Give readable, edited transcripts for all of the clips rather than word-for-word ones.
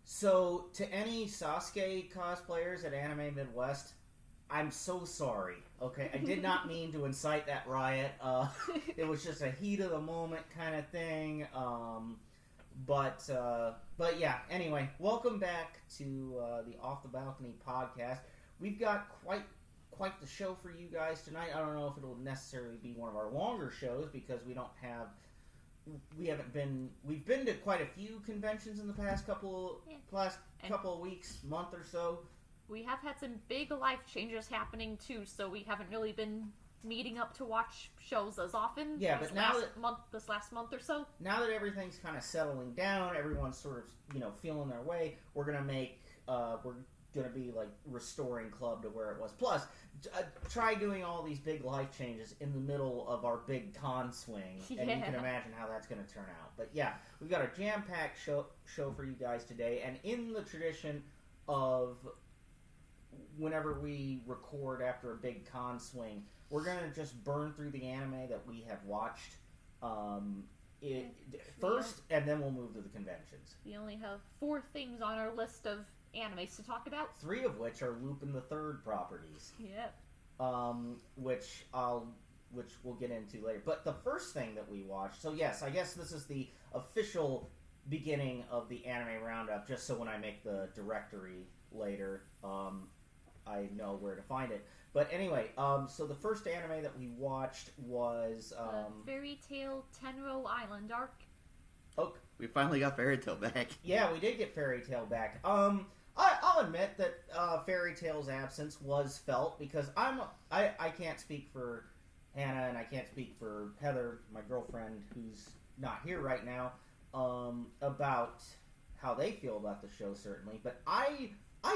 So, to any Sasuke cosplayers at Anime Midwest, I'm so sorry. Okay, I did not mean to incite that riot. It was just a heat of the moment kind of thing. But yeah. Anyway, welcome back to the Off the Balcony podcast. We've got quite the show for you guys tonight. I don't know if it'll necessarily be one of our longer shows because we've been to quite a few conventions in the past couple of weeks, month or so. We have had some big life changes happening too, so we haven't really been meeting up to watch shows as often. Yeah, but this last month or so. Now that everything's kind of settling down, everyone's sort of feeling their way. We're gonna be like restoring Club to where it was. Plus, try doing all these big life changes in the middle of our big con swing, and you can imagine how that's going to turn out. But yeah, we've got a jam-packed show for you guys today, and in the tradition of whenever we record after a big con swing, we're going to just burn through the anime that we have watched first, and then we'll move to the conventions. We only have 4 things on our list of animes to talk about. 3 of which are Lupin the Third properties. Yeah. Which we'll get into later. But the first thing that we watched, so yes, I guess this is the official beginning of the anime roundup, just so when I make the directory later, I know where to find it. But anyway, so the first anime that we watched was Fairy Tail Tenrou Island arc. Oh, we finally got Fairy Tail back. Yeah, we did get Fairy Tail back. I'll admit that Fairy Tail's absence was felt because I can't speak for Hannah and I can't speak for Heather, my girlfriend, who's not here right now, about how they feel about the show, certainly. But I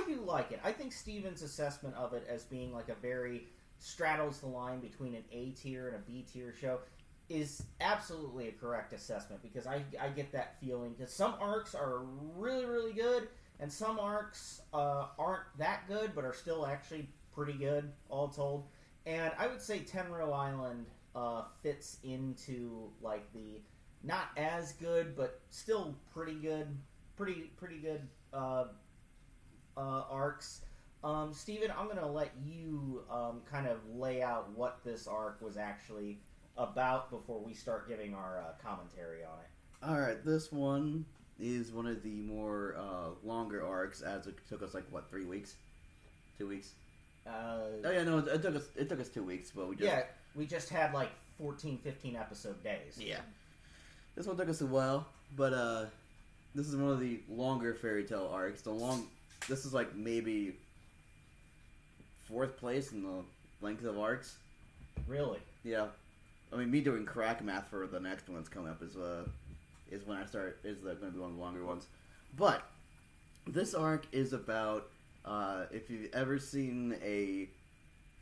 do like it. I think Steven's assessment of it as being like a very straddles the line between an A tier and a B tier show is absolutely a correct assessment because I get that feeling because some arcs are really, really good and some arcs aren't that good but are still actually pretty good, all told. And I would say Tenrou Island fits into like the not as good but still pretty good arcs. Steven, I'm going to let you kind of lay out what this arc was actually about before we start giving our commentary on it. Alright, this one is one of the more longer arcs, as it took us 3 weeks? 2 weeks? It took us 2 weeks, but we just had 14-15 episode days. Yeah. This one took us a while, but this is one of the longer Fairy Tail arcs. This is maybe 4th place in the length of arcs. Really? Yeah. I mean, me doing crack math for the next one that's coming up is when I start, is going to be one of the longer ones. But this arc is about, if you've ever seen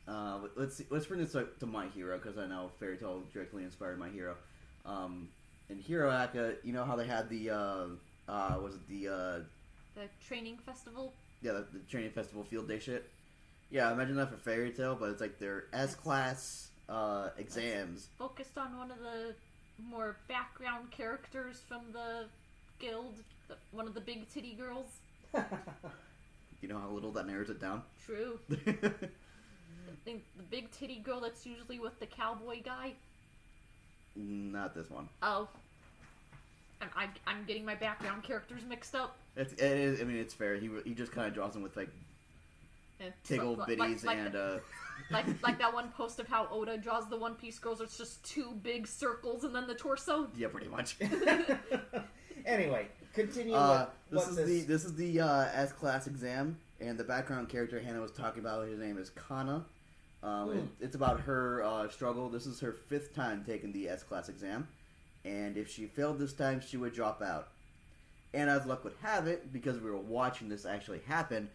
let's bring this to My Hero, because I know Fairy Tail directly inspired My Hero. In Hero Aka, you know how they had the training festival? Yeah, the training festival field day shit. Yeah, imagine that for Fairy Tail, but it's their S-class exams. Focused on one of the more background characters from the guild, one of the big titty girls. You know how little that narrows it down? True. I think the big titty girl that's usually with the cowboy guy. Not this one. Oh. I'm getting my background characters mixed up. It is, I mean, it's fair. He just kind of draws them with tiggle bitties and like that one post of how Oda draws the One Piece girls. It's just 2 big circles and then the torso. Yeah, pretty much. Anyway, continue. This is the S-class exam, and the background character Hannah was talking about, his name is Kana. It's about her struggle. This is her 5th time taking the S-class exam, and if she failed this time, she would drop out. And as luck would have it, because we were watching this actually happen,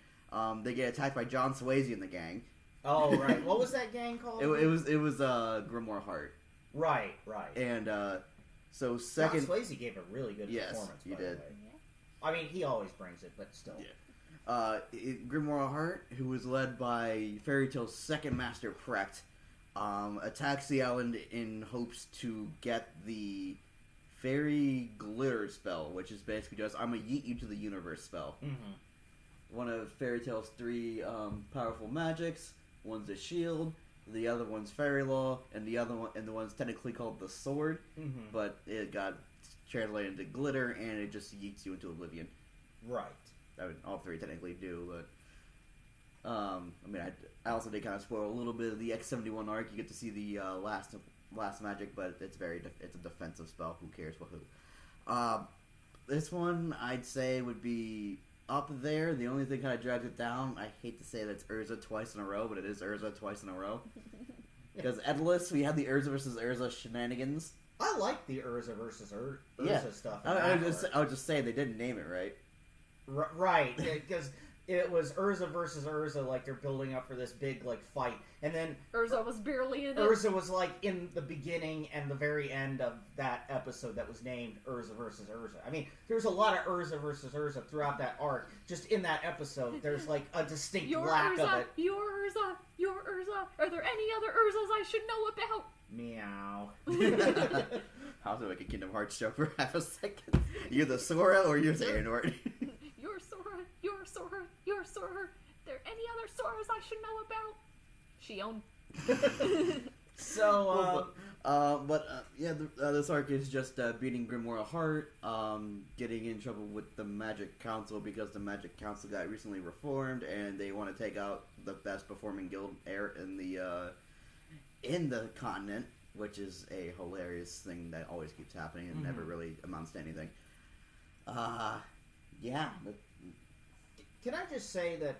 they get attacked by John Swayze and the gang. Oh, right. What was that gang called? It was Grimoire Heart. Right. And so second... John Swayze gave a really good performance, he did. The way. I mean, he always brings it, but still. Yeah. Grimoire Heart, who was led by Fairy Tail's second master, Prect, attacks the island in hopes to get the fairy glitter spell, which is basically just I'm gonna yeet you to the universe spell. Mm-hmm. One of Fairy Tail's 3 powerful magics. One's a shield, the other one's fairy law, and the one's technically called the sword, but it got translated into glitter, and it just yeets you into oblivion. Right. I mean, all 3 technically do, but I mean, I also did kind of spoil a little bit of the X71 arc. You get to see the last magic, but it's a defensive spell. Who cares for who? This one I'd say would be up there. The only thing kind of drags it down, I hate to say that it's Urza twice in a row, but it is Urza twice in a row. Because Endless, we had the Urza versus Urza shenanigans. I like the Urza versus Urza stuff. I would just say they didn't name it right. Right, because it was Urza versus Urza, like they're building up for this big like fight, and then Urza was barely in it. Urza was like in the beginning and the very end of that episode that was named Urza versus Urza. I mean, there's a lot of Urza versus Urza throughout that arc. Just in that episode, there's like a distinct lack of it. Your Urza, your Urza. Are there any other Urzas I should know about? Meow. How's it like a Kingdom Hearts show for half a second? You're the Sora or you're the Xehanort? Your Sora, your Sora, your Sora. There any other Soras I should know about? Shion. So, this arc is just beating Grimoire Heart, getting in trouble with the Magic Council because the Magic Council got recently reformed and they want to take out the best performing guild in the continent, which is a hilarious thing that always keeps happening and never really amounts to anything. Yeah. Can I just say that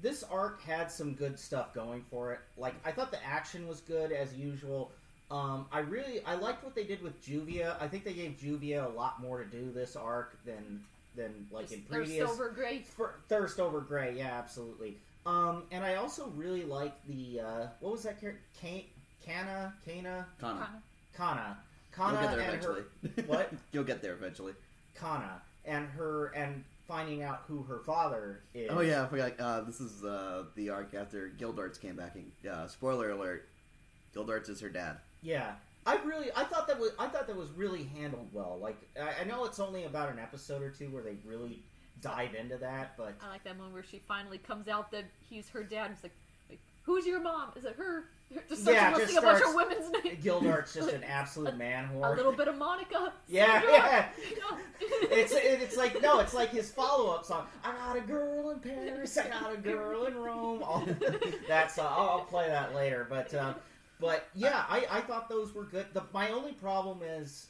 this arc had some good stuff going for it. Like, I thought the action was good as usual. I liked what they did with Juvia. I think they gave Juvia a lot more to do this arc than like in previous. Thirst over Grey. Thirst over Grey, yeah, absolutely. And I also really like the what was that character? Kana. You'll get there eventually. What? You'll get there eventually. Kana and finding out who her father is. Oh yeah, I forgot. This is the arc after Gildarts came back. Spoiler alert: Gildarts is her dad. Yeah, I thought that was really handled well. Like, I know it's only about an episode or two where they really dive into that, but I like that moment where she finally comes out that he's her dad. It's like, who's your mom? Is it her? Just starts listing a bunch of women's names. Gildart's just an absolute man whore. A little bit of Monica. Yeah. It's like, no, it's like his follow-up song. I got a girl in Paris. I got a girl in Rome. That's I'll play that later. But yeah, I thought those were good. My only problem is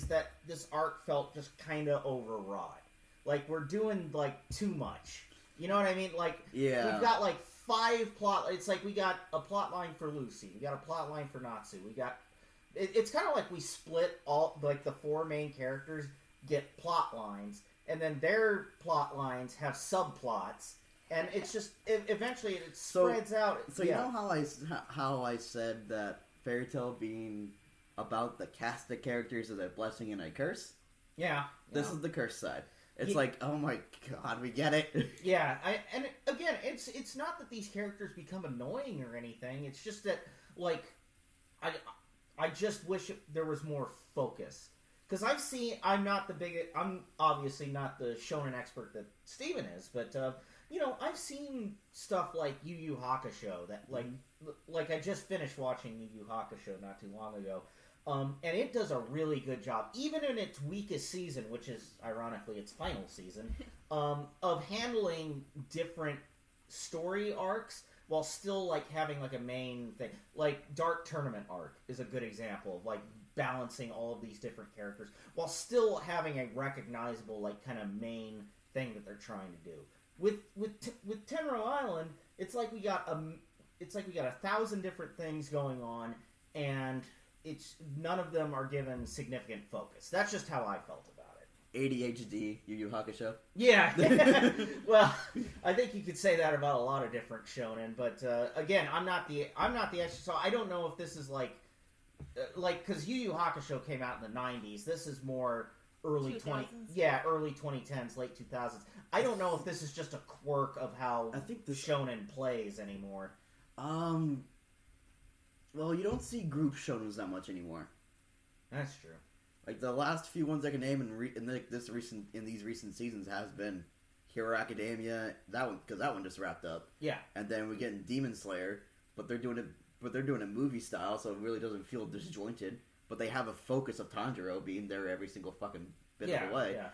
that this arc felt just kind of overwrought. Like, we're doing like too much. You know what I mean? Like, yeah, we've got like 5 plot. It's like we got a plot line for Lucy. We got a plot line for Natsu. We got. It's kind of like we split all like the 4 main characters get plot lines, and then their plot lines have subplots, and it's just eventually it spreads out. So yeah. You know how I said that Fairy Tail being about the cast of characters is a blessing and a curse? Yeah. This is the curse side. It's like, oh my god, we get it. Yeah, again, it's not that these characters become annoying or anything. It's just that, like, I just wish there was more focus. Because I'm obviously not the shonen expert that Steven is, but, I've seen stuff like Yu Yu Hakusho that, like I just finished watching Yu Yu Hakusho not too long ago. And it does a really good job, even in its weakest season, which is, ironically, its final season, of handling different story arcs while still, like, having, like, a main thing. Like, Dark Tournament arc is a good example of, like, balancing all of these different characters while still having a recognizable, like, kind of main thing that they're trying to do. With Tenrou Island, it's like we got 1,000 different things going on, and none of them are given significant focus. That's just how I felt about it. ADHD, Yu Yu Hakusho. Yeah. Well, I think you could say that about a lot of different shonen, but again, I'm not the expert, so I don't know if this is like because Yu Yu Hakusho came out in the 90s. This is more early 2010s, late 2000s. I don't know if this is just a quirk of how I think shonen plays anymore. Well, you don't see group shonens that much anymore. That's true. Like the last few ones I can name in these recent seasons has been Hero Academia. That one because that one just wrapped up. Yeah. And then we're getting Demon Slayer, but they're doing it movie style, so it really doesn't feel disjointed. But they have a focus of Tanjiro being there every single fucking bit of the way. Yeah.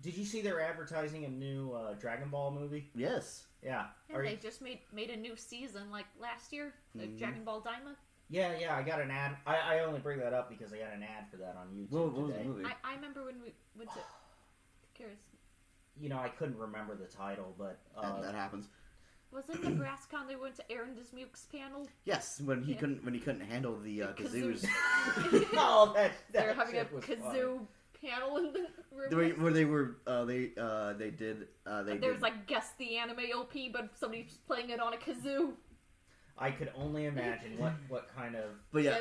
Did you see they're advertising a new Dragon Ball movie? Yes. Yeah. And they just made a new season like last year, like Dragon Ball Daima. Yeah, I got an ad. I only bring that up because I got an ad for that on YouTube What was today. the movie? I remember when we went to... Curious. I couldn't remember the title, but... that happens. Was it Nebraska they went to Aaron Dismuke's panel? Yes, when he couldn't handle the kazoos. Oh, that they were having a was kazoo funny. panel in the room. Where they were, they did. There's like guess the anime OP, but somebody's playing it on a kazoo. I could only imagine what kind of... But yeah,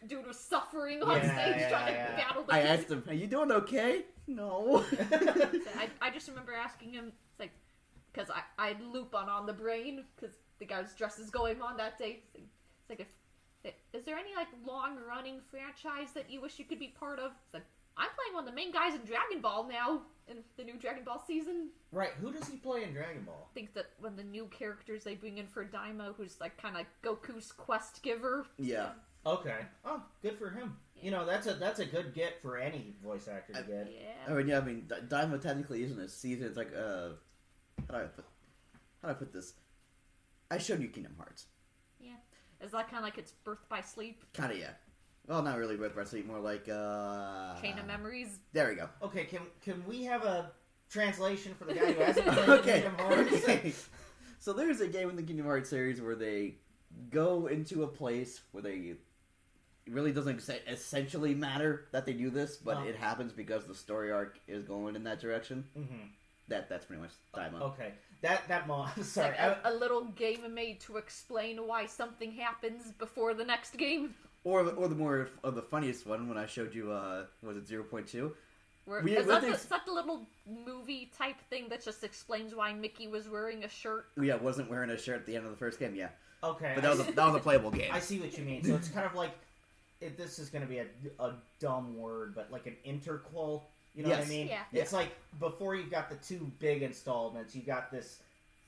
dude was suffering on stage trying to battle the I kazoo. asked him, "Are you doing okay?" No. I just remember asking him, it's like, because I had Lupin on the brain, because the guy was dressed as Goemon that day. It's like, is there any like long-running franchise that you wish you could be part of? It's like, I'm playing one of the main guys in Dragon Ball now, in the new Dragon Ball season. Right, who does he play in Dragon Ball? I think that one of the new characters they bring in for Daima, who's like kind of like Goku's quest giver. Yeah. Okay. Oh, good for him. Yeah. That's a good get for any voice actor to get. Yeah. I mean, Daima technically isn't a season. It's like how do I put this? I showed you Kingdom Hearts. Yeah. Is that kind of like its birth by sleep? Kind of, yeah. Well, not really birth by sleep. More like Chain of Memories. There we go. Okay, can we have a translation for the guy who hasn't played Okay. Kingdom Hearts? Okay. So there's a game in the Kingdom Hearts series where they go into a place where it really doesn't essentially matter that they do this, but it happens because the story arc is going in that direction. Mm-hmm. That's pretty much Daima. Okay. That moment. Sorry. Like a little game made to explain why something happens before the next game. Or the funniest one when I showed you was it 0.2? Is that the little movie type thing that just explains why Mickey was wearing a shirt? Yeah, wasn't wearing a shirt at the end of the first game. Yeah. Okay. But that was a playable game. I see what you mean. So it's kind of like this is going to be a dumb word, but like an interquel. You know what I mean? Yeah. It's like before you've got the two big installments, you got this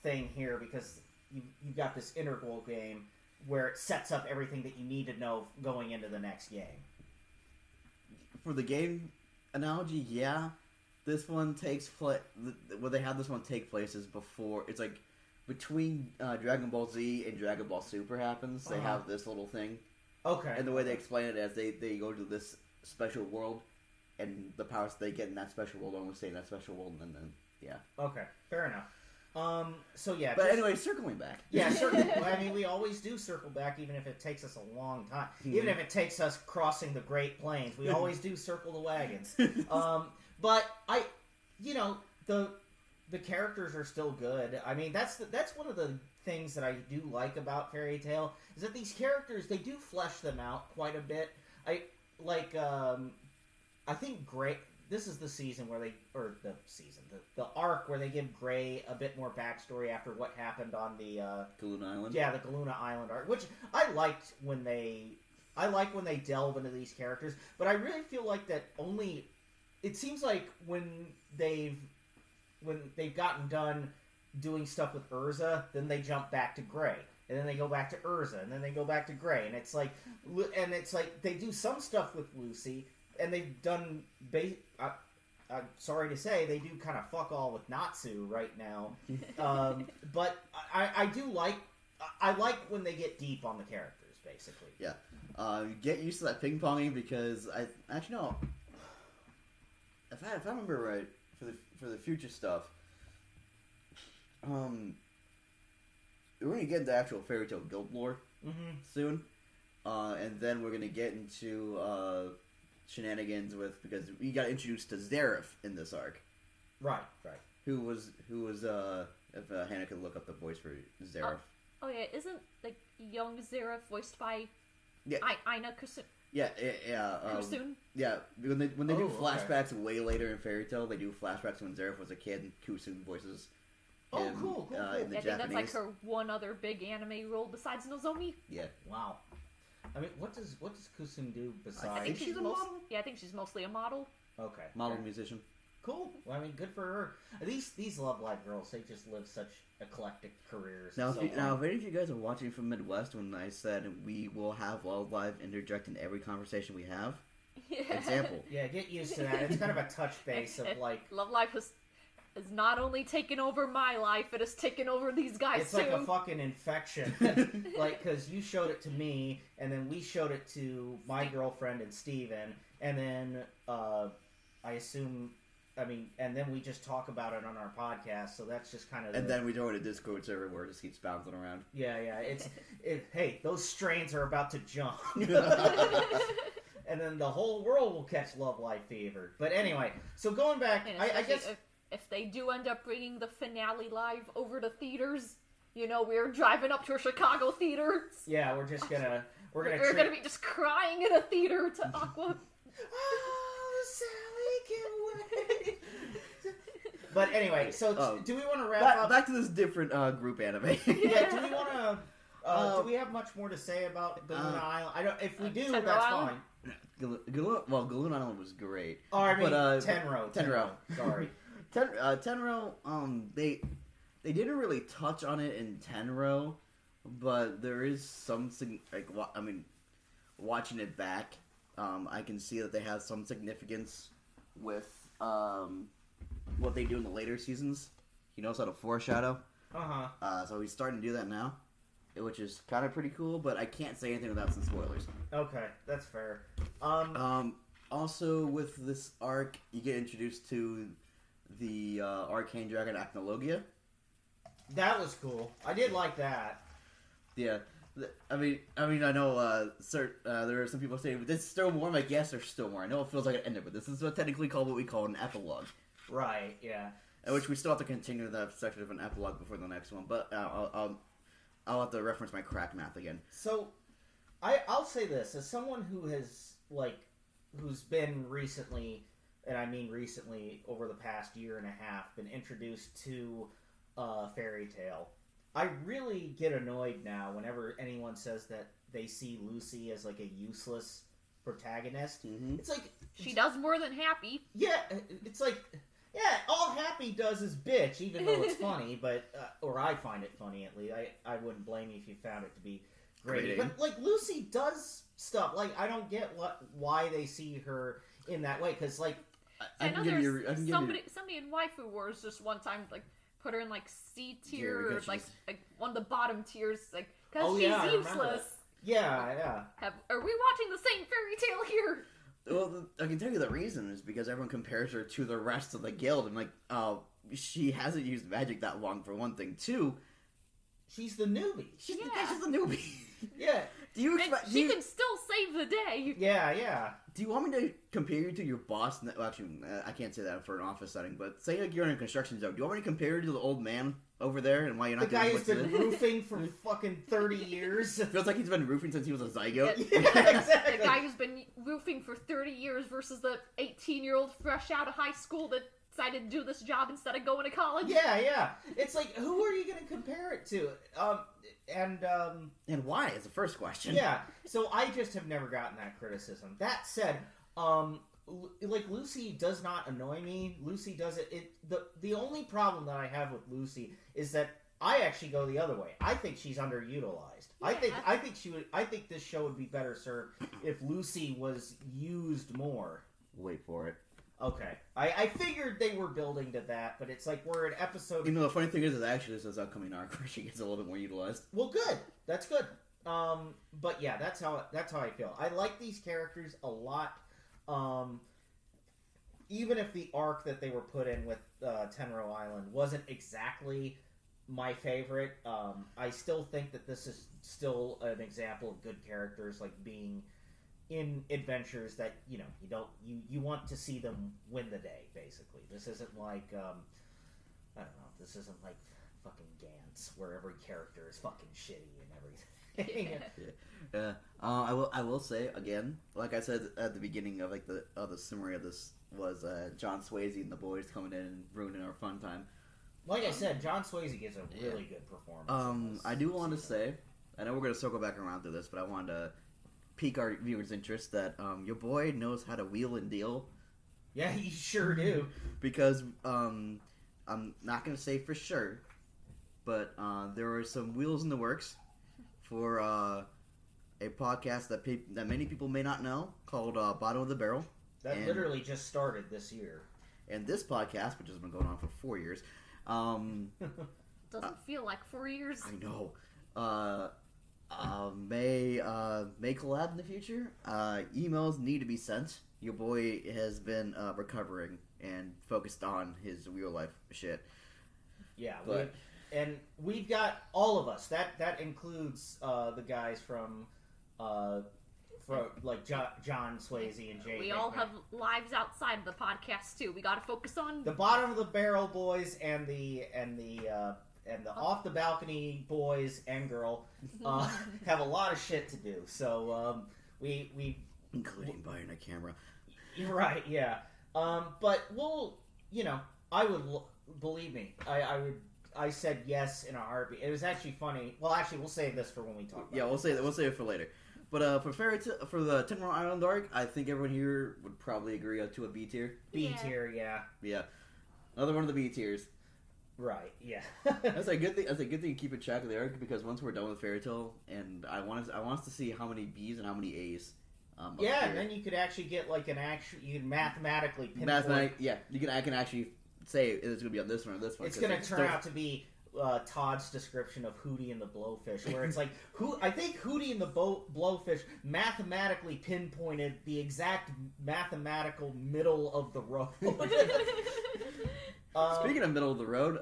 thing here because you've got this interquel game where it sets up everything that you need to know going into the next game. For the game analogy, yeah. This one takes place... What they have this one take place is before... It's like between Dragon Ball Z and Dragon Ball Super happens. They have this little thing. Okay. And the way they explain it is they go to this special world, and the powers they get in that special world only stay in that special world, and then, yeah. Okay, fair enough. So yeah. But anyway, circling back. Yeah, I mean, we always do circle back, even if it takes us a long time. Even if it takes us crossing the Great Plains, we always do circle the wagons. But the characters are still good. I mean, that's one of the things that I do like about Fairy Tail is that these characters, they do flesh them out quite a bit. I think this is the season where the arc where they give Gray a bit more backstory after what happened on the Galuna Island. Yeah, the Galuna Island arc, which I liked when they delve into these characters, but I really feel like that only it seems like when they've gotten done doing stuff with Urza, then they jump back to Gray. And then they go back to Urza, and then they go back to Gray, and it's like they do some stuff with Lucy, and they've done. I'm sorry to say, they do kind of fuck all with Natsu right now. But I do like. I like when they get deep on the characters, basically. Yeah. Get used to that ping ponging because I actually no. If I remember right, for the future stuff, we're gonna get into actual Fairy Tail guild lore soon, and then we're gonna get into shenanigans because we got introduced to Zareth in this arc. Right. Who was if Hannah could look up the voice for Zareth. Oh yeah, isn't like young Zareth voiced by Aina Kusun? Yeah. Kusun? Yeah, when they do flashbacks okay. way later in Fairy Tail, they do flashbacks when Zareth was a kid, and Kusun voices him. Cool. In the I think Japanese. that's like her one other big anime role besides Nozomi. Yeah. Wow. I mean, what does Kusum do besides? I think she's a model. Yeah, I think she's mostly a model. Okay. Model musician. Cool. Well, I mean, good for her. These Love Live girls, they just live such eclectic careers. Now, so if any of you guys are watching from Midwest, when I said we will have Love Live interject in every conversation we have, example. Yeah, get used to that. It's kind of a touch base of like Love Live has not only taken over my life, it has taken over these guys it's too. like a fucking infection. Like, because you showed it to me, and then we showed it to my girlfriend and Steven, and then I assume. I mean, and then we just talk about it on our podcast, so that's just kind of... And then we throw it in a Discord server where it just keeps bouncing around. Yeah, hey, those strains are about to jump. And then the whole world will catch Love Live fever. But anyway, so going back, I guess... If they do end up bringing the finale live over to theaters, you know, we're driving up to a Chicago theater. Yeah, we're just gonna... We're gonna be just crying in a theater to Aqua. Oh, Sally can wait. But anyway, so do we want to wrap up? Back to this different group anime. Yeah, do we want to? Do we have much more to say about Galuna Island? I don't. If we do, Tenrou that's Island? fine. Galuna Island was great. Oh, I mean, but, Tenrou. Sorry. Tenrou. They didn't really touch on it in Tenrou, but there is something like I mean, watching it back, I can see that they have some significance with what they do in the later seasons. He knows how to foreshadow. So he's starting to do that now, which is kind of pretty cool. But I can't say anything without some spoilers. Okay, that's fair. Also, with this arc, you get introduced to the arcane dragon Acnologia. That was cool. I did like that. Yeah. I mean, I know. There are some people saying, "But there's still more." I'm like, yes, there's still more. I know it feels like an ending, but this is what technically called what we call an epilogue. Right. Yeah. Which we still have to continue that section of an epilogue before the next one. But I'll have to reference my crack math again. So, I'll say this as someone who has who's been recently, and I mean recently over the past year and a half, been introduced to Fairy Tail. I really get annoyed now whenever anyone says that they see Lucy as like a useless protagonist. Mm-hmm. It's like she does more than Happy. Yeah, it's like all Happy does is bitch, even though it's funny. But or I find it funny at least. I wouldn't blame you if you found it to be great. But like Lucy does stuff. Like I don't get why they see her in that way because like I know there's somebody in Waifu Wars just one time like. Put her in like C tier or like one of the bottom tiers, like because she's useless. Yeah. Are we watching the same fairy tale here? Well, I can tell you the reason is because everyone compares her to the rest of the guild, and like, she hasn't used magic that long for one thing. Two, she's the newbie. She's the newbie. Yeah. Do you expect she can still save the day? Yeah. Do you want me to compare you to your boss? Well, actually, I can't say that for an office setting, but say like you're in a construction zone. Do you want me to compare you to the old man over there and why you're not the guy who's been roofing for fucking 30 years? It feels like he's been roofing since he was a zygote. Yeah, exactly. The guy who's been roofing for 30 years versus the 18-year-old fresh out of high school that decided to do this job instead of going to college. Yeah. It's like, who are you going to compare it to? And why is the first question. Yeah, so I just have never gotten that criticism. That said, like Lucy does not annoy me. Lucy does it. The only problem that I have with Lucy is that I actually go the other way. I think she's underutilized. Yeah. I think this show would be better served if Lucy was used more. Wait for it. Okay. I figured they were building to that, but it's like we're at episode... You know, the funny thing is actually this upcoming arc where she gets a little bit more utilized. Well, good. That's good. But yeah, that's how I feel. I like these characters a lot. Even if the arc that they were put in with Tenrou Island wasn't exactly my favorite, I still think that this is still an example of good characters, like being... in adventures that you want to see them win the day. Basically, this isn't like I don't know. This isn't like fucking Gantz, where every character is fucking shitty and everything. Yeah. I will say again, like I said at the beginning of like the summary of this was John Swayze and the boys coming in and ruining our fun time. Like I said, John Swayze gives a really good performance. I do want to say, I know we're gonna circle back around to this, but I wanted to pique our viewers' interest that your boy knows how to wheel and deal. Yeah, you sure do. Because I'm not going to say for sure, but there are some wheels in the works for a podcast that many people may not know called Bottom of the Barrel. That literally just started this year. And this podcast, which has been going on for 4 years, doesn't feel like 4 years. I know. May collab in the future. Emails need to be sent. Your boy has been recovering and focused on his real life shit. Yeah, but we've got all of us. That includes the guys from like John Swayze and Jay. We all have lives outside of the podcast too. We got to focus on the Bottom of the Barrel boys and the Off the Balcony boys and girl have a lot of shit to do. So we including buying a camera. You're right, yeah. But we'll, I would believe me. I said yes in a heartbeat. It was actually funny. Well, actually, we'll save this for when we talk about it. Yeah, we'll save it for later. But for for the Tenrou Island arc, I think everyone here would probably agree to a B tier. B tier, yeah. Yeah. Another one of the B tiers. Right, yeah. That's a good thing. That's a good thing to keep a track of the arc, because once we're done with Fairy Tail, and I want us to see how many B's and how many A's. Yeah, and then you could actually get like you can mathematically pinpoint. Yeah, I can actually say it's going to be on this one or this one. It's going to turn out to be Todd's description of Hootie and the Blowfish, where it's like I think Hootie and the Blowfish mathematically pinpointed the exact mathematical middle of the road. Speaking of middle of the road,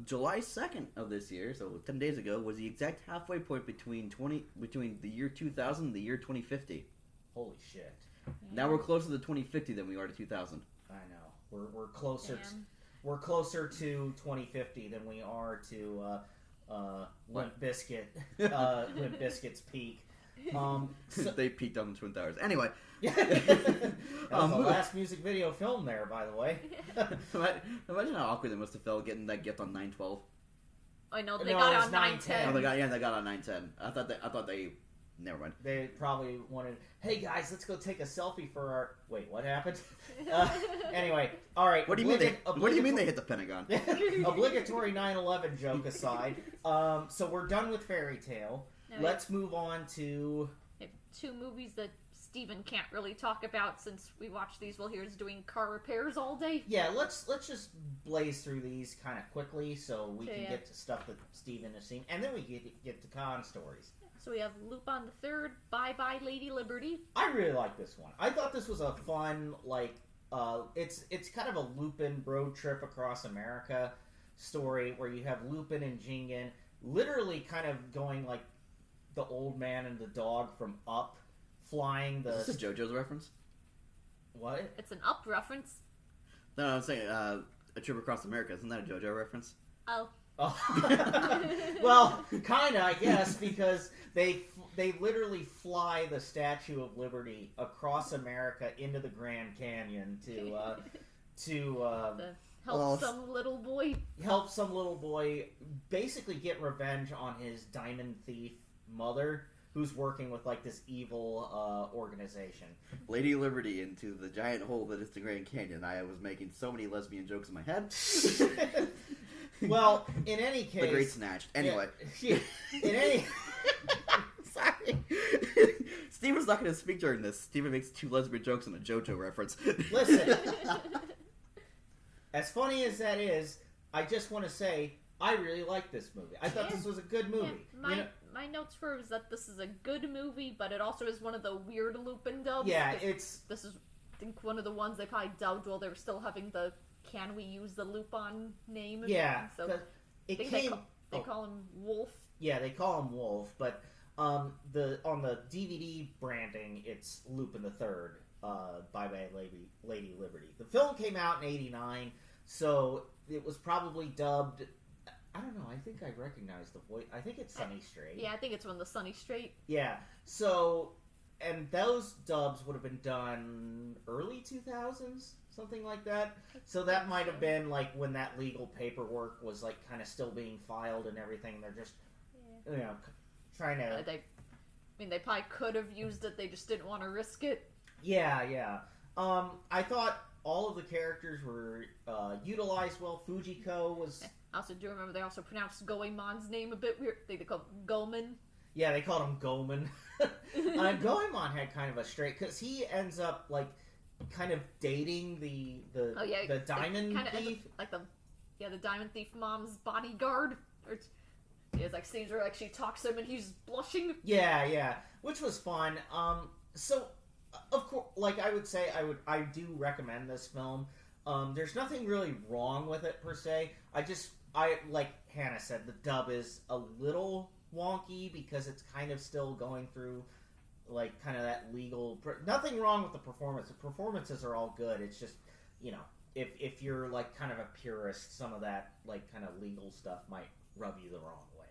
July 2nd of this year, so 10 days ago, was the exact halfway point between the year 2000 and the year 2050. Holy shit! Now we're closer to 2050 than we are to 2000. I know. We're closer. We're closer to 2050 than we are to Limp Bizkit. Limp Bizkit's peak. They peaked on the Twin Towers. Anyway. That was the last music video film there, by the way. Imagine how awkward they must have felt getting that gift on 9/12. I know they got it on 9/10. Oh, they got it on 9/10. I thought they. Never mind. They probably wanted. Hey guys, let's go take a selfie for our. Wait, what happened? Anyway, all right. What do you mean? What do you mean they hit the Pentagon? Obligatory 9/11 joke aside, so we're done with Fairy Tail. No, let's move on to 2 movies that Steven can't really talk about since we watch these while he was doing car repairs all day. Yeah, let's just blaze through these kind of quickly so we can get to stuff that Steven has seen, and then we get to con stories. So we have Lupin the Third, Bye Bye Lady Liberty. I really like this one. I thought this was a fun, it's kind of a Lupin road trip across America story where you have Lupin and Jingen literally kind of going like the old man and the dog from Up, flying the... Is this a JoJo's reference? What? It's an Up reference. No, I'm saying A Trip Across America. Isn't that a JoJo reference? Oh. Well, kinda, I guess, because they literally fly the Statue of Liberty across America into the Grand Canyon to help some little boy basically get revenge on his diamond thief mother, who's working with like this evil organization. Lady Liberty into the giant hole that is the Grand Canyon. I was making so many lesbian jokes in my head. Well, in any case... The Great Snatched. Anyway. Yeah, in any... Sorry. Steven's not going to speak during this. Steven makes 2 lesbian jokes and a JoJo reference. Listen. As funny as that is, I just want to say, I really like this movie. I thought this was a good movie. Yeah, my notes for it was that this is a good movie, but it also is one of the weird Lupin dubs. Yeah, This is, I think, one of the ones they probably dubbed while they were still having the "Can we use the Lupin name?" Yeah, so they call him Wolf. Yeah, they call him Wolf, but on the DVD branding, it's Lupin the Third. Bye Bye Lady Liberty. The film came out in '89, so it was probably dubbed. I don't know. I think I recognize the voice. I think it's Sunny Straight. Yeah, I think it's one of the Sunny Straight. Yeah. So, and those dubs would have been done early 2000s, something like that. So that might have been like when that legal paperwork was like kind of still being filed and everything. They're just, trying to. mean, they probably could have used it, they just didn't want to risk it. Yeah. I thought all of the characters were utilized well. Fujiko was... I also do remember they also pronounced Goemon's name a bit weird. They called Goemon. Yeah, they called him Goemon. Goemon had kind of a straight... Because he ends up, like, kind of dating the diamond thief. The diamond thief mom's bodyguard. It's like scenes where like she talks to him and he's blushing. Yeah, which was fun. So of course, like I would say, I do recommend this film. There's nothing really wrong with it per se. I like Hannah said, the dub is a little wonky because it's kind of still going through like kind of that legal. Nothing wrong with the performance. The performances are all good. It's just, you know, if you're like kind of a purist, some of that like kind of legal stuff might rub you the wrong way.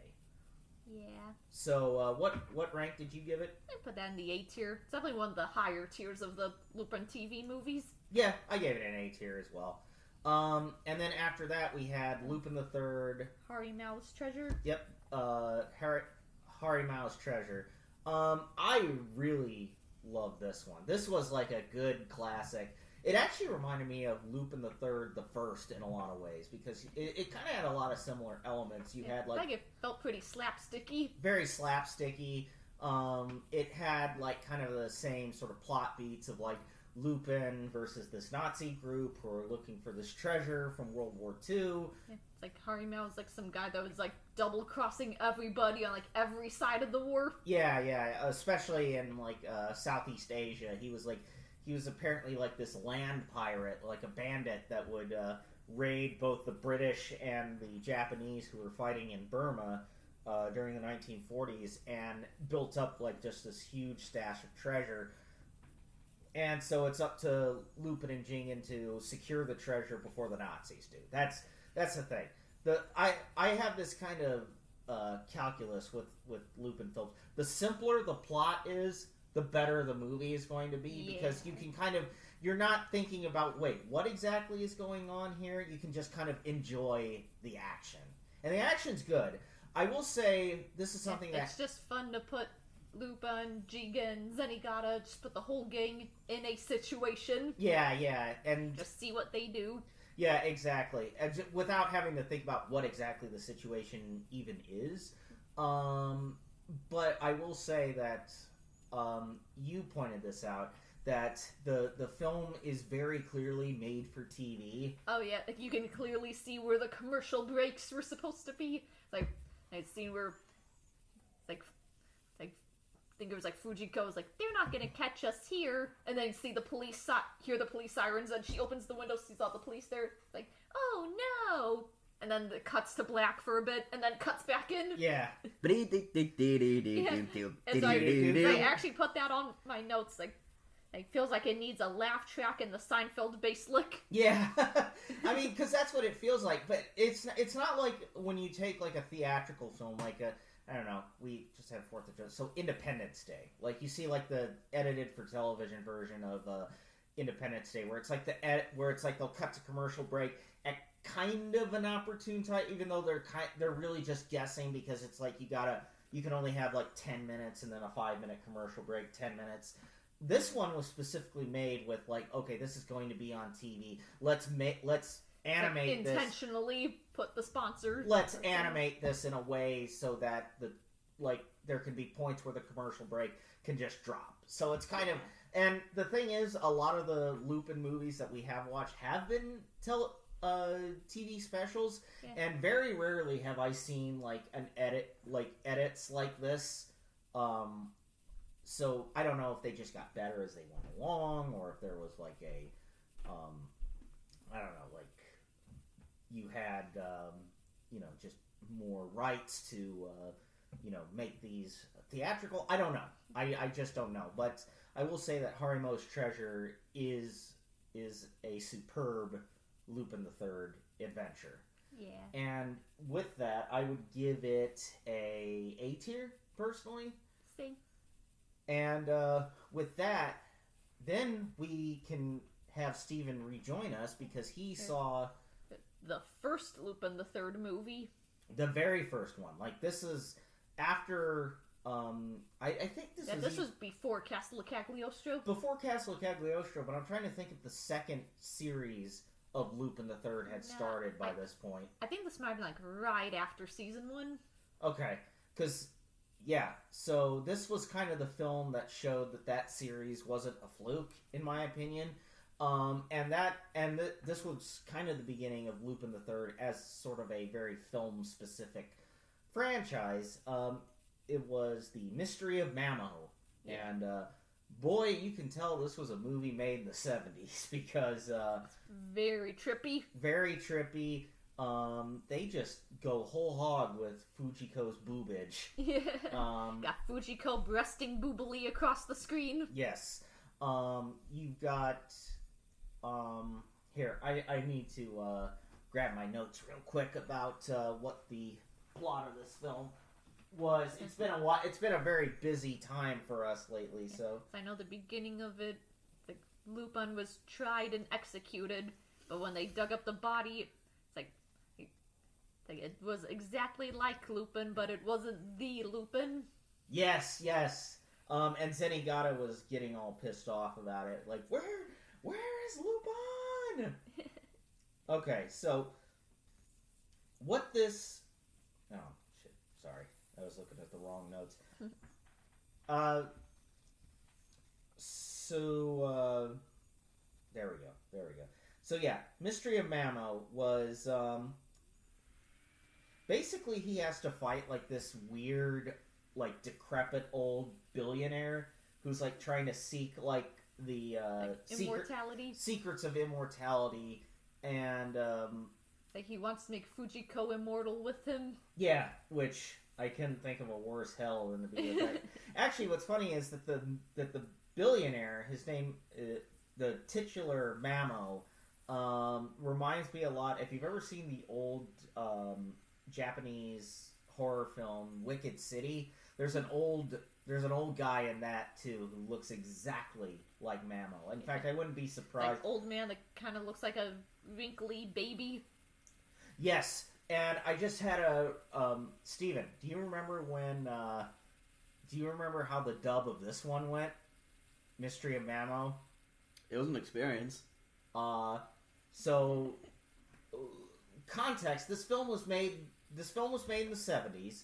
Yeah. So what rank did you give it? I put that in the A tier. It's definitely one of the higher tiers of the Lupin TV movies. Yeah, I gave it an A tier as well. And then after that we had Lupin the Third. Harimao's Treasure. Yep. Harimao's Treasure. I really love this one. This was like a good classic. It actually reminded me of Lupin the Third, the first, in a lot of ways because it kind of had a lot of similar elements. You had like it felt pretty slapsticky. Very slapsticky. It had like kind of the same sort of plot beats of like Lupin versus this Nazi group who are looking for this treasure from World War II. Yeah, it's like Harimao was like some guy that was like double crossing everybody on like every side of the war. Yeah, especially in like Southeast Asia. He was apparently like this land pirate, like a bandit that would raid both the British and the Japanese who were fighting in Burma during the 1940s and built up like just this huge stash of treasure. And so it's up to Lupin and Jingen to secure the treasure before the Nazis do. That's the thing. I have this kind of calculus with Lupin films. The simpler the plot is, the better the movie is going to be because you can kind of, you're not thinking about, wait, what exactly is going on here? You can just kind of enjoy the action. And the action's good. I will say, this is something it's just fun to put Lupin, Jigen, Zenigata, just put the whole gang in a situation. Yeah, and just see what they do. Yeah, exactly. Without having to think about what exactly the situation even is. But I will say that you pointed this out, that the film is very clearly made for TV. Oh yeah, like you can clearly see where the commercial breaks were supposed to be. Like I'd seen where, like I think it was like Fujiko was like, they're not gonna catch us here, and then see the police hear the police sirens, and she opens the window, sees all the police there, like, oh no. And then it cuts to black for a bit, and then cuts back in. Yeah. And so I actually put that on my notes. Like, it feels like it needs a laugh track in the Seinfeld bass lick. Yeah. I mean, because that's what it feels like. But it's not like when you take like a theatrical film, like I don't know, we just had 4th of July, so Independence Day. Like you see like the edited for television version of Independence Day, where it's like they'll cut to commercial break at kind of an opportune time, even though they're really just guessing because it's like you can only have like 10 minutes and then a 5-minute commercial break, 10 minutes. This one was specifically made with like, okay, this is going to be on TV. Let's animate this. Intentionally put the sponsor. Let's animate this in a way so that there can be points where the commercial break can just drop. So it's kind of, and the thing is, a lot of the Lupin movies that we have watched have been TV specials, and very rarely have I seen like edits like this. So I don't know if they just got better as they went along, or if there was like a, I don't know, like you had, just more rights to, make these theatrical. I don't know. I just don't know. But I will say that Harimao's Treasure is a superb Lupin the Third adventure. Yeah. And with that, I would give it a tier, personally. Same. And with that, then we can have Steven rejoin us because he saw the first Lupin the Third movie. The very first one. Like, this is after I think this was before Castle Cagliostro. Before Castle Cagliostro, but I'm trying to think if the second series of Lupin the Third had started by this point. I think this might have been like right after season 1. Okay, because so this was kind of the film that showed that series wasn't a fluke, in my opinion. This was kind of the beginning of Lupin the Third as sort of a very film-specific franchise. It was the Mystery of Mamo, and boy, you can tell this was a movie made in the 70s because very trippy. Very trippy. They just go whole hog with Fujiko's boobage. Yeah. Got Fujiko breasting boobily across the screen. Yes. You've got here. I need to grab my notes real quick about what the plot of this film was. It's been a while. It's been a very busy time for us lately. So I know the beginning of it, like Lupin was tried and executed, but when they dug up the body, it was exactly like Lupin, but it wasn't the Lupin. Yes. And Zenigata was getting all pissed off about it. Like, where is Lupin? Okay, so what this? Oh shit! Sorry, I was looking at the wrong notes. There we go. So yeah, Mystery of Mamo was basically he has to fight like this weird, like decrepit old billionaire who's like trying to seek like the immortality, secrets of immortality, and like he wants to make Fujiko immortal with him. Yeah, which I couldn't think of a worse hell than to be with that. Actually, what's funny is that the billionaire, his name, the titular Mamo, reminds me a lot. If you've ever seen the old Japanese horror film Wicked City, there's an old guy in that too who looks exactly like Mamo. In fact, I wouldn't be surprised. Like old man that kind of looks like a wrinkly baby. Yes, and I just had a Steven, do you remember how the dub of this one went? Mystery of Mamo? It was an experience. So context, this film was made in the 70s.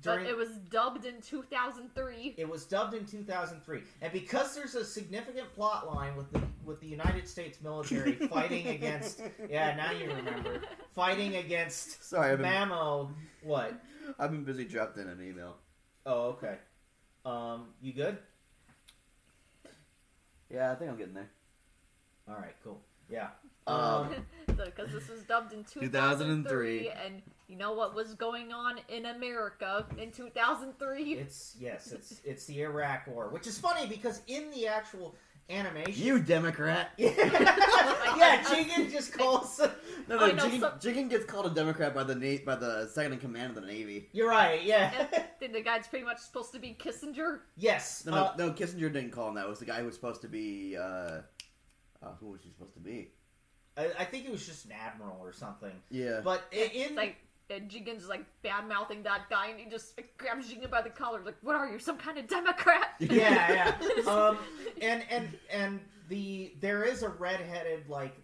But it was dubbed in 2003. It was dubbed in 2003, and because there's a significant plot line with the United States military fighting against, now you remember, fighting against Mamo. What? I've been busy dropped in an email. Oh, okay. You good? Yeah, I think I'm getting there. All right, cool. Yeah. Because this was dubbed in 2003, and you know what was going on in America in 2003? It's the Iraq War, which is funny because in the actual animation, you Democrat. Yeah, Jigen just calls. No, Jigen gets called a Democrat by the second in command of the Navy. You're right. Yeah. And the guy's pretty much supposed to be Kissinger. Yes. No, Kissinger didn't call him that. It was the guy who was supposed to be. Who was he supposed to be? I think it was just an admiral or something. Yeah. But in Jigen's like bad mouthing that guy, and he just grabs Jigen by the collar, like, "What are you, some kind of Democrat?" Yeah. And there is a redheaded like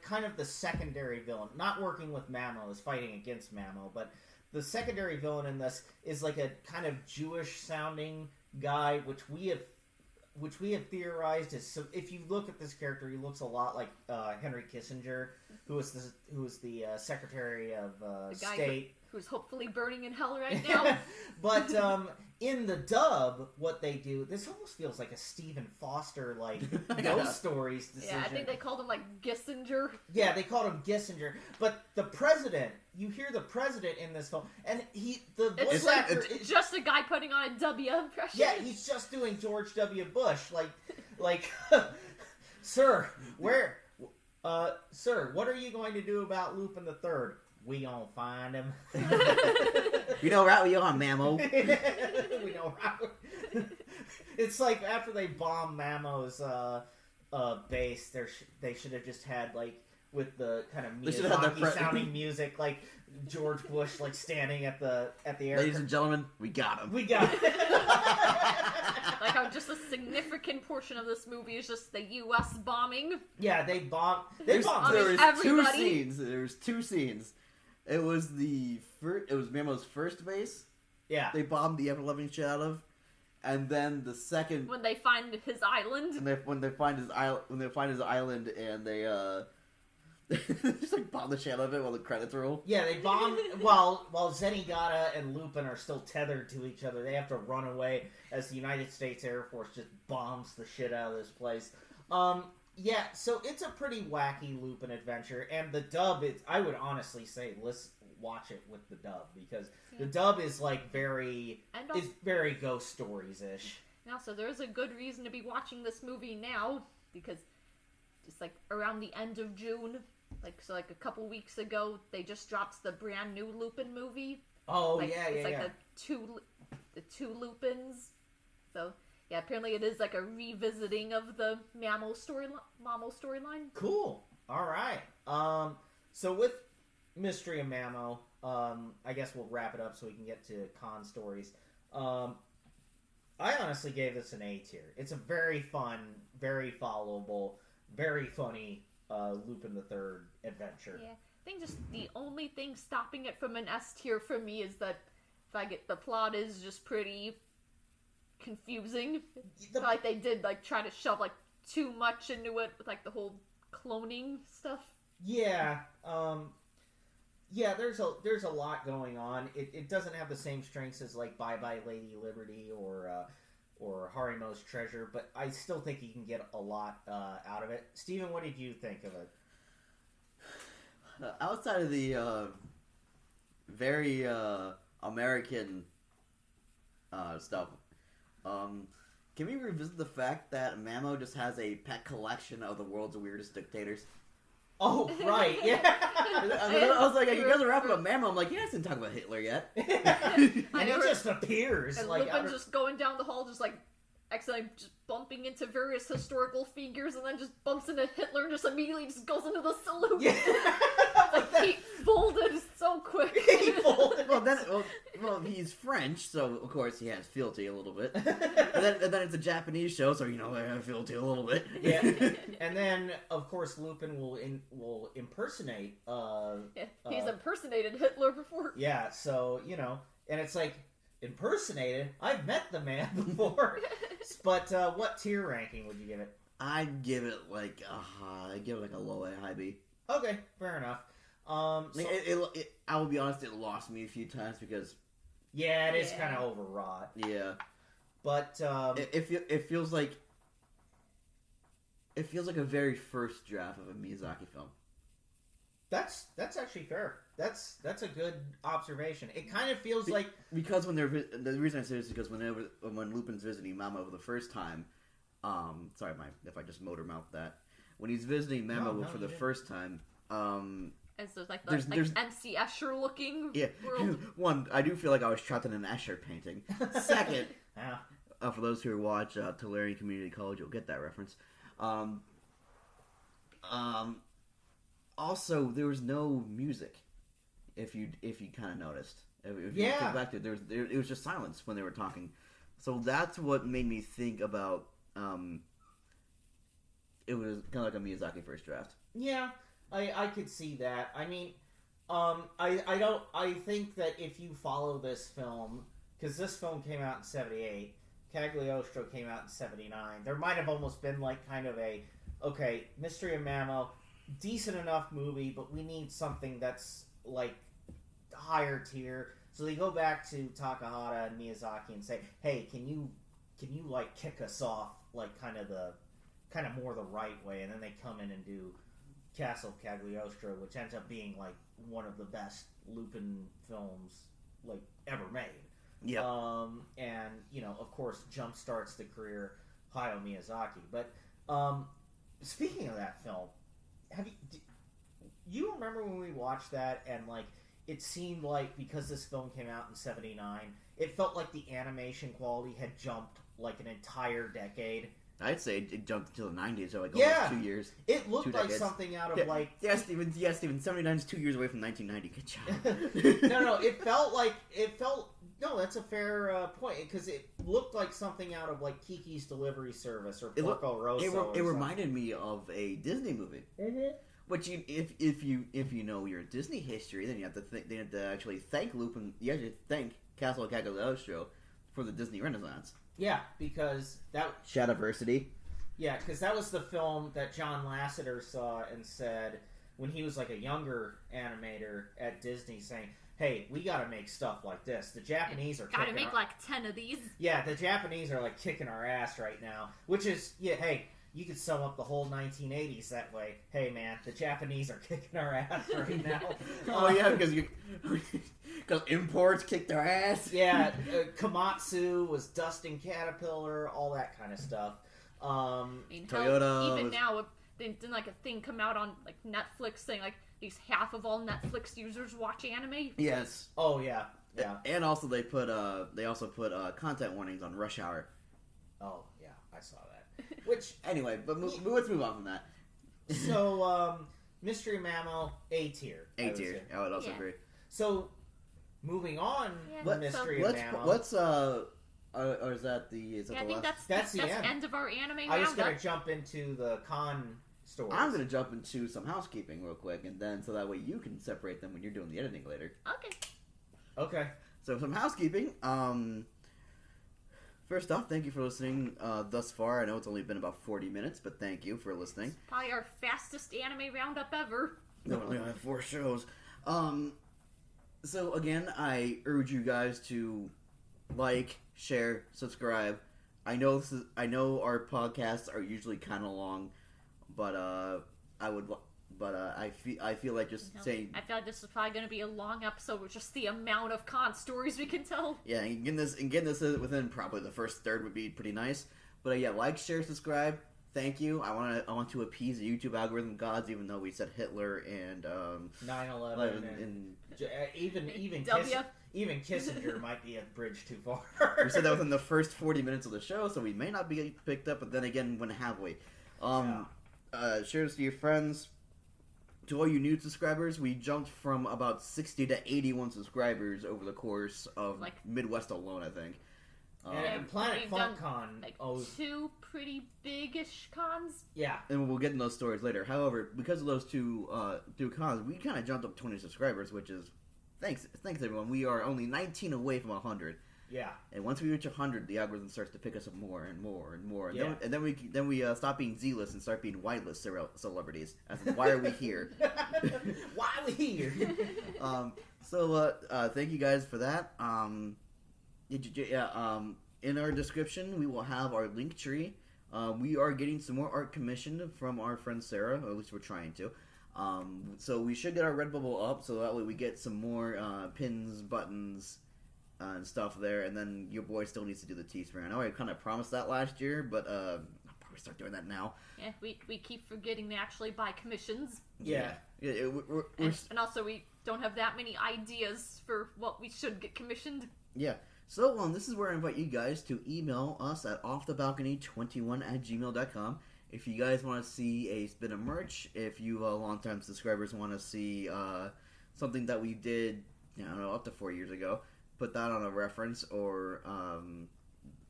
kind of the secondary villain, not working with Mamo, is fighting against Mamo, but the secondary villain in this is like a kind of Jewish sounding guy, which we have theorized is. So if you look at this character, he looks a lot like Henry Kissinger, who is the Secretary of State, who's hopefully burning in hell right now. But in the dub, what they do, this almost feels like a Stephen Foster Ghost Stories decision. Yeah, I think they called him Gissinger. Yeah, they called him Gissinger. But the president, you hear the president in this film, and voice actor is just a guy putting on a W impression. Yeah, he's just doing George W. Bush, like, sir, sir, what are you going to do about Lupin the Third? We gonna find him. You know right where you are, Mamo. We know right. It's like after they bomb Mamo's base, they should have just had with the kind of Miyazaki sounding music, George Bush like standing at the air. Ladies and gentlemen, we got him. We got it. Like how just a significant portion of this movie is just the U.S. bombing. Yeah, they bombed. There was everybody. two scenes. It was it was Mamo's first base. Yeah, they bombed the F-11 shit out of, and then the second when they find his island. And when they find his island, and they just like bomb the shit out of it while the credits roll. Yeah, they bombed while Zenigata and Lupin are still tethered to each other. They have to run away as the United States Air Force just bombs the shit out of this place. Yeah, so it's a pretty wacky Lupin adventure, and the dub is, I would honestly say, let's watch it with the dub, because the dub is like very Ghost Stories-ish. And also, there's a good reason to be watching this movie now, because just like around the end of June, like a couple weeks ago, they just dropped the brand new Lupin movie. Oh, like, yeah. the two Lupins. So yeah, apparently it is like a revisiting of the Mamo storyline. Cool. All right. So with Mystery of Mamo, I guess we'll wrap it up so we can get to con stories. I honestly gave this an A tier. It's a very fun, very followable, very funny Lupin the Third adventure. Yeah, I think just the only thing stopping it from an S tier for me is that the plot is just pretty confusing. Like they did try to shove too much into it with the whole cloning stuff. Yeah. Yeah, there's a lot going on. It doesn't have the same strengths as Bye Bye Lady Liberty or Harimao's Treasure, but I still think you can get a lot out of it. Steven, what did you think of it? Outside of the very American stuff, can we revisit the fact that Mamo just has a pet collection of the world's weirdest dictators? Oh, right, yeah. I was like, you guys are rapping about Mamo. I'm like, you guys didn't talk about Hitler yet. And he just appears. And Lupin just going down the hall, just accidentally just bumping into various historical figures, and then just bumps into Hitler and just immediately just goes into the salute. Yeah. He folded so quick. He folded. Well, he's French, so of course he has fealty a little bit. and then it's a Japanese show, so I have fealty a little bit. Yeah. And then of course Lupin will impersonate. He's impersonated Hitler before. Yeah. So and it's impersonated. I've met the man before. But what tier ranking would you give it? I'd give it a low A, high B. Okay, fair enough. I will be honest, it lost me a few times because it is kind of overwrought. Yeah, but it feels like a very first draft of a Miyazaki film. That's actually fair. That's a good observation. It kind of feels because the reason I say this is because when Lupin's visiting Mamo for the first time, sorry, if I just motor mouth that, when he's visiting Mamo for the first time, and so there's MC Escher looking. Yeah. World. One, I do feel like I was trapped in an Escher painting. Second, for those who watch Tulare Community College, you'll get that reference. Also, there was no music. If you kind of noticed, if you think back to it, it was just silence when they were talking. So that's what made me think about. It was kind of like a Miyazaki first draft. Yeah, I could see that. I mean, I think that if you follow this film, because this film came out in 78, Cagliostro came out in 79, there might have almost been kind of Mystery of Mamo, decent enough movie, but we need something that's higher tier. So they go back to Takahata and Miyazaki and say, hey, can you kick us off kind of more the right way? And then they come in and do Castle of Cagliostro, which ends up being one of the best Lupin films ever made. Yeah. And of course jump starts the career Hayao Miyazaki. But speaking of that film, you remember when we watched that and it seemed because this film came out in 79, it felt like the animation quality had jumped an entire decade. I'd say it jumped into the 90s, so like Yeah. almost 2 years. It looked 2 like decades. something out of like. Yeah, Steven, 79 is 2 years away from 1990. Good job. No, it felt like No, that's a fair point because it looked like something out of like Kiki's Delivery Service or Porco Rosso. It reminded me of a Disney movie. Mm-hmm. Which if you know your Disney history, then you have to actually thank Lupin. You have to thank Castle Cagliostro for the Disney Renaissance. Yeah, because that Shadowversity. Yeah, because that was the film that John Lasseter saw and said when he was like a younger animator at Disney, saying, "Hey, we got to make stuff like this. The Japanese are gotta make like 10 of these." Yeah, the Japanese are like kicking our ass right now. Which is hey. You could sum up the whole 1980s that way. Hey, man, the Japanese are kicking our ass right now. Oh yeah, because imports kicked their ass. Yeah, Komatsu was dusting Caterpillar, all that kind of stuff. Toyota. Even now, didn't like a thing come out on like Netflix saying like at least half of all Netflix users watch anime? Yes. Oh yeah, yeah. And also they also put content warnings on Rush Hour. Oh yeah, I saw that. Which anyway, but let's move on from that. So, Mystery Mamo, A tier. A tier. I would also agree. So, moving on, Mystery Mamo. Or is that the? Is that I think that's the end of our anime roundup. I was going to jump into the con stories. I'm going to jump into some housekeeping real quick, and then so that way you can separate them when you're doing the editing later. Okay. So some housekeeping. First off, thank you for listening thus far. I know it's only been about 40 minutes, but thank you for listening. It's probably our fastest anime roundup ever. We only have 4 shows. So again, I urge you guys to like, share, subscribe. I know our podcasts are usually kind of long, but I feel like just saying. I feel like this is probably going to be a long episode with just the amount of con stories we can tell. Yeah, and getting this within probably the first third would be pretty nice. But yeah, like, share, subscribe. Thank you. I want to appease the YouTube algorithm gods, even though we said Hitler and 9/11 and even Kissinger might be a bridge too far. We said that within the first 40 minutes of the show, so we may not be picked up. But then again, when have we? Share this to your friends. To all you new subscribers, we jumped from about 60 to 81 subscribers over the course of Midwest alone, I think. And Planet FunkCon like 2 pretty big-ish cons. Yeah. And we'll get in those stories later. However, because of those two cons, we kind of jumped up 20 subscribers, which is thanks everyone. We are only 19 away from 100. Yeah. And once we reach 100, the algorithm starts to pick us up more and more and more. And, yeah. then we stop being Z-list and start being Y-list celebrities. As in, why are we here? Why are we here? Thank you guys for that. In our description, we will have our link tree. We are getting some more art commissioned from our friend Sarah, or at least we're trying to. So we should get our Redbubble up, so that way we get some more pins, buttons, and stuff there. And then your boy still needs to do the Teespring. I know I kind of promised that last year, but I'll probably start doing that now. Yeah, we keep forgetting to actually buy commissions. Yeah. And also we don't have that many ideas for what we should get commissioned. Yeah. So, this is where I invite you guys to email us at offthebalcony21@gmail.com. If you guys want to see a bit of merch, if you longtime subscribers want to see something that we did, I don't know, up to 4 years ago, put that on a reference or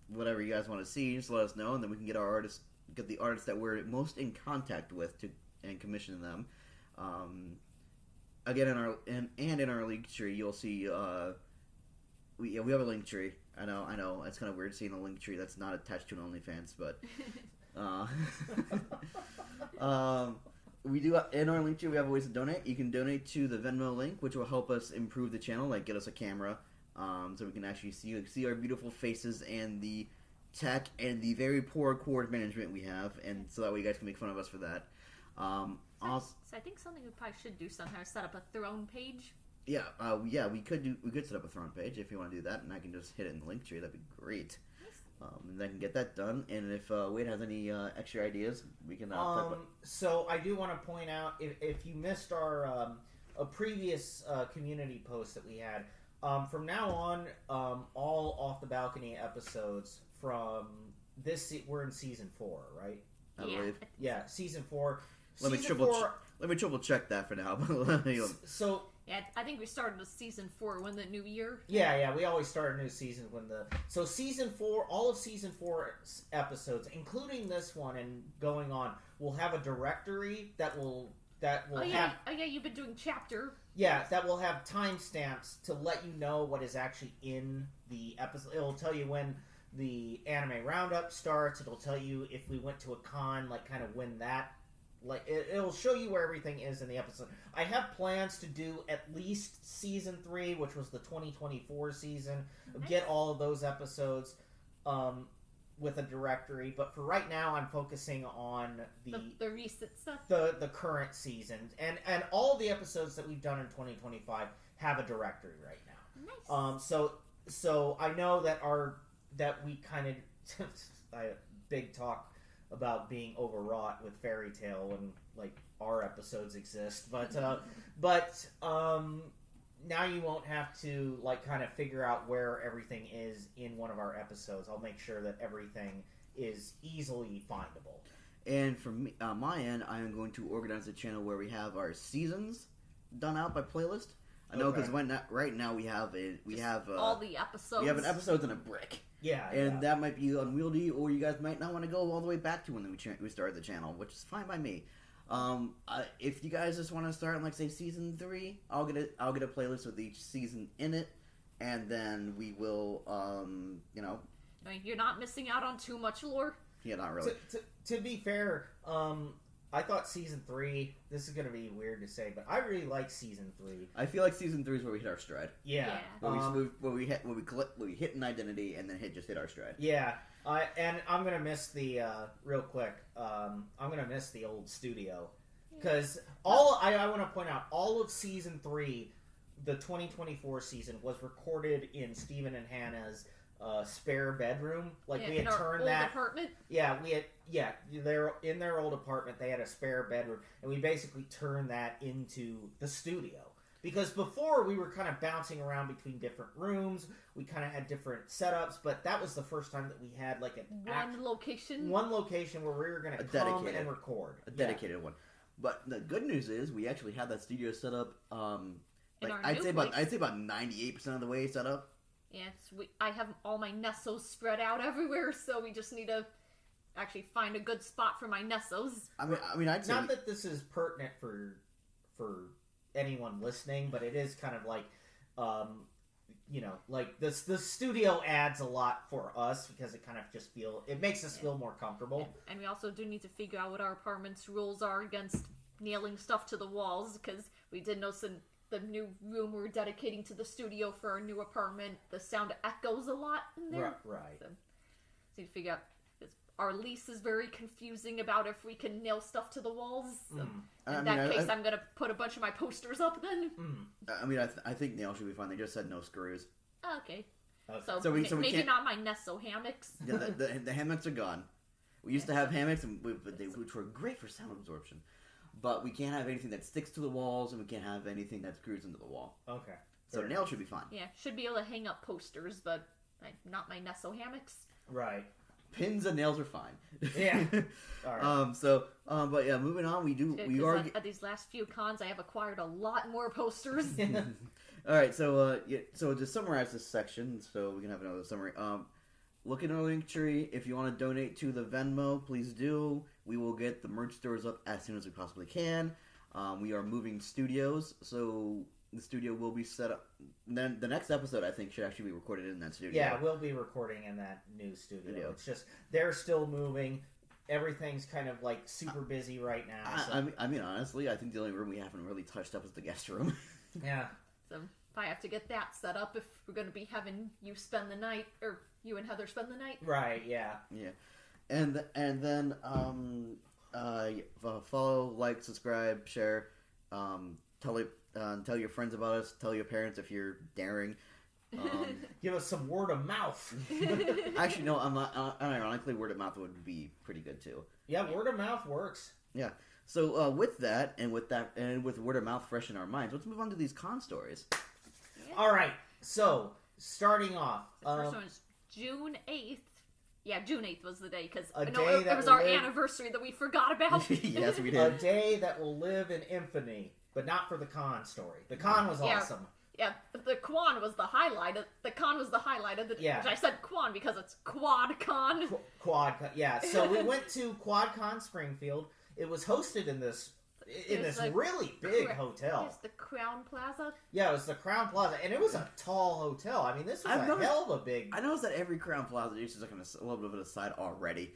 whatever you guys want to see, just let us know, and then we can get the artists that we're most in contact with and commission them. Again, in our link tree, you'll see. We have a link tree. I know. It's kind of weird seeing a link tree that's not attached to an OnlyFans, but we do in our link tree. We have ways to donate. You can donate to the Venmo link, which will help us improve the channel, like get us a camera, so we can actually see our beautiful faces and the tech and the very poor cord management we have, and so that way you guys can make fun of us for that. Also, so I think something we probably should do somehow is set up a throne page. Yeah, we could set up a throne page if you want to do that, and I can just hit it in the link tree. That'd be great. And I can get that done. And if Wade has any extra ideas, we can. So I do want to point out if you missed our a previous community post that we had. From now on, all Off the Balcony episodes from we're in season 4, right? I believe. Yeah, season 4. Let me triple check that for now. So yeah, I think we started with season 4 when the new year. Yeah, we always start a new season so season 4, all of season 4 episodes, including this one and going on, will have a directory that will have. Oh yeah, you've been doing chapter. Yeah, that will have timestamps to let you know what is actually in the episode. It'll tell you when the anime roundup starts. It'll tell you if we went to a con, like kind of when that. Like it'll show you where everything is in the episode. I have plans to do at least season 3, which was the 2024 season. Nice. Get all of those episodes with a directory. But for right now, I'm focusing on the recent stuff. The current season, and all the episodes that we've done in 2025 have a directory right now. Nice. So I know that we kind of big talk about being overwrought with Fairy Tail and like our episodes exist, but now you won't have to like kind of figure out where everything is in one of our episodes. I'll make sure that everything is easily findable. And from my end, I am going to organize a channel where we have our seasons done out by playlist. I know because right now we have all the episodes. We have an episode in a brick. Yeah, and that might be unwieldy, or you guys might not want to go all the way back to when we started the channel, which is fine by me. If you guys just want to start in, like, say, season 3, I'll get a playlist with each season in it, and then we will, I mean, you're not missing out on too much lore. Yeah, not really. To be fair, I thought season 3. This is gonna be weird to say, but I really like season 3. I feel like season 3 is where we hit our stride. Yeah. Where we hit an identity and then hit our stride. Yeah. And I'm gonna miss the real quick. I'm gonna miss the old studio because I want to point out all of season 3, the 2024 season, was recorded in Stephen and Hannah's spare bedroom. Like we had turned that apartment. They're in their old apartment. They had a spare bedroom, and we basically turned that into the studio. Because before we were kind of bouncing around between different rooms, we kind of had different setups, but that was the first time that we had like one location where we were going to come and record a dedicated one. But the good news is we actually had that studio set up. I'd say about 98% of the way set up. Yes, I have all my Nessos spread out everywhere, so we just need to actually find a good spot for my Nessos. I mean, I'd say not that this is pertinent for anyone listening, but it is kind of like, like this. The studio adds a lot for us because it kind of just makes us feel more comfortable. And we also do need to figure out what our apartment's rules are against nailing stuff to the walls, because we did notice in the new room we're dedicating to the studio for our new apartment, the sound echoes a lot in there. Right. So need to figure out. Our lease is very confusing about if we can nail stuff to the walls. So in that case, I'm going to put a bunch of my posters up then. I mean, I think nail should be fine. They just said no screws. Okay. So maybe not my Nesso hammocks. Yeah, the hammocks are gone. We used to have hammocks, which were great for sound absorption. But we can't have anything that sticks to the walls, and we can't have anything that screws into the wall. Okay. So nail should be fine. Yeah, should be able to hang up posters, but not my Nesso hammocks. Right. Pins and nails are fine. Yeah. All right. But yeah, moving on, at these last few cons, I have acquired a lot more posters. All right, so to summarize this section, so we can have another summary. Look in our link tree. If you want to donate to the Venmo, please do. We will get the merch stores up as soon as we possibly can. We are moving studios, so the studio will be set up. Then the next episode, I think, should actually be recorded in that studio. Yeah, we'll be recording in that new studio. It's just they're still moving. Everything's kind of like super busy right now. So. I mean, honestly, I think the only room we haven't really touched up is the guest room. Yeah. So if I have to get that set up, if we're going to be having you spend the night, or you and Heather spend the night. Right. Yeah. Yeah, and then follow, like, subscribe, share, tell your friends about us. Tell your parents if you're daring. Give us some word of mouth. Actually, no. Unironically, word of mouth would be pretty good too. Yeah, word of mouth works. Yeah. So with that, and with word of mouth fresh in our minds, let's move on to these con stories. Yeah. All right. So starting off, the first one is June 8th. June 8th was the day, because A I know day it that was will our live- anniversary that we forgot about. Yes, we A did. day that will live in infamy, but not for the con story. The con was Yeah. awesome. Yeah, the Quan was the highlight. The con was the highlight of the. Yeah. Which I said Quan because it's Quad Con. QuadCon, yeah. So we went to QuadCon Springfield. It was hosted in this It's like really big hotel. It's the Crown Plaza. Yeah, it was the Crown Plaza, and it was a tall hotel. I mean, this was I've a noticed- hell of a big. I noticed that every Crown Plaza, just like a little bit of an aside already,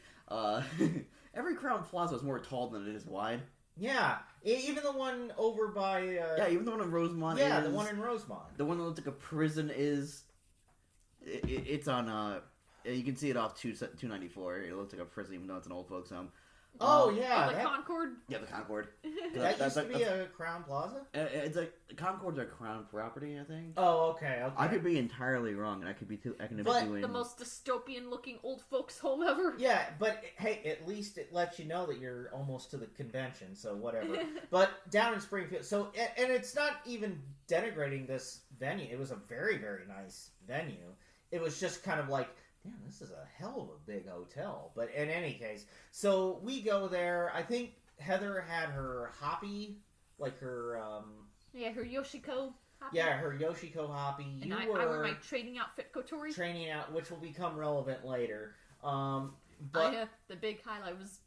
every Crown Plaza is more tall than it is wide. Yeah, even the one over by. Yeah, even the one in Rosemont. Yeah, is, the one in Rosemont. The one that looks like a prison is. It's on. You can see it off 294. It looks like a prison, even though it's an old folks home. Oh yeah, the that, Concord. Yeah, the Concord. that used to be a Crown Plaza. It's like Concord's a Crown property, I think. Oh, okay. I could be entirely wrong, and I could be too. I can be But doing The most dystopian-looking old folks' home ever. Yeah, but hey, at least it lets you know that you're almost to the convention, so whatever. But down in Springfield, so and it's not even denigrating this venue. It was a very, very nice venue. It was just kind of like, damn, this is a hell of a big hotel. But in any case, so we go there. I think Heather had her hoppy, like her, Yeah, her Yoshiko. Hoppy. yeah, her Yoshiko hoppy. And You I were wear my trading outfit Kotori. training out, which will become relevant later. But The big highlight was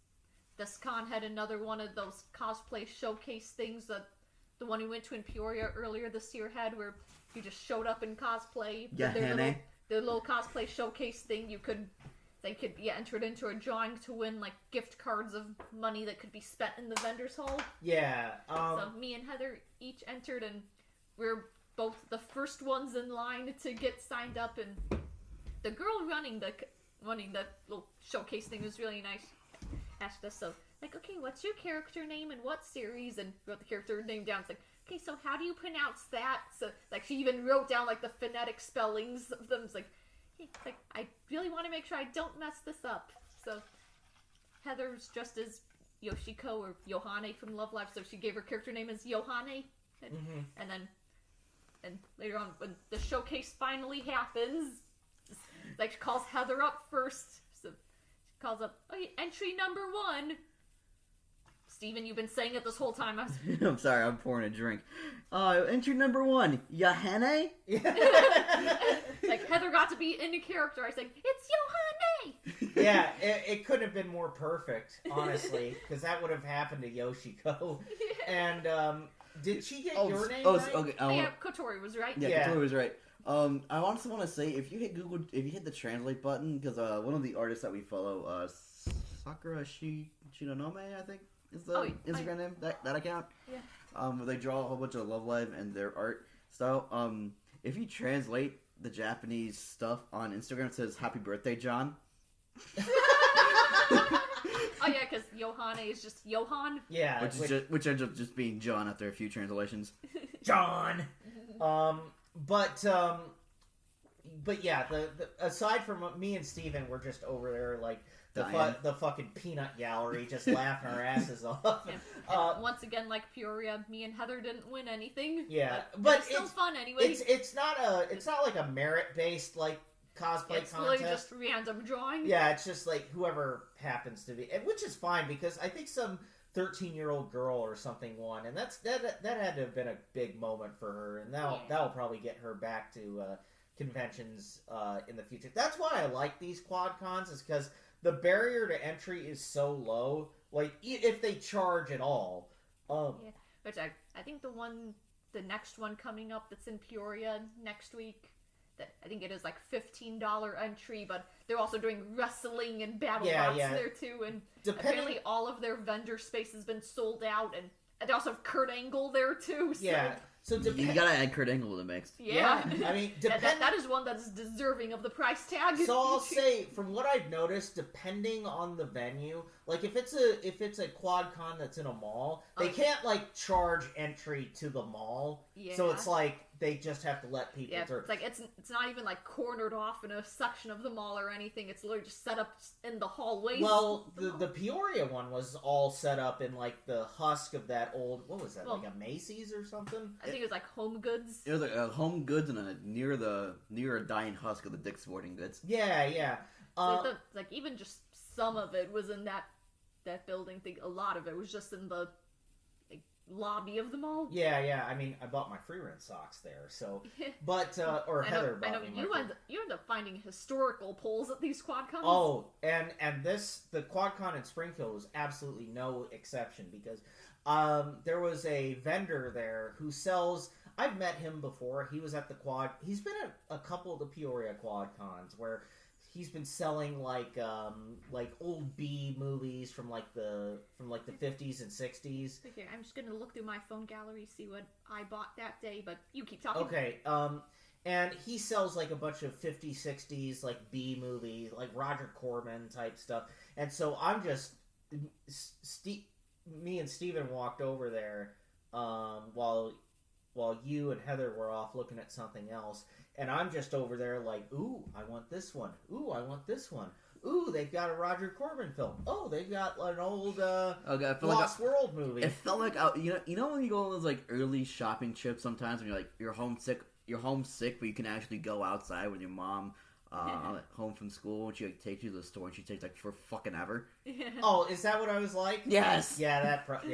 this con had another one of those cosplay showcase things that the one we went to in Peoria earlier this year had, where you just showed up in cosplay. Yeah, Their little cosplay showcase thing. They could be entered into a drawing to win like gift cards of money that could be spent in the vendors hall. yeah, So me and Heather each entered, and we're both the first ones in line to get signed up. And the girl running the little showcase thing was really nice. Asked us, so like, okay, what's your character name and what series? And wrote the character name down. It's like, okay, so how do you pronounce that? So like, she even wrote down like the phonetic spellings of them. It's like, hey, like, I really want to make sure I don't mess this up. So Heather's dressed as Yoshiko or Yohane from Love Live, so she gave her character name as Yohane. And then later on, when the showcase finally happens, like, she calls Heather up first. So she calls up, okay, entry number 1. Steven, you've been saying it this whole time. I'm sorry, I'm pouring a drink. Entry number 1, Yahane? Like, Heather got to be into character. I said, it's Yohane! yeah, it couldn't have been more perfect, honestly, because that would have happened to Yoshiko. And did she get your name right? Okay. Yeah, Kotori was right. Yeah, Yeah. Kotori was right. I also want to say, if you hit the translate button, because one of the artists that we follow, Sakura Shinonome, I think is the Instagram name, that account. Yeah. Where they draw a whole bunch of Love Live and their art style. If you translate the Japanese stuff on Instagram, it says "Happy Birthday, John." Oh yeah, because Yohane is just Johan. Yeah, Which ends up just being John after a few translations. John. But yeah, the aside from me and Steven, we're just over there like the fucking peanut gallery, just laughing our asses off. Yeah. Once again, like Peoria, me and Heather didn't win anything. Yeah, but it's still fun anyway. It's not like a merit based like cosplay it's contest. really just random drawing. Yeah, it's just like whoever happens to be, which is fine because I think some 13-year-old girl or something won, and that had to have been a big moment for her, and that'll probably get her back to conventions in the future. That's why I like these quad cons, is because the barrier to entry is so low. Like if they charge at all. Yeah, which I think the next one coming up that's in Peoria next week. That I think it is like $15 entry, but they're also doing wrestling and battle bots there too, and apparently all of their vendor space has been sold out, and they also have Kurt Angle there too. So. Yeah, so you gotta add Kurt Angle to the mix. Yeah. I mean, that is one that is deserving of the price tag. So I'll say, from what I've noticed, depending on the venue, like if it's a quad con that's in a mall, they can't like charge entry to the mall. Yeah. So it's like they just have to let people through. It's like it's not even like cornered off in a section of the mall or anything. It's literally just set up in the hallways. Well, the Peoria one was all set up in like the husk of that old, what was that, like a Macy's or something? I think it was like Home Goods. It was like Home Goods and near a dying husk of the Dick's Sporting Goods. Yeah. Like even just some of it was in that building. A lot of it was just in the lobby of the mall. Yeah. I mean, I bought my free rent socks there. So, but or Heather bought me. You end up finding historical poles at these QuadCons. Oh, and the QuadCon in Springfield was absolutely no exception because there was a vendor there who sells. I've met him before. He was at the Quad. He's been at a couple of the Peoria QuadCons where he's been selling like old B movies from the 50s and 60s. Okay, I'm just gonna look through my phone gallery, see what I bought that day. But you keep talking. Okay. And he sells like a bunch of 50s, 60s like B movies, like Roger Corman type stuff. And so I'm just me and Steven walked over there while you and Heather were off looking at something else, and I'm just over there like, ooh, I want this one. Ooh, I want this one. Ooh, they've got a Roger Corman film. Oh, they've got an old Lost World movie. It felt like you know when you go on those like early shopping trips sometimes when you're homesick, but you can actually go outside with your mom home from school, and she takes you to the store, and she takes like for fucking ever. Oh, is that what I was like? Yes. Yeah, that tracks.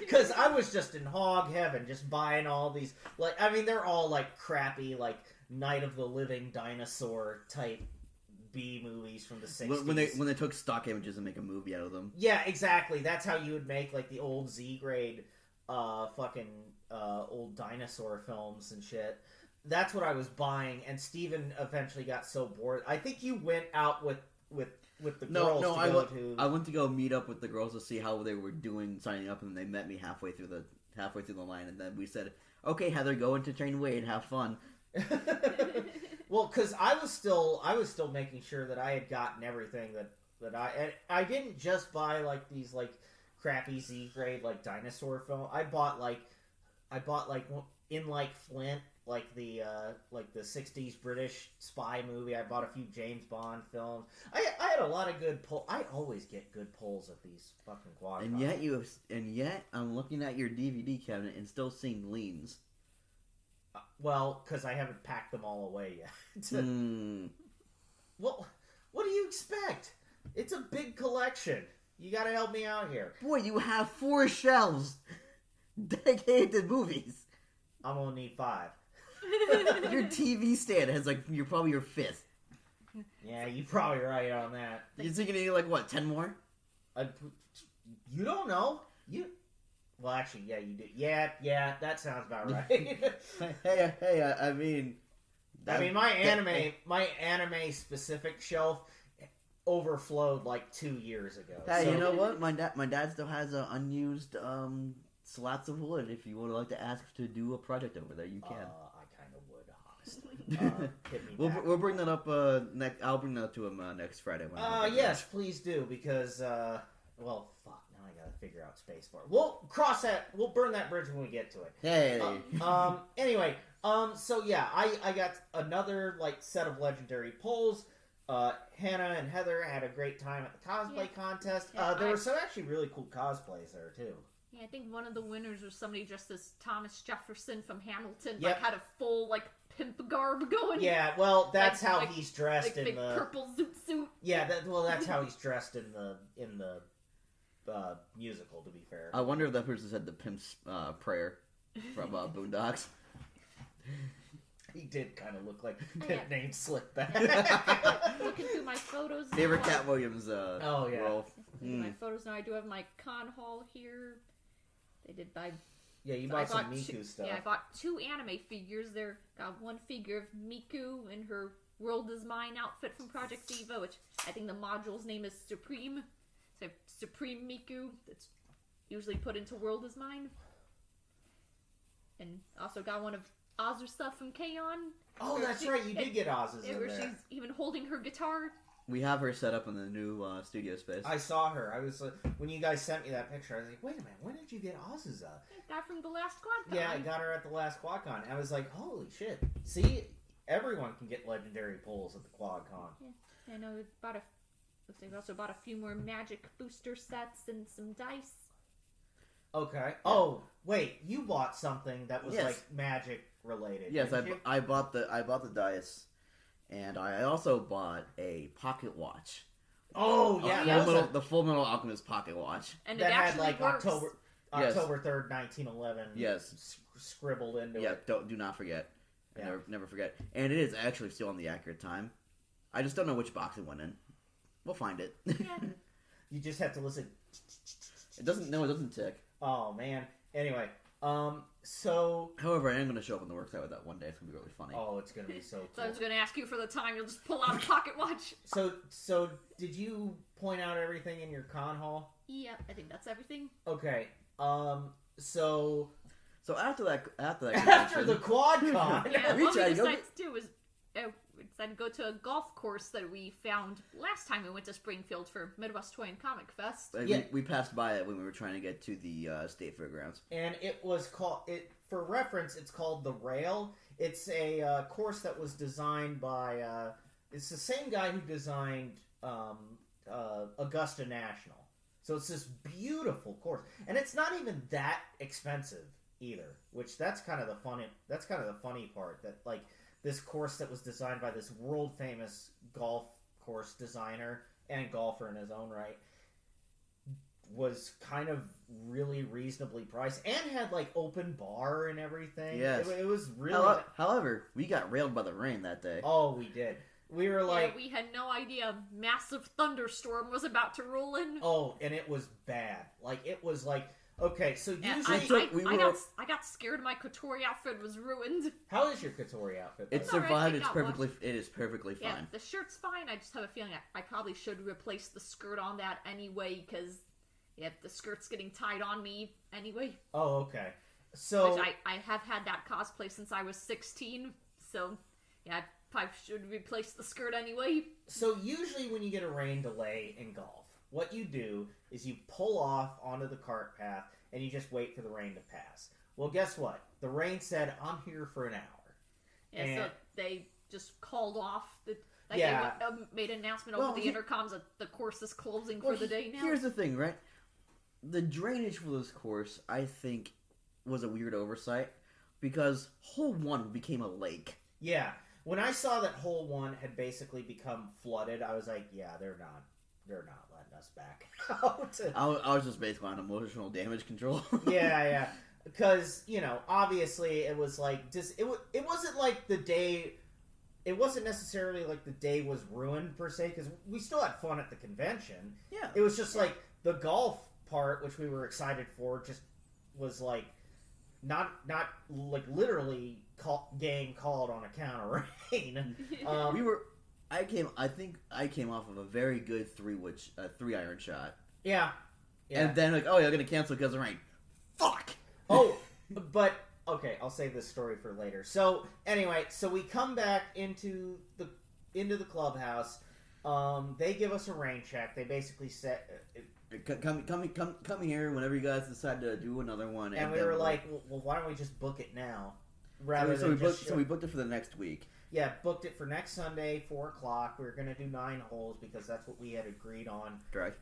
Because I was just in hog heaven, just buying all these. Like, I mean, they're all like crappy, like Night of the Living Dinosaur type B movies from the 60s. When they took stock images and make a movie out of them. Yeah, exactly. That's how you would make like the old Z grade, old dinosaur films and shit. That's what I was buying, and Steven eventually got so bored. I think you went out with the girls I went to go meet up with the girls to see how they were doing signing up, and they met me halfway through the line, and then we said, "Okay, Heather, go into Train Wade, have fun." Well, because I was still making sure that I had gotten everything that I didn't just buy like these like crappy Z grade like dinosaur film. I bought like in like Flint. Like the 60s British spy movie. I bought a few James Bond films. I had a lot of good pull. I always get good pulls at these fucking QuadCons. And yet I'm looking at your DVD cabinet and still seeing leans. Well, because I haven't packed them all away yet. Well, what do you expect? It's a big collection. You got to help me out here. Boy, you have 4 shelves dedicated to movies. I'm gonna need 5. Your TV stand has you're probably your 5th. Yeah, you're probably right on that. You think you need like what, 10 more? You don't know. Well, actually, yeah, you do. Yeah, that sounds about right. hey, I mean, my anime specific shelf overflowed like 2 years ago. Hey, so. You know what? My dad still has unused slats of wood. If you would like to ask to do a project over there, you can. I kind of would, honestly. Hit me we'll bring that up next. I'll bring that up to him next Friday. Yes, please do, because well, fuck. Now I gotta figure out space for it. We'll cross that. We'll burn that bridge when we get to it. Hey. Anyway. So yeah, I got another set of legendary polls. Hannah and Heather had a great time at the cosplay contest. Yeah, there were some actually really cool cosplays there too. Yeah, I think one of the winners was somebody dressed as Thomas Jefferson from Hamilton. Yep. Had a full pimp garb going. Yeah, well, that's how he's dressed in big the purple zoot suit. Yeah, that's how he's dressed in the musical. To be fair, I wonder if that person said the pimp's prayer from Boondocks. He did kind of look like named Slickback. Looking through my photos. Favorite Cat Williams role. My photos now. I do have my con haul here. They did buy. Yeah, you bought some Miku stuff. Yeah, I bought 2 anime figures. There, got one figure of Miku in her World Is Mine outfit from Project Diva, which I think the module's name is Supreme. So Supreme Miku, that's usually put into World Is Mine. And also got one of Azu stuff from K-On! Oh, that's right, you did get Azu's in where there. she's even holding her guitar. We have her set up in the new studio space. I saw her. I was when you guys sent me that picture, I was like, wait a minute, when did you get Azusa? I got from the last QuadCon. Yeah, I got her at the last QuadCon. I was like, holy shit. See, everyone can get legendary pulls at the QuadCon. Yeah, I know looks like we also bought a few more magic booster sets and some dice. Okay. Yeah. Oh, wait, you bought something that was magic related. Yes, I bought the dice. And I also bought a pocket watch. Oh yeah, The Full Metal Alchemist pocket watch. And that it had actually like works. October 3rd, 1911. Yes. Scribbled into Yeah, it. do not forget. Yeah. Never forget. And it is actually still on the accurate time. I just don't know which box it went in. We'll find it. Yeah. You just have to listen. It doesn't tick. Oh man. Anyway, so. However, I am going to show up on the work site with that one day. It's going to be really funny. Oh, it's going to be so cool. So I was going to ask you for the time. You'll just pull out a pocket watch. So did you point out everything in your con hall? Yeah, I think that's everything. Okay. So after that after the quad con, Yeah, We what we tried to go decided to do was we decided to go to a golf course that we found last time we went to Springfield for Midwest Toy and Comic Fest. Yeah. We passed by it when we were trying to get to the state fairgrounds. and it was called for reference. It's called the Rail. It's a course that was designed by. It's the same guy who designed Augusta National. So it's this beautiful course, and it's not even that expensive either. Which that's kind of the funny part. That like this course that was designed by this world famous golf course designer and golfer in his own right was kind of really reasonably priced and had like open bar and everything. Yes. It was really. However, we got railed by the rain that day. Oh, we did. We were like, we had no idea a massive thunderstorm was about to roll in. oh, and it was bad. Like it was like, okay, so And usually, I got scared my Kotori outfit was ruined. how is your Kotori outfit? It It's alright, survived. it got It is perfectly Yeah, fine. the shirt's fine. I just have a feeling I probably should replace the skirt on that anyway, because the skirt's getting tied on me anyway. Oh, okay. So Which I have had that cosplay since I was 16, so yeah, I probably should replace the skirt anyway. So usually when you get a rain delay in golf, what you do is you pull off onto the cart path and you just wait for the rain to pass. Well, guess what? The rain said, I'm here for an hour. Yeah, And- so they just called off. They made an announcement Well, over the intercoms that the course is closing for the day now. Here's the thing, right? The drainage for this course, I think, was a weird oversight because hole 1 became a lake. Yeah. When I saw that hole 1 had basically become flooded, I was like, yeah, they're not letting us back out. I was just basically on emotional damage control. Yeah. Because, obviously it was like, it wasn't like the day, it wasn't necessarily like the day was ruined per se, because we still had fun at the convention. Yeah. It was just like the golf part, which we were excited for, just was like, not like literally game called on account of rain. I came off of a very good 3-iron shot. Yeah. And then like, oh, you're gonna cancel because of rain. Fuck. Oh, but okay, I'll save this story for later. So anyway, we come back into the clubhouse. They give us a rain check. They basically said, Come here whenever you guys decide to do another one. and we were like, well, why don't we just book it now? So we booked it for the next week. Yeah, booked it for next Sunday, 4:00. We were going to do 9 holes because that's what we had agreed on Correct.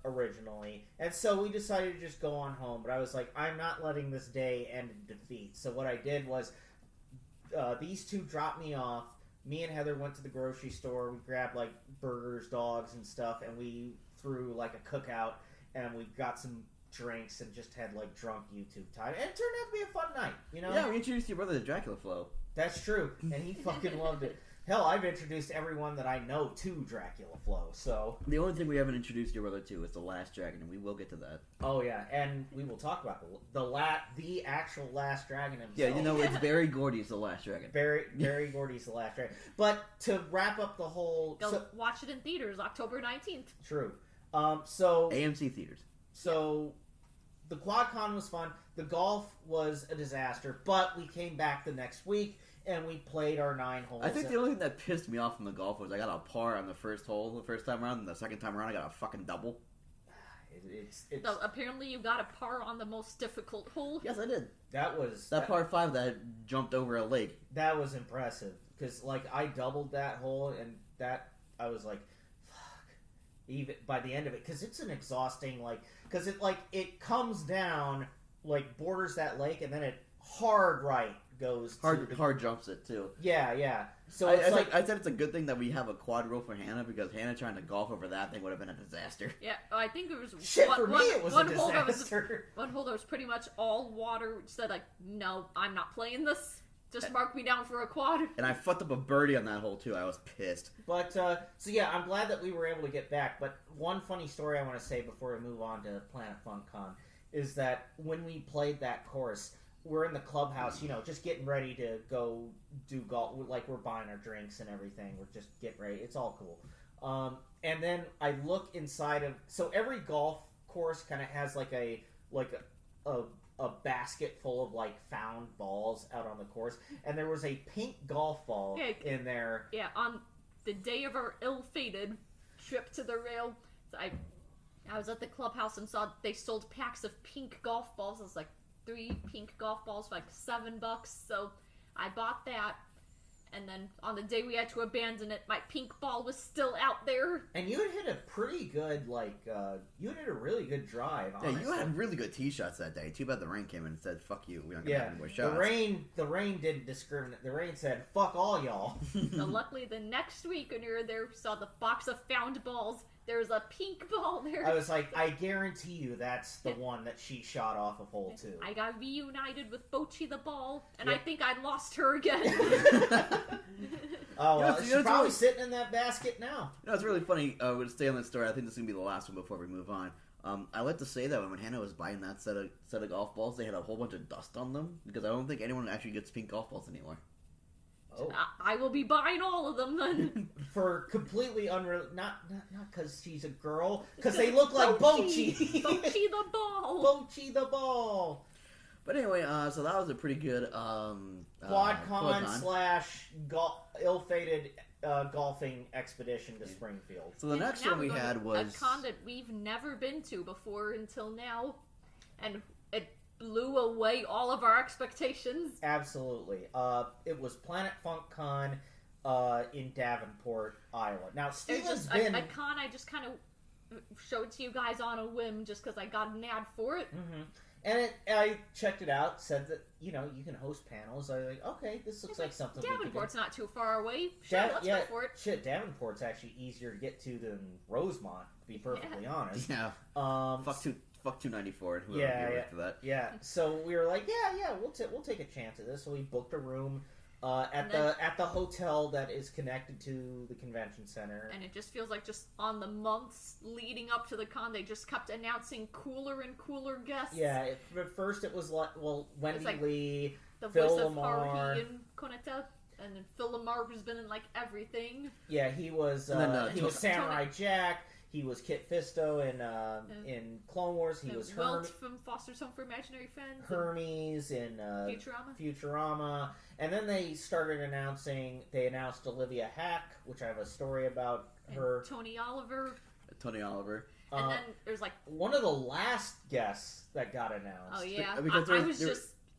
Originally. And so we decided to just go on home. But I was like, I'm not letting this day end in defeat. So what I did was, these two dropped me off. Me and Heather went to the grocery store. We grabbed like burgers, dogs, and stuff. And we threw like a cookout. And we got some drinks and just had like drunk YouTube time. And it turned out to be a fun night, Yeah, we introduced your brother to Dracula Flow. That's true, and he fucking loved it. Hell, I've introduced everyone that I know to Dracula Flow, so... The only thing we haven't introduced your brother to is The Last Dragon, and we will get to that. Oh, yeah, and we will talk about the actual Last Dragon himself. Yeah, it's Barry Gordy's The Last Dragon. Barry Gordy's The Last Dragon. But to wrap up the whole... Go watch it in theaters October 19th. True. AMC theaters. So, the QuadCon was fun. The golf was a disaster, but we came back the next week, and we played our 9 holes. I think the only thing that pissed me off from the golf was I got a par on the first hole the first time around, and the second time around I got a fucking double. So apparently you got a par on the most difficult hole. Yes, I did. That par 5 that jumped over a lake. That was impressive, because, like, I doubled that hole, and that, I was like, fuck. Even by the end of it, because it's an exhausting, like, because it comes down, like, borders that lake, and then it hard right goes hard jumps it too. Yeah. So I said it's a good thing that we have a quad rule for Hannah, because Hannah trying to golf over that thing would have been a disaster. Yeah, I think it was for me it was a disaster. One hole that was pretty much all water. Said like, no, I'm not playing this. Just mark me down for a quad. And I fucked up a birdie on that hole too. I was pissed. But so yeah, I'm glad that we were able to get back. But one funny story I want to say before we move on to Planet Fun Con is that when we played that course, we're in the clubhouse, just getting ready to go do golf. Like, we're buying our drinks and everything. We're just getting ready. It's all cool. And then I look inside of... So every golf course kind of has like a basket full of like found balls out on the course. And there was a pink golf ball in there. Yeah, on the day of our ill-fated trip to the rail, I was at the clubhouse and saw they sold packs of pink golf balls. It was like 3 pink golf balls for like $7. So I bought that, and then on the day we had to abandon it, my pink ball was still out there. And you had hit a pretty good, you had hit a really good drive, honestly. Yeah, you had really good tee shots that day. Too bad the rain came in and said, fuck you, we aren't going to have any more shots. The rain didn't discriminate. The rain said, fuck all y'all. So luckily the next week when we were there, we saw the box of found balls. There's a pink ball there. I was like, I guarantee you that's the one that she shot off of hole 2. I got reunited with Bochi the ball, and I think I lost her again. She's probably sitting in that basket now. It's really funny. We'll stay on this story. I think this is going to be the last one before we move on. I like to say that when Hannah was buying that set of golf balls, they had a whole bunch of dust on them, because I don't think anyone actually gets pink golf balls anymore. Oh. I will be buying all of them then. For completely not because she's a girl, because they look like Bochi. Bochi the ball. Bochi the ball. But anyway, so that was a pretty good QuadCon / ill-fated golfing expedition to Springfield. So the next one we had was a con that we've never been to before until now, and it blew away all of our expectations. Absolutely. It was Planet Funk Con in Davenport, Iowa. Now, Steven's been... a con I just kind of showed to you guys on a whim just because I got an ad for it. Mm-hmm. And I checked it out, said that, you can host panels. I was like, okay, this looks like something Davenport's not too far away. Sure, let's go for it. Shit, Davenport's actually easier to get to than Rosemont, to be perfectly honest. Yeah. Fuck 294. For that. Yeah. So we were like, we'll take a chance at this. So we booked a room at the hotel that is connected to the convention center. And it just feels like just on the months leading up to the con, they just kept announcing cooler and cooler guests. Yeah. At first it was Wendy Lee, the Phil voice of Lamar, Haruhi and Koneta. And then Phil Lamar has been in everything. Yeah, he was Samurai Jack. He was Kit Fisto in Clone Wars. He was Wilt from Foster's Home for Imaginary Friends. Hermes in Futurama. And then they started announcing. They announced Olivia Hack, which I have a story about her. Tony Oliver. And then there's one of the last guests that got announced. Oh yeah, I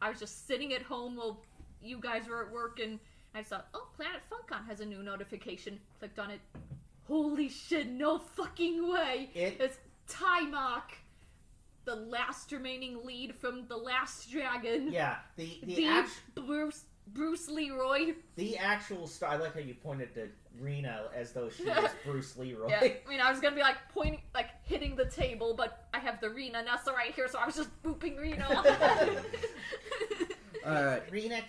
was just sitting at home while you guys were at work, and I saw, Planet FunCon has a new notification. Clicked on it. Holy shit, no fucking way! It's Timok, the last remaining lead from The Last Dragon. Yeah, Bruce Leroy. The actual star. I like how you pointed to Rena as though she was Bruce Leroy. Yeah, I was gonna be pointing, hitting the table, but I have the Rena Nessa right here, so I was just booping Rena. Alright. Rena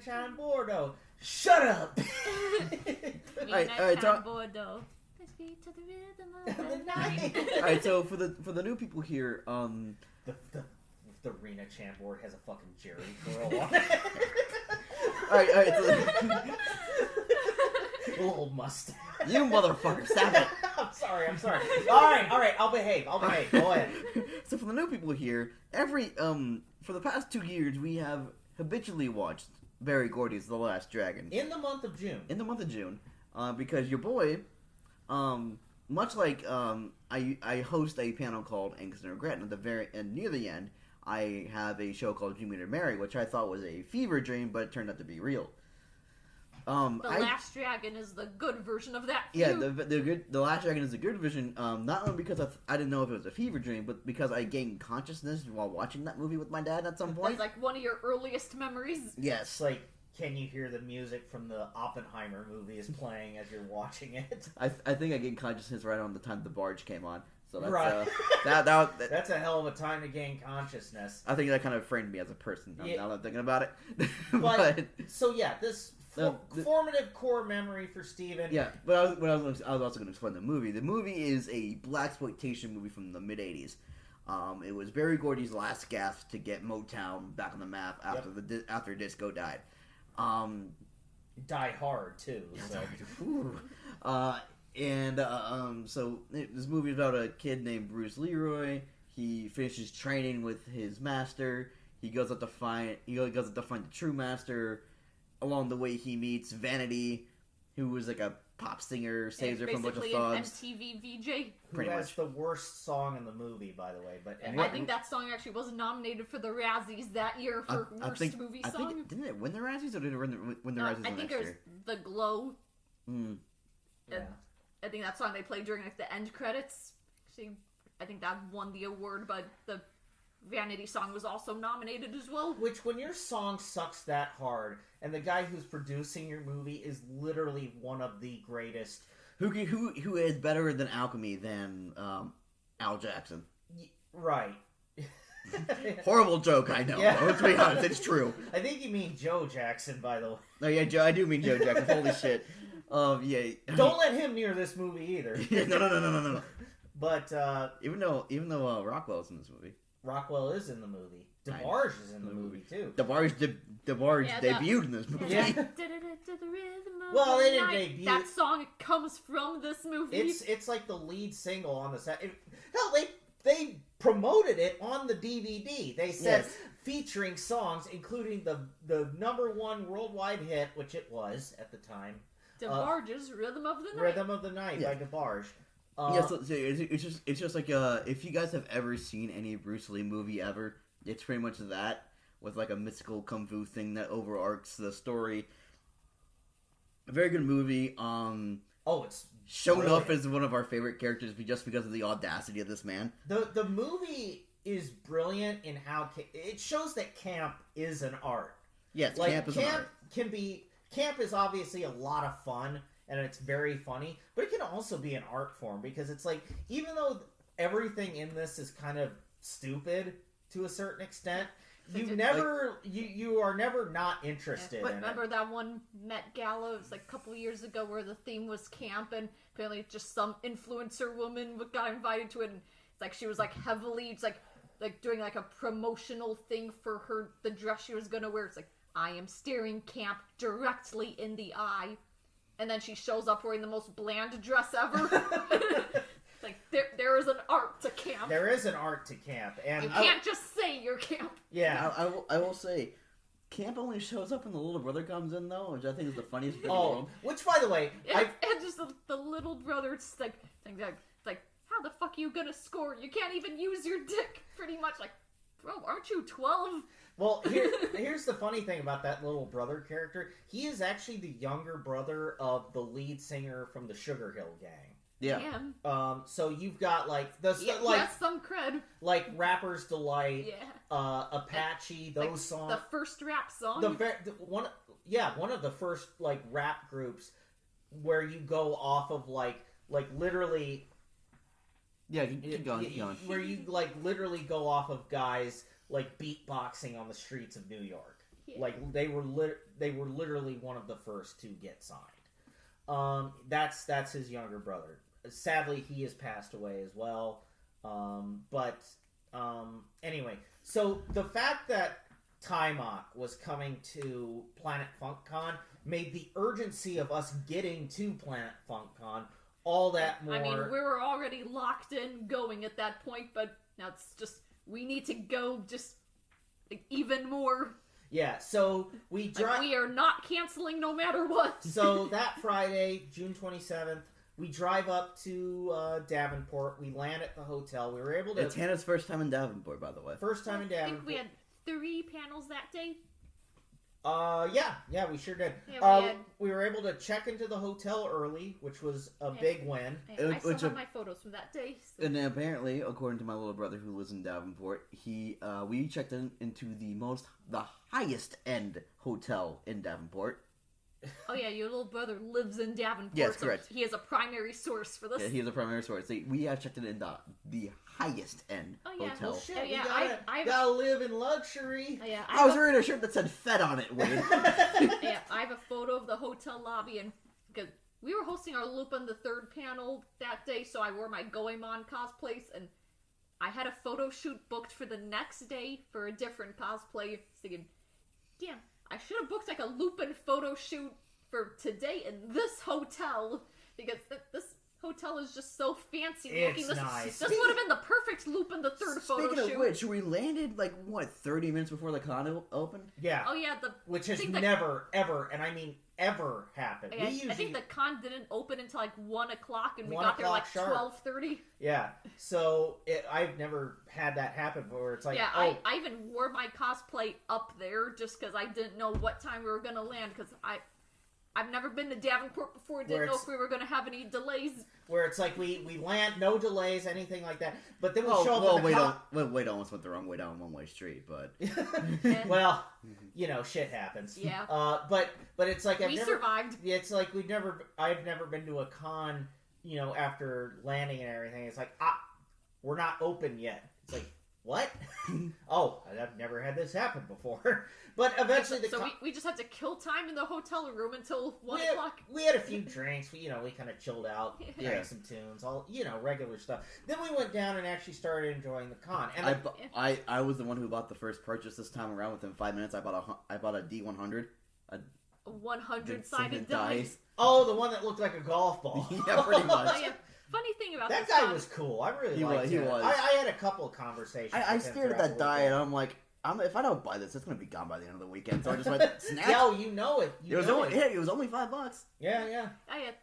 Chan Bordeaux. Shut up! Alright, Bordeaux. Let's beat to the rhythm of the night. Alright, so for the new people here, the Rena Chambord has a fucking Jerry curl on it. Alright, so... a little mustache. You motherfucker, stop it. I'm sorry. Alright, I'll behave. Go ahead. So for the new people here, for the past 2 years, we have habitually watched Barry Gordy's The Last Dragon. In the month of June. Because your boy, much like I host a panel called Angst and Regret, and near the end, I have a show called Dream Meter Mary, which I thought was a fever dream, but it turned out to be real. The Last Dragon is the good version of that. Yeah, the Last Dragon is a good version. Not only because I didn't know if it was a fever dream, but because I gained consciousness while watching that movie with my dad at some point. That's like one of your earliest memories. Yes, It's like, can you hear the music from the Oppenheimer movie is playing as you're watching it? I think I gained consciousness right on the time the barge came on. So that's, Right. That's a hell of a time to gain consciousness. I think that kind of framed me as a person. Now that I'm thinking about it. But so yeah, this formative core memory for Steven. Yeah, but I was also going to explain the movie. The movie is a blaxploitation movie from the mid '80s. It was Berry Gordy's last gasp to get Motown back on the map after disco died. Die Hard too. So this movie is about a kid named Bruce Leroy. He finishes training with his master. He goes up to find the true master. Along the way, he meets Vanity, who was like a pop singer, saves her from a bunch of thugs. Basically an MTV VJ. Who has the worst song in the movie, by the way. But I think that song actually was nominated for the Razzies that year for worst movie song. Didn't it win the Razzies, or did it win the Razzies I think it was The Glow. Mm. Yeah. I think that song they played during like the end credits. Actually, I think that won the award, but the Vanity song was also nominated as well. Which, when your song sucks that hard, and the guy who's producing your movie is literally one of the greatest. Who is better than Alchemy than Al Jackson? Right. Horrible joke, I know. Yeah. Let's be honest, it's true. I think you mean Joe Jackson, by the way. No, yeah, Joe. I do mean Joe Jackson. Holy shit. Yeah. Don't let him near this movie either. No. But even though Rockwell's in this movie. Rockwell is in the movie. DeBarge is in the movie too. DeBarge debuted in this movie. Yeah. Well, they didn't debut. That song comes from this movie. It's like the lead single on the set. Hell, they promoted it on the DVD. They said featuring songs, including the #1 worldwide hit, which it was at the time. DeBarge's Rhythm of the Night. Rhythm of the Night by DeBarge. So it's just like if you guys have ever seen any Bruce Lee movie ever, it's pretty much that with like a mystical kung fu thing that overarcs the story. A very good movie. It's shown brilliant. up as one of our favorite characters just because of the audacity of this man. The movie is brilliant in how it shows that camp is an art. Yes, like, camp is an art. Camp is obviously a lot of fun. And it's very funny, but it can also be an art form because it's like, even though everything in this is kind of stupid to a certain extent, you are never not interested in remember it. that one Met Gala, it was like a couple years ago, where the theme was camp, and apparently just some influencer woman got invited to it, and it's like she was like heavily, it's like doing like a promotional thing for the dress she was gonna wear. It's like, I am staring camp directly in the eye. And then she shows up wearing the most bland dress ever. Like, there is an art to camp. There is an art to camp. And you can't just say you're camp. Yeah. I will say, camp only shows up when the little brother comes in, though, which I think is the funniest thing in the world. Which, by the way... And just the little brother, it's like, how the fuck are you gonna score? You can't even use your dick, pretty much. Like, bro, aren't you 12? Well, here's the funny thing about that little brother character. He is actually the younger brother of the lead singer from the Sugar Hill Gang. Yeah. Damn. So you've got some cred. Like Rapper's Delight, Yeah. Apache, those songs. The first rap song. One of the first like rap groups where you go off of like literally. Yeah, keep going. Where you like literally go off of guys like beatboxing on the streets of New York. Yeah. Like they were literally one of the first to get signed. That's his younger brother. Sadly, he has passed away as well. Anyway, so the fact that Timok was coming to Planet FunkCon made the urgency of us getting to Planet FunkCon all that more. I mean, we were already locked in going at that point, but now it's just, we need to go just even more. Yeah, so we we are not canceling no matter what. So that Friday, June 27th, we drive up to Davenport. We land at the hotel. We were able to... It's Hannah's first time in Davenport, by the way. First time in Davenport. I think we had 3 panels that day. Yeah, we sure did. Yeah, we were able to check into the hotel early, which was a big win. I still have my photos from that day. So. And then apparently, according to my little brother who lives in Davenport, we checked into the highest end hotel in Davenport. Oh yeah, your little brother lives in Davenport. Yes, so correct. He is a primary source for this. Yeah, he is a primary source. We have checked it in the highest end hotel. Well, shit, Oh, yeah, you gotta live in luxury. Oh, yeah, I was wearing a shirt that said "Fed" on it, Wade. Yeah, I have a photo of the hotel lobby, and because we were hosting our Lupin the Third panel that day, so I wore my Goemon cosplays, and I had a photo shoot booked for the next day for a different cosplay. Thinking, damn, I should have booked like a Lupin photo shoot for today in this hotel because this hotel is just so fancy looking. It's nice. This would have been the perfect Lupin the Third photo shoot. Speaking of which, we landed 30 minutes before the con opened? Yeah. Oh yeah, which has never, ever, and I mean ever happened. Yeah, I think the con didn't open until 1 o'clock, and we 1 got there o'clock sharp. 12:30. Yeah, so I've never had that happen before. It's like, yeah, I even wore my cosplay up there just because I didn't know what time we were gonna land because I've never been to Davenport before. Didn't know if we were gonna have any delays. Where it's like we land, no delays, anything like that. But then we show up. Wade almost went the wrong way down one-way street, but well, shit happens. Yeah. But it's like we survived. It's like I've never been to a con, after landing and everything. It's like we're not open yet. It's like, what? Oh, I've never had this happen before. But eventually, we just had to kill time in the hotel room until 1 o'clock. We had a few drinks. We kind of chilled out, drank some tunes, all regular stuff. Then we went down and actually started enjoying the con. And I was the one who bought the first purchase this time around. Within 5 minutes, I bought a D100, a 100-sided dice. Oh, the one that looked like a golf ball. Yeah, pretty much. Funny thing about that this guy was cool. I really liked him. He was. I had a couple of conversations. I stared at that die and I'm like, if I don't buy this, it's gonna be gone by the end of the weekend. So I just went snap. Yeah, you know it. It was only $5. Yeah.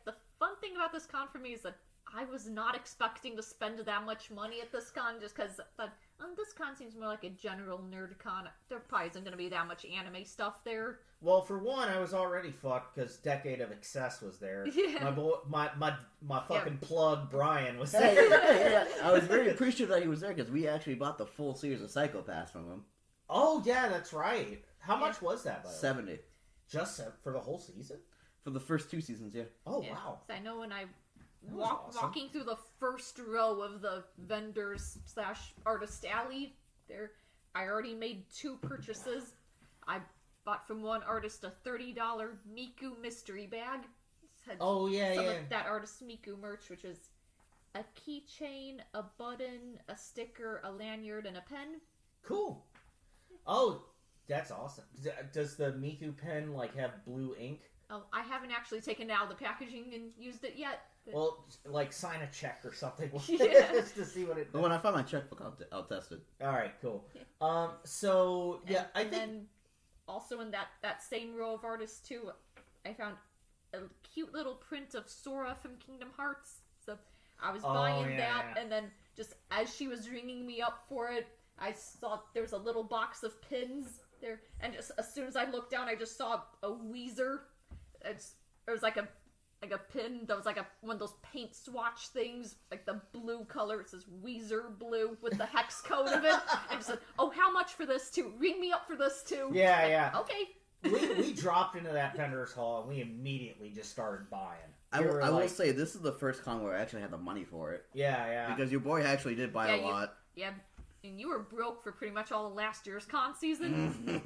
The fun thing about this con for me is that I was not expecting to spend that much money at this con just because this con seems more like a general nerd con. There probably isn't going to be that much anime stuff there. Well, for one, I was already fucked because Decade of Excess was there. Yeah. My fucking plug Brian was there. Yeah. I was very appreciative that he was there because we actually bought the full series of Psychopaths from him. Oh yeah, that's right. How much was that? By the way? $70. Just for the whole season? For the first 2 seasons, yeah. Oh wow. So I know when I awesome. walking through the first row of the vendors / artist alley there, I already made 2 purchases. I bought from one artist a $30 Miku mystery bag. Oh yeah, some of that artist Miku merch, which is a keychain, a button, a sticker, a lanyard, and a pen. Cool. Oh, that's awesome. Does the Miku pen have blue ink? Oh, I haven't actually taken it out of the packaging and used it yet. But... Well, sign a check or something just to see what it does. Well, when I find my checkbook, I'll test it. All right, cool. So yeah, I think. Then also in that same row of artists too, I found a cute little print of Sora from Kingdom Hearts. So I was buying that, and then just as she was ringing me up for it, I saw there was a little box of pins there, and just as soon as I looked down, I just saw a Weezer. There was a pin that was one of those paint swatch things, the blue color. It says Weezer blue with the hex code of it. And just said, "Oh, how much for this too? Ring me up for this too." Yeah. Okay. we dropped into that vendor's hall and we immediately just started buying. I will say this is the first con where I actually had the money for it. Yeah. Because your boy actually did buy a lot. Yeah. And you were broke for pretty much all of last year's con season.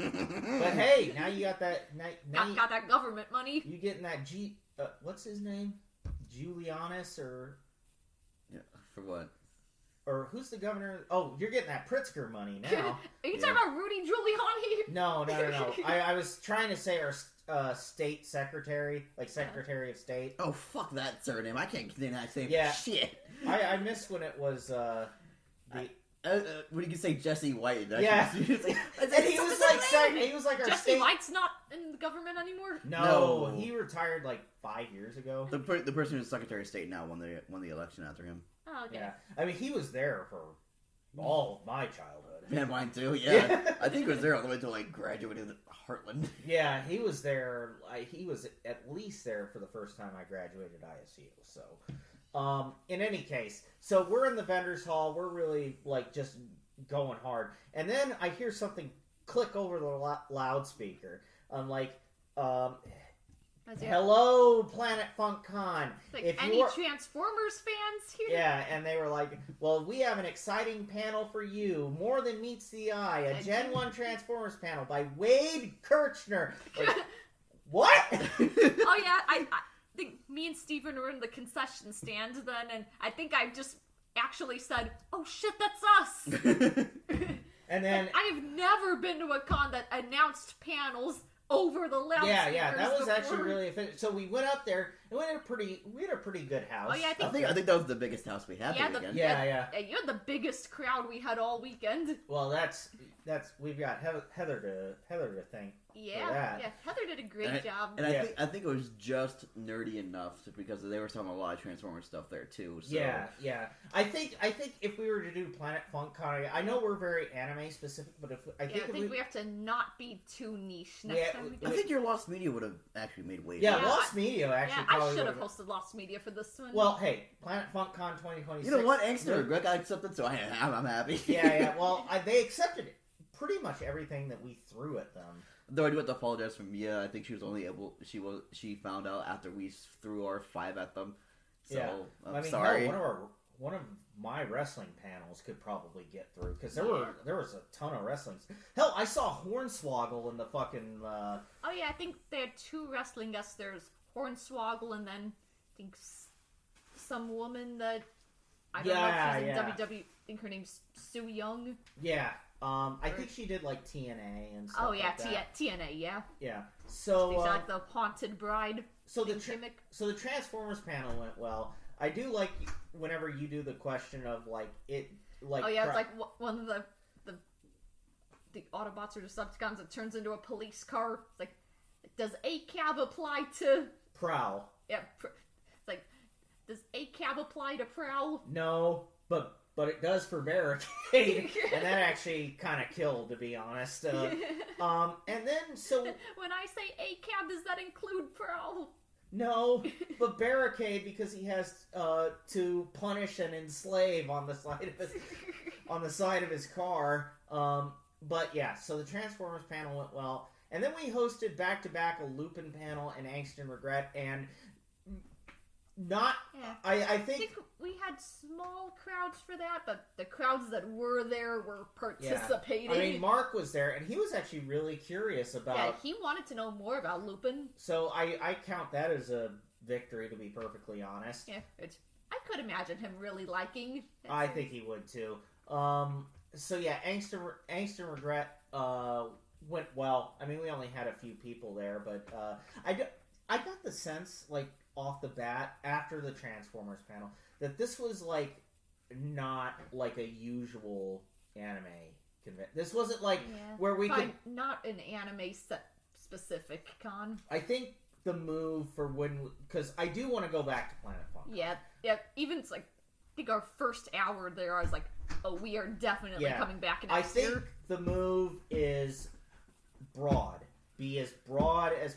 But hey, now you got that. Got that government money. You getting that what's his name? Julianus or? Yeah, for what? Or who's the governor? Oh, you're getting that Pritzker money now. Are you talking about Rudy Giuliani? No. I was trying to say our state secretary, Secretary of State. Oh, fuck that surname. I can't contain that same shit. I missed when it was when you can say Jesse White. Yeah. And he was like our Jesse state... White's not in the government anymore? No, he retired 5 years ago. The person who's Secretary of State now won the election after him. Oh, okay. Yeah. I mean, he was there for all of my childhood. Man, mine too. Yeah, I think it was there all the way until I graduated at Heartland. Yeah, he was there. He was at least there for the first time I graduated ISU. So, in any case, so we're in the vendors hall. We're really like just going hard, and then I hear something click over the loudspeaker. I'm like, hello, Planet Funk Con. Like, if any Transformers fans here? Yeah, and they were like, well, we have an exciting panel for you. More than meets the eye. A Gen 1 Transformers panel by Wade Kirchner. Like, what? Oh, yeah, I think me and Steven were in the concession stand then, and I think I just actually said, oh shit, that's us. And then... I have never been to a con that announced panels over the loudspeakers. Yeah, that was before. actually really efficient. So we went up there, and we had a pretty good house. Oh yeah, I think that was the biggest house we had. Yeah, yeah. You had the biggest crowd we had all weekend. Well, that's we've got Heather to thank. Yeah, Heather did a great job. And I think it was just nerdy enough because they were selling a lot of Transformers stuff there too. So. Yeah. I think if we were to do Planet Funk Con, I know we're very anime specific, but I think we have to not be too niche next time we do. I think your Lost Media would have actually made way. Yeah, Lost Media actually. Yeah, I should have hosted Lost Media for this one. Well, hey, Planet Funk Con 2026. You know what? Angst Greg got accepted, so I'm happy. Yeah. Well, they accepted pretty much everything that we threw at them. Though I do have to apologize for Mia. I think she was only able. She found out after we threw our 5 at them. So I'm sorry. Hell, one of my wrestling panels could probably get through because there was a ton of wrestling. Hell, I saw Hornswoggle in the fucking. Oh yeah, I think they had 2 wrestling guests. There's Hornswoggle and then I think some woman that I don't know if she's in WWE. I think her name's Sue Young. Yeah. I think she did like TNA and stuff. Oh yeah, like TNA, yeah. Yeah. So like the Haunted Bride. So the Transformers panel went well. I do like whenever you do the question of like it like. Oh yeah, it's like one of the Autobots or Decepticons that turns into a police car. It's like, does ACAB apply to Prowl? Yeah. It's like, does ACAB apply to Prowl? No, but it does for Barricade, and that actually kind of killed, to be honest. And then, so... When I say ACAB, does that include Prowl? No, but Barricade, because he has to punish and enslave on the side of his car. But yeah, so the Transformers panel went well. And then we hosted back-to-back a Lupin panel and Angst and Regret, and... I think we had small crowds for that, but the crowds that were there were participating. Yeah. I mean, Mark was there, and he was actually really curious about... Yeah, he wanted to know more about Lupin. So I count that as a victory, to be perfectly honest. Yeah, which I could imagine him really liking. I think he would, too. So yeah, Angst and Regret went well. I mean, we only had a few people there, but I got the sense, like, off the bat after the Transformers panel that this was like not like a usual anime convention. This wasn't like where we could not an anime specific con. I think the move for because I do want to go back to Planet Funk. Yeah. Even it's like I think our first hour there I was like, oh, we are definitely coming back next year. I think the move is broad. Be as broad as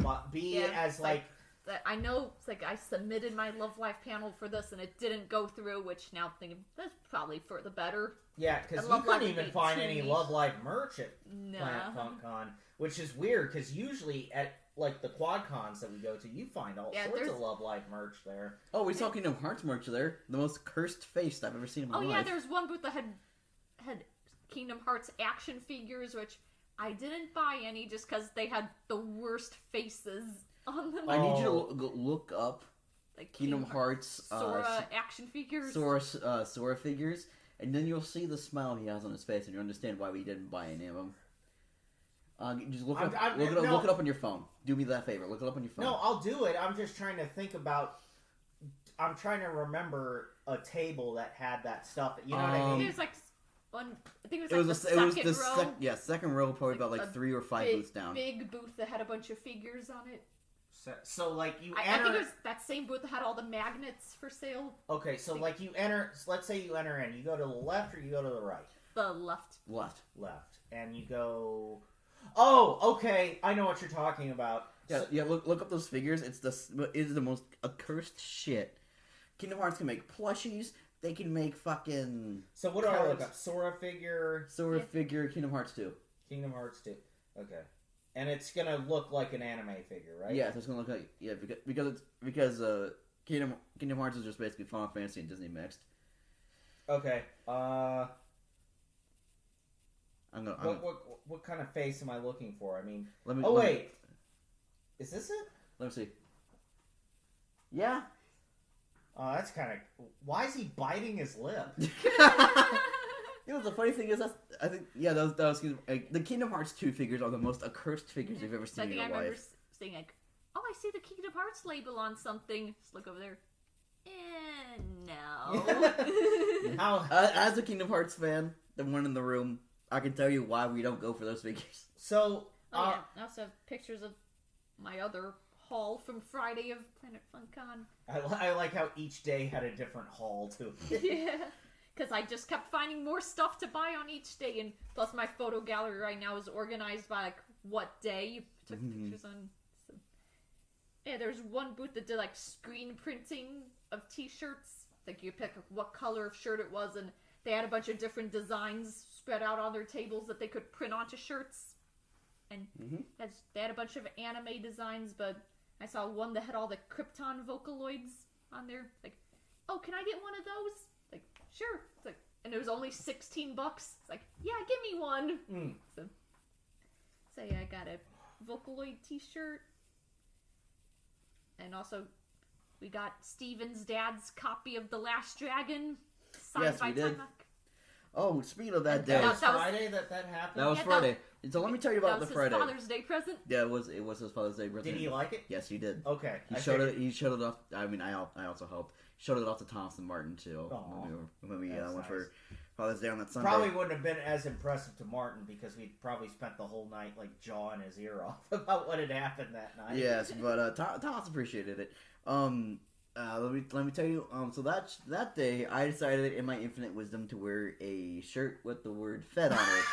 as like I know it's like I submitted my Love Life panel for this and it didn't go through, which now I'm thinking that's probably for the better. Yeah, because you couldn't even find any Love Life merch at Planet Funk Con, which is weird because usually at like the quad cons that we go to, you find all sorts of Love Life merch there. Oh, we saw Kingdom Hearts merch there. The most cursed face I've ever seen in my life. Oh yeah, there's one booth that had Kingdom Hearts action figures, which I didn't buy any just because they had the worst faces. I need you to look up like Kingdom Hearts Sora action figures. Sora figures, and then you'll see the smile he has on his face, and you understand why we didn't buy any of them. Just look it up on your phone. Do me that favor. Look it up on your phone. No, I'll do it. I'm just trying to think about. I'm trying to remember a table that had that stuff. You know what I mean? There's like one. I think it was the second row. Second row, probably about like 3 or 5 booths down. Big booth that had a bunch of figures on it. So like you enter... I think it was that same booth that had all the magnets for sale. Okay, so like you enter... Let's say you enter in. You go to the left or you go to the right? The left. Left. And you go... Oh, okay. I know what you're talking about. Yeah, look up those figures. It is the most accursed shit. Kingdom Hearts can make plushies. They can make fucking... So what do I look up? Sora figure? Sora figure, Kingdom Hearts 2. Kingdom Hearts 2. Okay. And it's gonna look like an anime figure, right? Yeah, it's gonna look like... Yeah, because Kingdom Hearts is just basically Final Fantasy and Disney mixed. Okay. I'm gonna... What kind of face am I looking for? I mean... wait. Is this it? Let me see. Yeah. That's kind of... Why is he biting his lip? You know, the funny thing is, I think, yeah, that was the Kingdom Hearts 2 figures are the most accursed figures you've ever seen in your life. I remember saying, like, oh, I see the Kingdom Hearts label on something. Just look over there. No. As a Kingdom Hearts fan, the one in the room, I can tell you why we don't go for those figures. So, I also have pictures of my other haul from Friday of Planet FunCon. I like how each day had a different haul, too. Yeah. Because I just kept finding more stuff to buy on each day, and plus my photo gallery right now is organized by, like, what day you took pictures on. So. Yeah, there's one booth that did, like, screen printing of t-shirts. Like, you pick what color of shirt it was, and they had a bunch of different designs spread out on their tables that they could print onto shirts. And they had a bunch of anime designs, but I saw one that had all the Krypton Vocaloids on there. Like, oh, can I get one of those? Like, sure. It's like, and it was only $16. It's like, yeah, give me one. So yeah, I got a Vocaloid t-shirt. And also, we got Steven's dad's copy of The Last Dragon. Signed by Timeout. Oh, speaking of that day. That was Friday that happened? That was Friday. So let me tell you about the Friday. That was his Father's Day present? Yeah, it was his Father's Day present. Did he like it? Yes, he did. Okay. He showed it off. I mean, I also helped. Showed it off to Thomas and Martin, too. When we went for Father's Day on that Sunday. Probably wouldn't have been as impressive to Martin because we probably spent the whole night, like, jawing his ear off about what had happened that night. Yes, but Thomas appreciated it. Let me tell you. So that day, I decided, in my infinite wisdom, to wear a shirt with the word "fed" on it.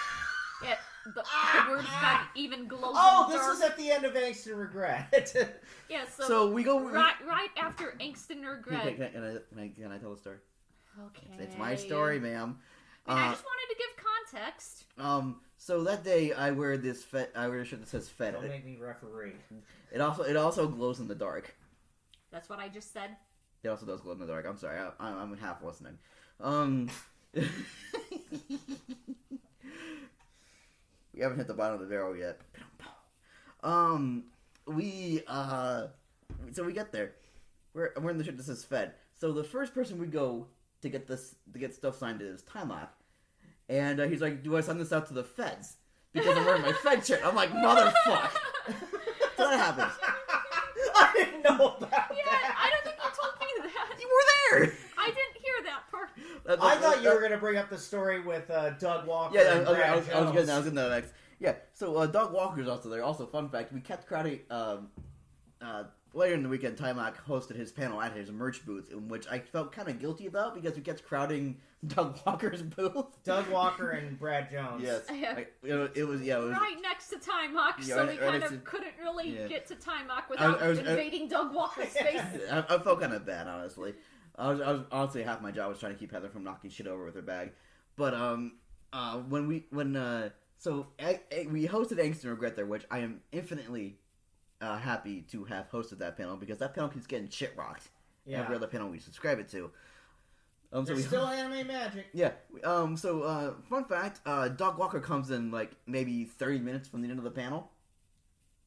Yeah, the word "fed" even glows. Oh, in the this dark. is at the end of Angst and Regret. Yeah, so we go right after Angst and Regret. Can I tell the story? Okay. It's my story, ma'am. I just wanted to give context. So that day I wear a shirt that says "fed." Don't make me referee. It also glows in the dark. That's what I just said. It also does glow in the dark. I'm sorry, I'm half listening. We haven't hit the bottom of the barrel yet. So we get there. I'm wearing the shirt that says "fed." So the first person we go to get stuff signed is Timeout, and he's like, "Do I sign this out to the feds?" Because I'm wearing my Fed shirt. I'm like, motherfuck. So that happens. I didn't know about that. I don't think you told me that. You were there. I didn't hear that part. I thought you were going to bring up the story with Doug Walker. Yeah, and I was Jones. getting that next. Yeah, so Doug Walker's also there. Also, fun fact, we kept crowding. Later in the weekend, Timeout hosted his panel at his merch booth, in which I felt kind of guilty about because we kept crowding Doug Walker's booth. Doug Walker and Brad Jones. Yes, it was right next to Timeout, Yeah, so we right kind of couldn't really get to Timeout without invading Doug Walker's space. I felt kind of bad, honestly. I was honestly, half my job was trying to keep Heather from knocking shit over with her bag. But we hosted Angst and Regret there, which I am infinitely happy to have hosted that panel because that panel keeps getting shit rocked. Yeah. Every other panel we subscribe it to. There's still anime magic. Yeah. Fun fact: Doug Walker comes in like maybe 30 minutes from the end of the panel.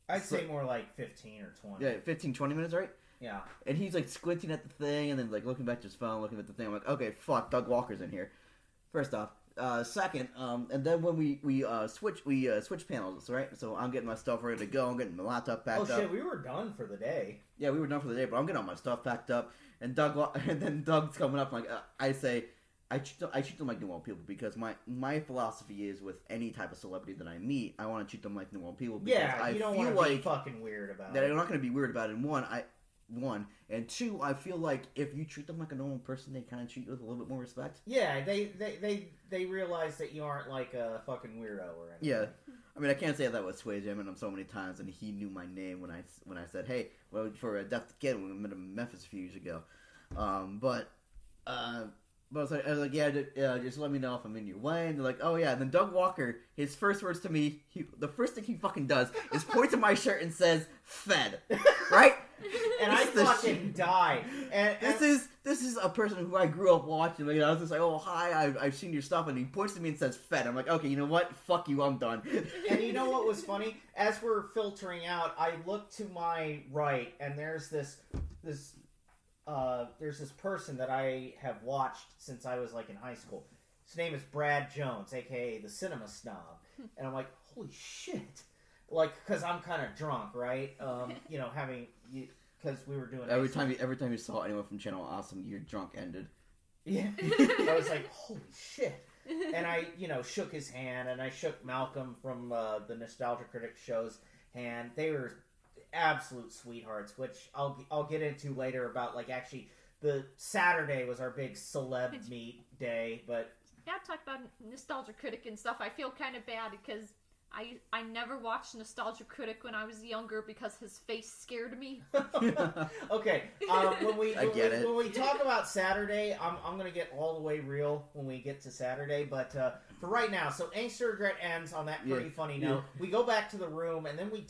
I'd say more like 15 or 20. Yeah, 15, 20 minutes, right? Yeah. And he's like squinting at the thing and then like looking back to his phone, looking at the thing. I'm like, okay, fuck, Doug Walker's in here. First off. Second, and then when we switch panels, right? So I'm getting my stuff ready to go. I'm getting my laptop packed up. Oh shit, we were done for the day. Yeah, we were done for the day, but I'm getting all my stuff packed up. And then Doug's coming up. Like I say, I treat them like normal people because my philosophy is with any type of celebrity that I meet, I want to treat them like normal people. Because yeah, you don't want to be fucking weird about it. That I'm not going to be weird about it. And one, one, and two, I feel like if you treat them like a normal person, they kind of treat you with a little bit more respect. Yeah, they realize that you aren't like a fucking weirdo or anything. Yeah, I mean, I can't say that with Sway Jam and him so many times, and he knew my name when I said, "Hey, well, for a deaf kid, when we met him in Memphis a few years ago." But I was like, yeah, just let me know if I'm in your way. And they're like, oh yeah. And then Doug Walker, his first words to me, the first thing he fucking does is point to my shirt and says, "Fed," right? And I fucking died. And this is a person who I grew up watching. Like, I was just like, oh hi, I've seen your stuff, and he points to me and says, "Fed." I'm like, okay, you know what? Fuck you, I'm done. And you know what was funny? As we're filtering out, I look to my right, and there's this person that I have watched since I was like in high school. His name is Brad Jones, aka the Cinema Snob, and I'm like, holy shit! Like, because I'm kind of drunk, right? You know, because we were doing every time you saw anyone from Channel Awesome, your drunk ended. Yeah, I was like, holy shit! And I, shook his hand, and I shook Malcolm from the Nostalgia Critic show's hand. They were absolute sweethearts, which I'll get into later about, like, actually the Saturday was our big celeb meet day, but yeah, talk about Nostalgia Critic and stuff. I feel kind of bad because I never watched Nostalgia Critic when I was younger because his face scared me. Okay, when we talk about Saturday, I'm gonna get all the way real when we get to Saturday, but for right now, so Angst and Regret ends on that pretty funny note. We go back to the room, and then we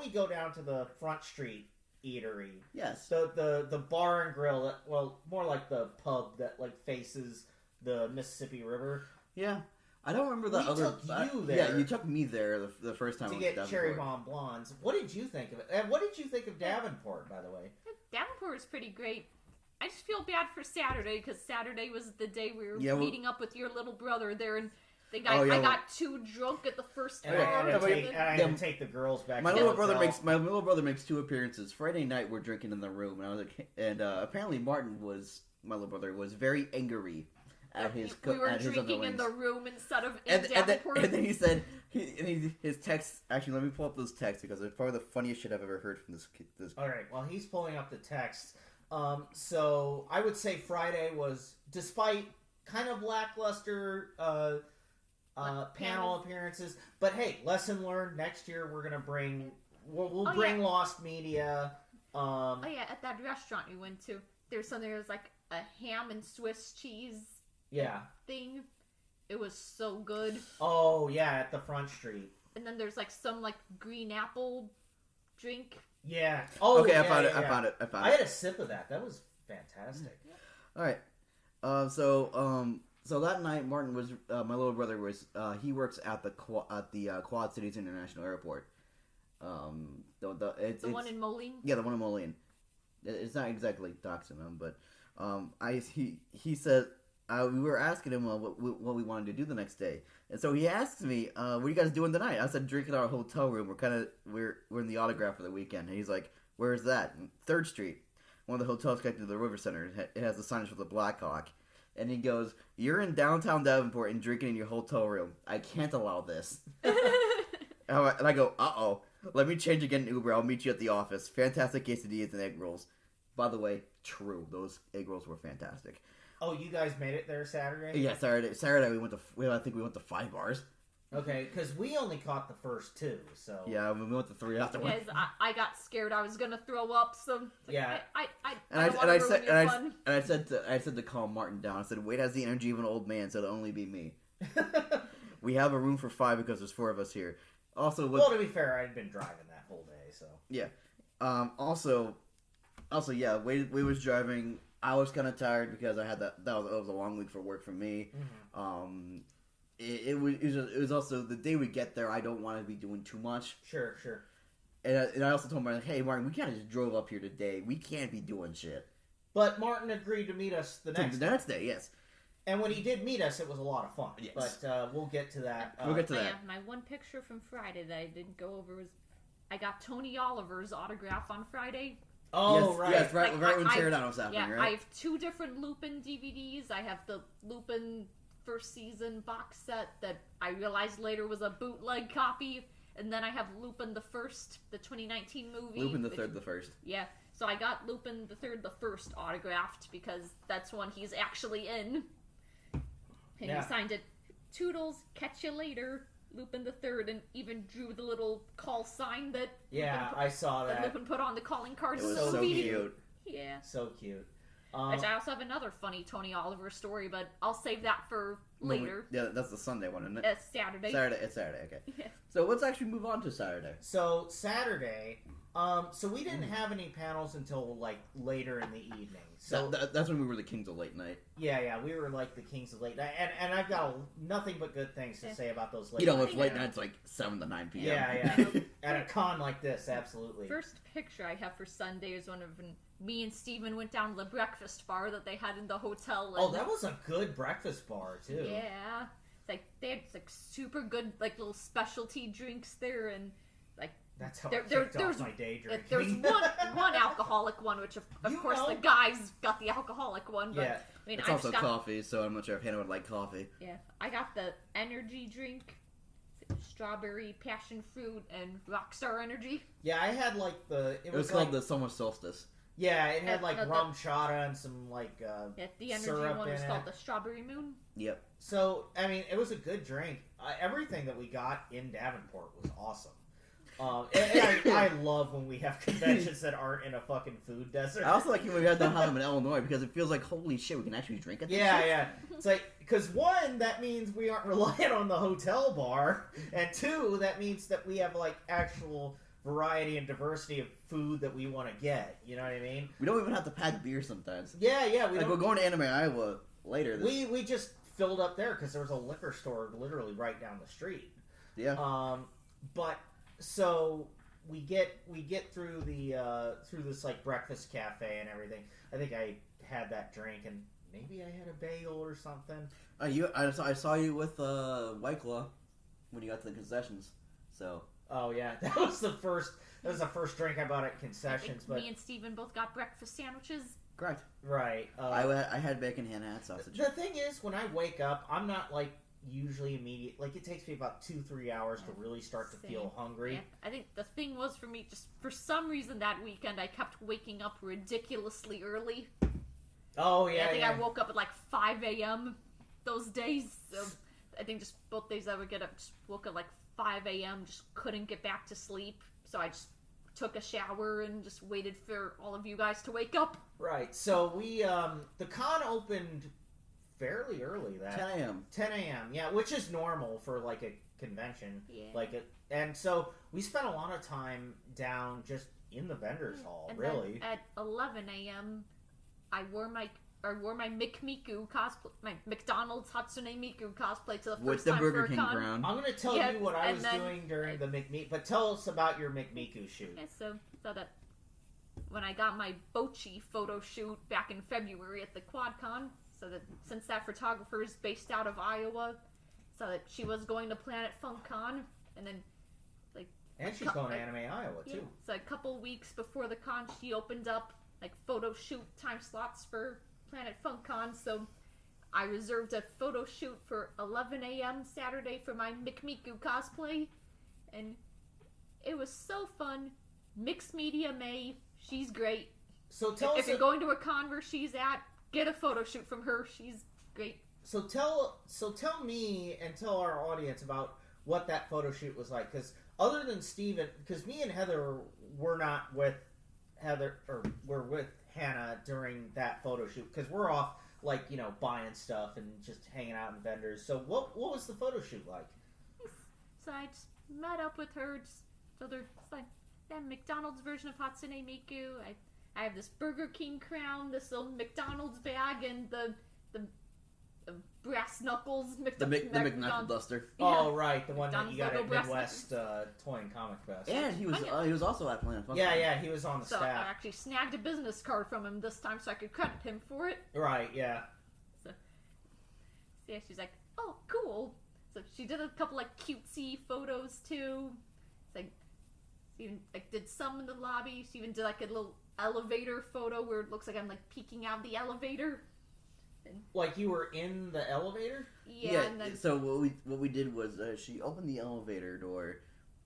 go down to the Front Street Eatery. Yes. The bar and grill, more like the pub that like faces the Mississippi River. Yeah. I don't remember the other. Took you there. Yeah, you took me there the first time to get Cherry Bomb Blondes. What did you think of it? And what did you think of Davenport, by the way? Davenport was pretty great. I just feel bad for Saturday because Saturday was the day we were meeting up with your little brother there, and I got too drunk at the first and bar. I had to take the girls back. My little brother makes 2 appearances. Friday night we're drinking in the room, and I was like, apparently Martin my little brother was very angry. We were drinking in the room instead of in Davenport. And then he said, his text. Actually, let me pull up those texts because it's probably the funniest shit I've ever heard from this. All right, well, he's pulling up the text. So I would say Friday was, despite kind of lackluster panel appearances, but hey, lesson learned. Next year we're gonna bring bring Lost Media. At that restaurant we went to, there's something that was like a ham and Swiss cheese. Thing. It was so good. Oh, yeah, at the Front Street. And then there's like some like green apple drink. Yeah. Oh, okay, yeah, I found it. I had a sip of that. That was fantastic. All right. So that night, Martin was my little brother was he works at the Quad Cities International Airport. The one in Moline. Yeah, the one in Moline. It's not exactly doxing him, but he said. We were asking him what we wanted to do the next day, and so he asked me, "What are you guys doing tonight?" I said, "Drinking at our hotel room. We're in the Autograph for the weekend." And he's like, "Where is that?" 3rd Street, one of the hotels connected to the River Center. It has the signage for the Black Hawk, and he goes, "You're in downtown Davenport and drinking in your hotel room. I can't allow this." And I go, "Uh-oh. Let me change again in Uber. I'll meet you at the office. Fantastic quesadillas and egg rolls." By the way, true. Those egg rolls were fantastic. Oh, you guys made it there Saturday? Yeah, Saturday we went to 5 bars. Okay, because we only caught the first 2, so yeah, we went to 3 afterwards. Guys, I got scared I was gonna throw up. So yeah, I said to calm Martin down. I said, Wade has the energy of an old man, so it'll only be me. We have a room for 5 because there's 4 of us here. Also, to be fair, I'd been driving that whole day, so yeah. Also, yeah, Wade was driving. I was kind of tired because I had that was a long week for work for me. Mm-hmm. It was also the day we get there. I don't want to be doing too much. Sure. And I also told Martin, hey Martin, we kind of just drove up here today. We can't be doing shit. But Martin agreed to meet us the next day. Yes. And when he did meet us, it was a lot of fun. Yes. But we'll get to that. My one picture from Friday that I didn't go over was I got Tony Oliver's autograph on Friday. Oh, yes, right. Yes, right when Pterodon was happening, right? I have 2 different Lupin DVDs. I have the Lupin first season box set that I realized later was a bootleg copy. And then I have Lupin the First, the 2019 movie. Lupin the Third, the First. Yeah. So I got Lupin the Third the First autographed because that's one he's actually in. And he signed it, "Toodles, catch you later, Lupin the Third," and even drew the little call sign that I saw that. Lupin put on the calling card. It was so so cute. cute. Yeah. So cute. Which I also have another funny Tony Oliver story, but I'll save that for later. Yeah, that's the Sunday one, isn't it? It's Saturday. It's Saturday, okay. Yeah. So let's actually move on to Saturday. So Saturday, so we didn't have any panels until like later in the evening. So that's when we were the kings of late night. yeah, we were like the kings of late night, and I've got nothing but good things to say about those late. You know, night if late panels. night's like 7 to 9 p.m. Yeah. At a con like this, absolutely. First picture I have for Sunday is when me and Steven went down to the breakfast bar that they had in the hotel. And, Oh, that was a good breakfast bar too. Yeah. It's like they had like super good like little specialty drinks there, and like That's how There- I there- kicked off there's- my day drinking. there's one alcoholic one, which of You course know. the guys got the alcoholic one. But Yeah. I mean, It's I also just got, coffee, so I'm not sure if Hannah would like coffee. yeah, I got the energy drink, strawberry, passion fruit, and Rockstar Energy. Yeah, I had like It was called the summer solstice. Yeah, it had like the- rum chata and some like Yeah, the energy syrup one was in called it. the Strawberry Moon. Yep. So, I mean, it was a good drink. Everything that we got in Davenport was awesome. And I love when we have conventions that aren't in a fucking food desert. I also like when we had to have them in Illinois because it feels like, holy shit, we can actually drink at this shit. Yeah. It's like, because one, that means we aren't relying on the hotel bar, and two, that means that we have like actual variety and diversity of food that we want to get. You know what I mean? We don't even have to pack beer sometimes. Yeah. We Like, don't, we're going to Anime, Iowa later. we just filled up there because there was a liquor store literally right down the street. Yeah. But so we get through the through this like breakfast cafe and everything. I think I had that drink and maybe I had a bagel or something. I saw you with White Claw when you got to the concessions. So Oh yeah, that was the first drink I bought at concessions. I think But me and Steven both got breakfast sandwiches. correct. right, I had bacon, Hannah had sausage. the thing is, when I wake up, I'm not like usually immediate. Like it takes me about 2-3 hours to really start to feel hungry. Yeah, I think the thing was for me, just for some reason that weekend, I kept waking up ridiculously early. Oh yeah, I think I woke up at like 5 a.m. those days. So I think just both days I would get up, just woke up like 5 a.m. Just couldn't get back to sleep. So I just took a shower and just waited for all of you guys to wake up. Right. So we the con opened fairly early. 10 a.m. 10 a.m. Yeah, which is normal for like a convention. Yeah. And so we spent a lot of time down just in the vendors hall. And Really. then at 11 a.m., I wore my McMiku cosplay, my McDonald's Hatsune Miku cosplay to the With first the time Burger for a King con. crown. I'm gonna tell Yeah, you what I and was then- doing during the McMeek, but tell us about your McMiku shoot. Yeah, so that when I got my Bochi photo shoot back in February at the QuadCon, so that since that photographer is based out of Iowa, so that she was going to Planet FunkCon, and then And she's going to Anime Iowa yeah, too. so a couple weeks before the con, she opened up like photo shoot time slots for Planet FunkCon, so I reserved a photo shoot for 11 a.m. Saturday for my McMiku cosplay, and it was so fun. Mixed Media May, she's great. So tell If us. you're going to a con where she's at, get a photo shoot from her. She's great. So tell me and tell our audience about what that photo shoot was like. Because other than Steven, because me and Heather were not with Heather, or we're with Hannah during that photo shoot because we're off buying stuff and just hanging out in vendors. So what was the photo shoot like? So I just met up with her. Just told her it's like that McDonald's version of Hatsune Miku. I have this Burger King crown, this little McDonald's bag, and the brass knuckles. The McKnuckle Duster. Yeah. Oh right, the one that you got McDonald's at logo Midwest Toy and Comic Fest. And he was also at Planet Fun. Yeah, he was on the So I staff. actually snagged a business card from him this time so I could credit him for it. Right, yeah. So yeah, she's like, oh, cool. So she did a couple cutesy photos too. It's like she even did some in the lobby. She even did a little elevator photo where it looks like I'm peeking out the elevator. And, Like you were in the elevator? yeah, and then So what we did was she opened the elevator door,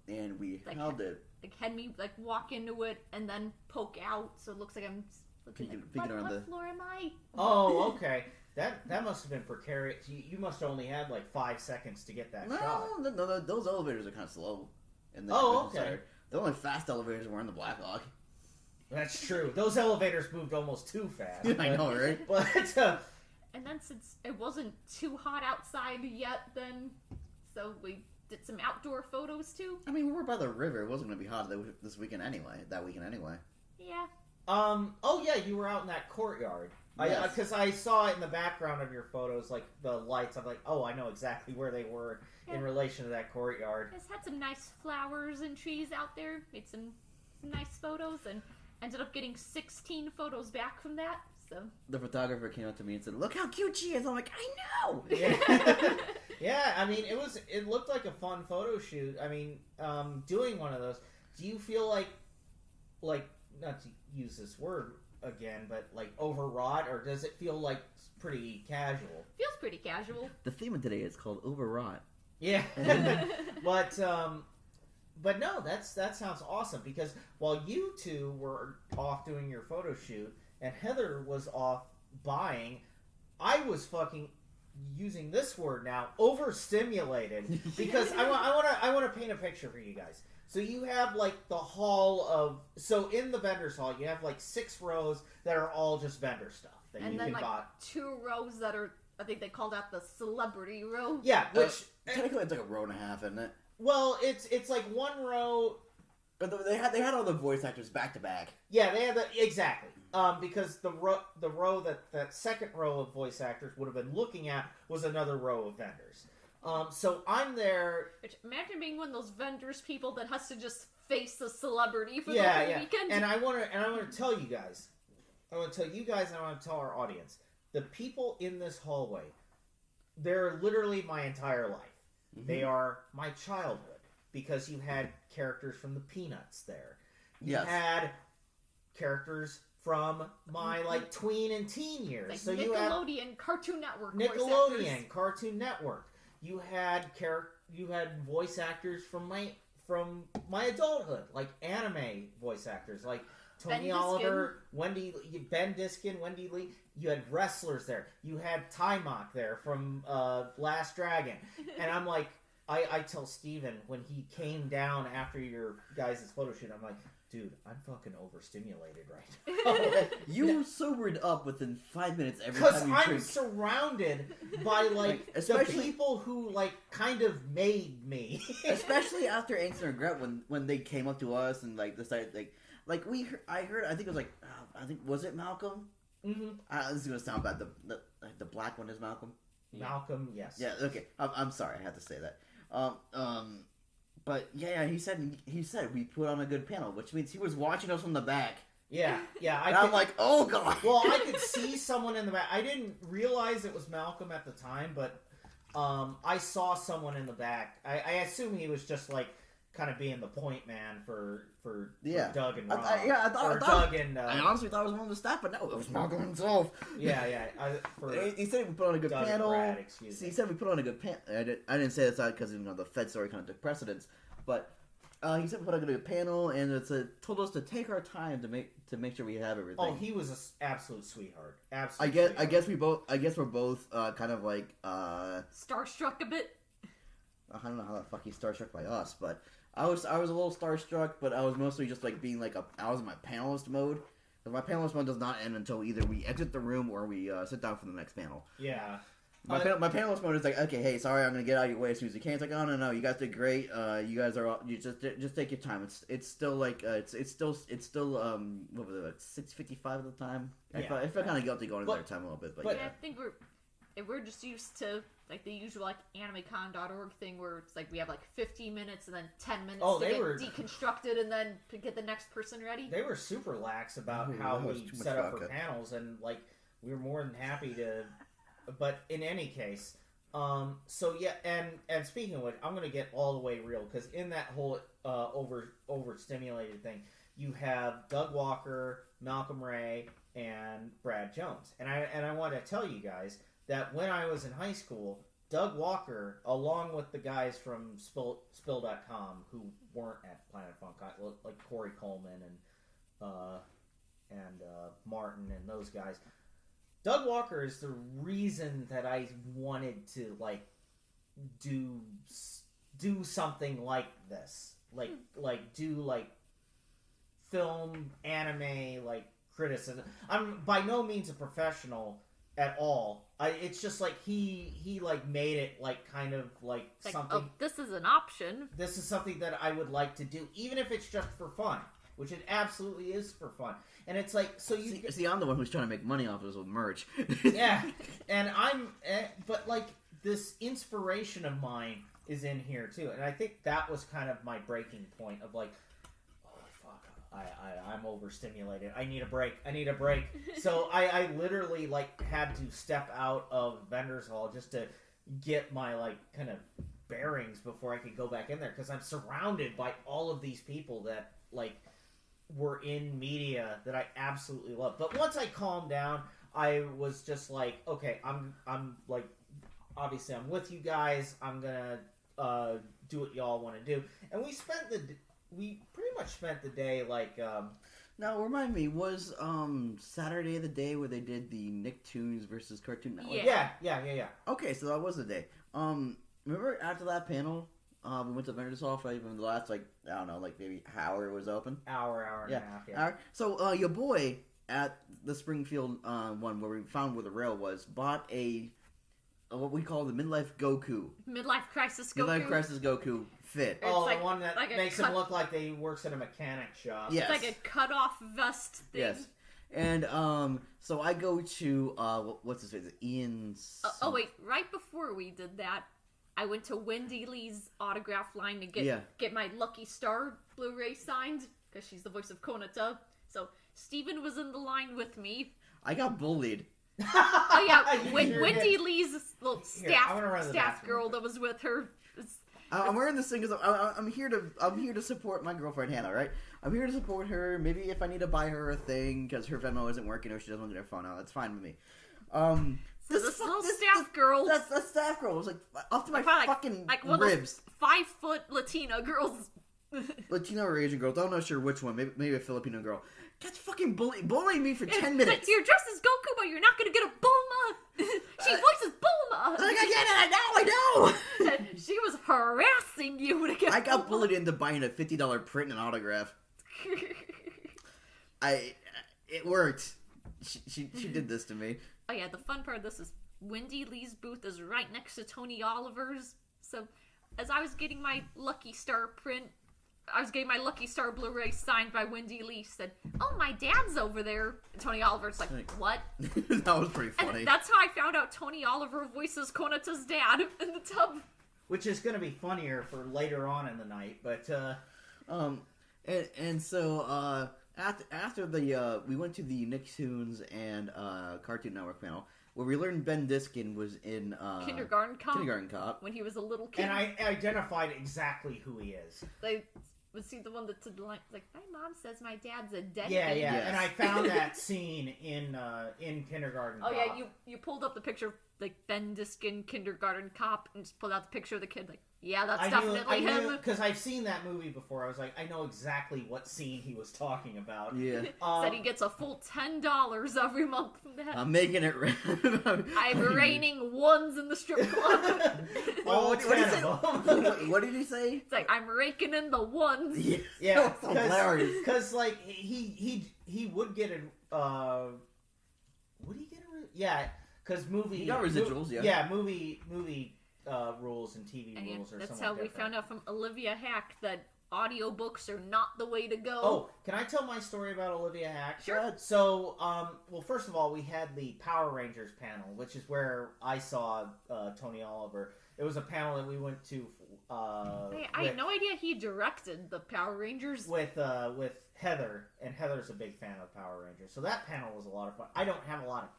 and we held it had me like walk into it and then poke out, so it looks like I'm looking like, what floor am I? Oh, okay. That must have been precarious. You must have only had like 5 seconds to get that shot. No, those elevators are kind of slow. Okay. The only fast elevators were in the Blackhawk. That's true. Those elevators moved almost too fast. I know, right? But and then since it wasn't too hot outside yet, then so we did some outdoor photos too. I mean, we were by the river. It wasn't going to be hot this weekend anyway. That weekend anyway. Yeah. Oh yeah, you were out in that courtyard. Yes. Because I saw it in the background of your photos, like the lights. I'm like, oh, I know exactly where they were in relation to that courtyard. Just had some nice flowers and trees out there. Made some nice photos and ended up getting 16 photos back from that. So the photographer came up to me and said, "Look how cute she is." I'm like, "I know." Yeah. Yeah. I mean, it looked like a fun photo shoot. I mean, doing one of those. Do you feel like not to use this word again, but like overwrought, or does it feel like pretty casual? Feels pretty casual. The theme of today is called overwrought. Yeah. But no, that sounds awesome, because while you two were off doing your photo shoot and Heather was off buying, I was fucking using this word now, overstimulated, because I want to paint a picture for you guys. So you have like the hall of, so in the vendor's hall you have like 6 rows that are all just vendor stuff that and you then can like buy. 2 rows that are, I think they called out the celebrity row. Yeah, which technically it's like a row and a half, isn't it? well, it's like 1 row. But they had all the voice actors back to back. Yeah, they had exactly. Because the row that second row of voice actors would have been looking at was another row of vendors. So I'm there. Which, imagine being one of those vendors people that has to just face a celebrity for the whole weekend. And I want to tell you guys. I want to tell you guys, and I want to tell our audience. The people in this hallway, they're literally my entire life. Mm-hmm. They are my childhood, because you had characters from the Peanuts there. You had characters from my like tween and teen years. Like so Nickelodeon, you had Cartoon Network, Nickelodeon, Cartoon Network. You had voice actors from my adulthood, like anime voice actors, like Tony Oliver, Ben Diskin, Wendy Lee. You had wrestlers there. You had Timok there from Last Dragon. And I'm like, I tell Steven when he came down after your guys' photo shoot, I'm like, dude, I'm fucking overstimulated right now. You sobered up within 5 minutes every time you drink. Because I'm surrounded by, like the people who, like, kind of made me. Especially after Angst and Regret, when they came up to us and, like, decided, I heard, I think it was, like, was it Malcolm? Mm-hmm. This is going to sound bad. The black one is Malcolm? Malcolm, yes. Yeah, okay. I'm sorry, I had to say that. But yeah, he said we put on a good panel, which means he was watching us from the back. Yeah. I'm like, oh god. Well, I could see someone in the back. I didn't realize it was Malcolm at the time, but I saw someone in the back. I assume he was just like kind of being the point man for Doug and Rob. I thought Doug and. I honestly thought it was one of the staff, but no, it was Malcolm himself. Yeah. He said we put on a good Doug panel. Brad, excuse me. He said we put on a good panel. I didn't say this out because the Fed story kind of took precedence, but he said we put on a good panel, and told us to take our time to make sure we have everything. Oh, he was an absolute sweetheart. Absolutely. I guess we're both kind of like starstruck a bit. I don't know how the fuck he's starstruck by us, but I was a little starstruck, but I was mostly just like being like I was in my panelist mode. Because my panelist mode does not end until either we exit the room or we sit down for the next panel. Yeah. My panelist mode is like, okay, hey, sorry, I'm gonna get out of your way as soon as you can. It's like, oh no, you guys did great. You guys are all, you just take your time. It's still like it's still what was it, like 6:55 at the time? Yeah. I felt kind of guilty going into their time a little bit, but yeah. I think we're just used to like the usual like animecon.org thing where it's like we have like 15 minutes and then 10 minutes to get deconstructed and then to get the next person ready. They were super lax about how we set up for panels, and like we were more than happy to. But in any case, so yeah, and speaking of which, I'm gonna get all the way real, because in that whole overstimulated thing, you have Doug Walker, Malcolm Ray, and Brad Jones, and I want to tell you guys that when I was in high school, Doug Walker, along with the guys from Spill.com who weren't at Planet Fun, like Corey Coleman and Martin and those guys. Doug Walker is the reason that I wanted to like do something like this, like do like film, anime, like criticism. I'm by no means a professional at all. It's just like he like made it like kind of like something. Oh, this is an option. This is something that I would like to do, even if it's just for fun, which it absolutely is for fun. And it's like, so you see, I'm the one who's trying to make money off of this with merch. Yeah, and but like this inspiration of mine is in here too, and I think that was kind of my breaking point of like, I'm overstimulated. I need a break. So I literally like had to step out of Vendors Hall just to get my like kind of bearings before I could go back in there, because I'm surrounded by all of these people that like were in media that I absolutely love. But once I calmed down, I was just like, okay, I'm like, obviously I'm with you guys. I'm gonna do what y'all want to do, and we pretty much spent the day like. Now, remind me, was Saturday the day where they did the Nicktoons versus Cartoon Network? Yeah. Okay, so that was the day. Remember after that panel, we went to Vendors Hall for even the last, like, I don't know, like maybe hour it was open? Hour and a half, yeah. Hour. So, your boy at the Springfield one where we found where the rail was, bought what we call the Midlife Goku. Midlife Crisis Goku. Midlife Crisis Goku fit. Oh, the one that like makes him look like he works at a mechanic shop. It's Yes. like a cut-off vest thing. Yes. And, so I go to, what's his face? Ian... wait. Right before we did that, I went to Wendy Lee's autograph line to get my Lucky Star Blu-ray signed, because she's the voice of Konata. So, Steven was in the line with me. I got bullied. Oh yeah, Wendy Lee's little staff girl that was with her. I'm wearing this thing because I'm here to support my girlfriend Hannah, right? I'm here to support her. Maybe if I need to buy her a thing because her Venmo isn't working or she doesn't want to get her phone out, that's fine with me. This little staff girl. That staff girl was like up to my fucking like ribs. 5-foot Latina girls. Latino or Asian girl, don't know sure which one. Maybe a Filipino girl. Gets fucking bullying me for 10 minutes. You're dressed as Goku, but you're not gonna get a Bulma. She voices Bulma. Like, I get it. I know. She was harassing you to get. I got Bulma. bullied into buying a $50 print and autograph. It worked. She did this to me. Oh yeah, the fun part of this is Wendy Lee's booth is right next to Tony Oliver's. So, as I was getting my Lucky Star print. I was getting my Lucky Star Blu-ray signed by Wendy Lee. She said, "Oh, my dad's over there." And Tony Oliver's like, "What?" That was pretty funny. And that's how I found out Tony Oliver voices Konata's dad in the tub. Which is going to be funnier for later on in the night, but and so after the we went to the Nicktoons and Cartoon Network panel where we learned Ben Diskin was in Kindergarten Cop when he was a little kid. And I identified exactly who he is. Was he the one that said like, my mom says my dad's a deadbeat? Yeah. Yes. And I found that scene in Kindergarten Cop. Oh yeah, you pulled up the picture of like Ben Diskin Kindergarten Cop and just pulled out the picture of the kid. Like, yeah, that's definitely him. Because I've seen that movie before. I was like, I know exactly what scene he was talking about. Yeah. Said he gets a full $10 every month from that. I'm making it. I'm raining ones in the strip club. What did he say? It's like, I'm raking in the ones. Yeah, hilarious. Because like he would get a would he get a yeah? Because movie he got residuals. Movie rules and TV rules. That's how we found out from Olivia Hack that audiobooks are not the way to go. Oh, can I tell my story about Olivia Hack? Sure. So, well, first of all, we had the Power Rangers panel, which is where I saw Tony Oliver. It was a panel that we went to. I had no idea he directed the Power Rangers. With Heather, and Heather's a big fan of Power Rangers. So that panel was a lot of fun. I don't have a lot of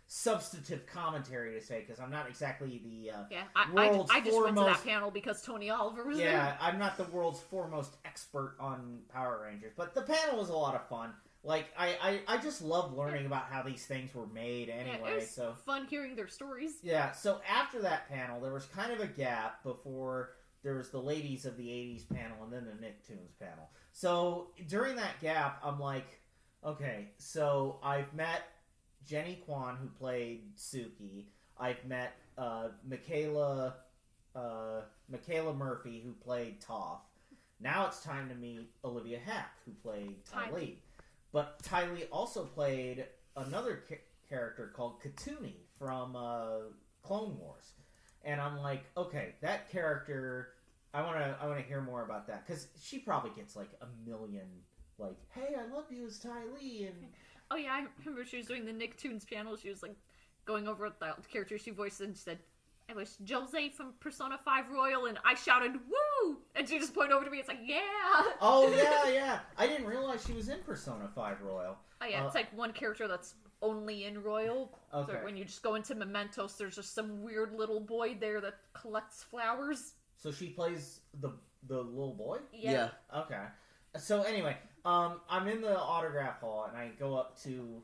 substantive commentary to say because I'm not exactly the I just went to that panel because Tony Oliver was there. Yeah, I'm not the world's foremost expert on Power Rangers, but the panel was a lot of fun. Like, I just love learning about how these things were made anyway. It was so fun hearing their stories. Yeah, so after that panel, there was kind of a gap before there was the Ladies of the 80s panel and then the Nicktoons panel. So during that gap, I'm like, okay, so I've met Jenny Kwan, who played Suki. I've met Michaela Murphy, who played Toph. Now it's time to meet Olivia Hack, who played Ty Lee. But Ty Lee also played another character called Katuni from Clone Wars. And I'm like, okay, that character, I want to hear more about that. Because she probably gets like a million, like, hey, I love you as Ty Lee. And oh yeah, I remember she was doing the Nicktoons panel. She was like going over the character she voiced and she said, I was Jose from Persona 5 Royal, and I shouted, woo! And she just pointed over to me, it's like, yeah! Oh, yeah. I didn't realize she was in Persona 5 Royal. Oh yeah, it's like one character that's only in Royal. Okay. So when you just go into Mementos, there's just some weird little boy there that collects flowers. So she plays the little boy? Yeah. Okay. So anyway, I'm in the autograph hall, and I go up to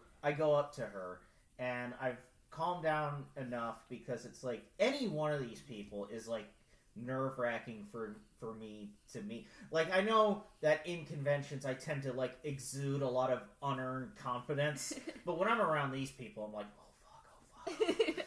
her, and I've calm down enough because it's like any one of these people is like nerve-wracking for me to meet. Like, I know that in conventions I tend to like exude a lot of unearned confidence, but when I'm around these people, I'm like, oh fuck.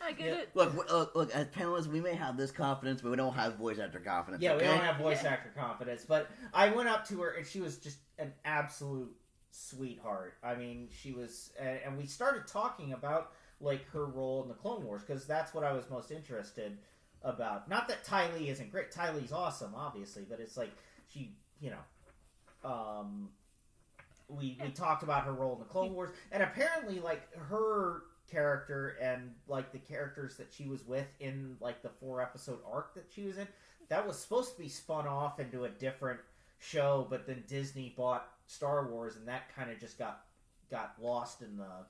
I get it. Look, as panelists, we may have this confidence, but we don't have voice actor confidence. Yeah, okay? we don't have voice actor confidence, but I went up to her and she was just an absolute sweetheart. I mean, she was, and we started talking about like her role in the Clone Wars, because that's what I was most interested about. Not that Ty Lee isn't great. Ty Lee's awesome, obviously, but it's like she, we talked about her role in the Clone Wars, and apparently like her character and like the characters that she was with in like the 4-episode arc that she was in, that was supposed to be spun off into a different show, but then Disney bought Star Wars, and that kind of just got lost in the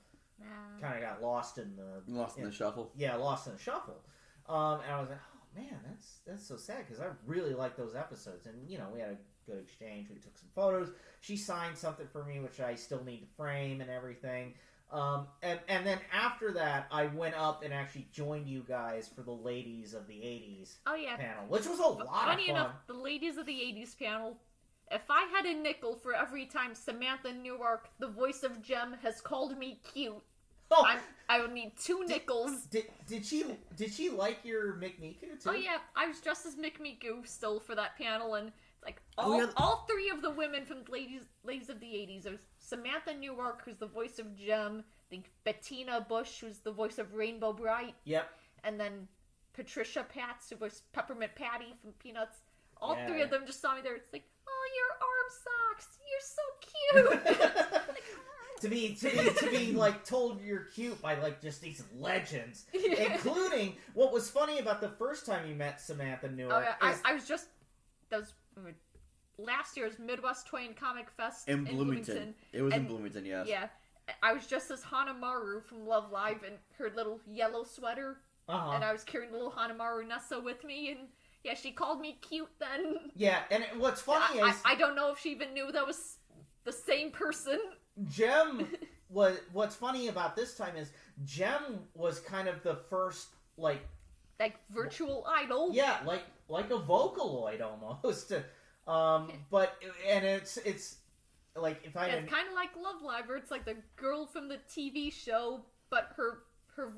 the shuffle. Yeah, lost in the shuffle. And I was like, oh man, that's so sad, because I really liked those episodes, and we had a good exchange. We took some photos. She signed something for me, which I still need to frame and everything. And then after that, I went up and actually joined you guys for the Ladies of the 80s panel, which was a lot of fun. Funny enough, the Ladies of the 80s panel, if I had a nickel for every time Samantha Newark, the voice of Jem, has called me cute, I would need 2 nickels. Did she like your McMiku too? Oh yeah, I was dressed as McMiku still for that panel, and it's like all 3 of the women from Ladies of the 80s. There's Samantha Newark, who's the voice of Jem. I think Bettina Bush, who's the voice of Rainbow Bright. Yep. And then Patricia Patz, who voiced Peppermint Patty from Peanuts. All 3 of them just saw me there. It's like, oh, your arm socks. You're so cute. To be like told you're cute by like just these legends, including what was funny about the first time you met Samantha Newark. Oh, yeah. I was just last year's Midwest Twain Comic Fest in Bloomington. It was in Bloomington, yes. Yeah, I was just as Hanamaru from Love Live in her little yellow sweater, and I was carrying the little Hanamaru Nessa with me, and yeah, she called me cute then. Yeah, and what's funny is I don't know if she even knew that was the same person. Jem what's funny about this time is Jem was kind of the first like virtual idol. Yeah, like a Vocaloid almost. But it's like if I it's kind of like Love Live, where it's like the girl from the TV show, but her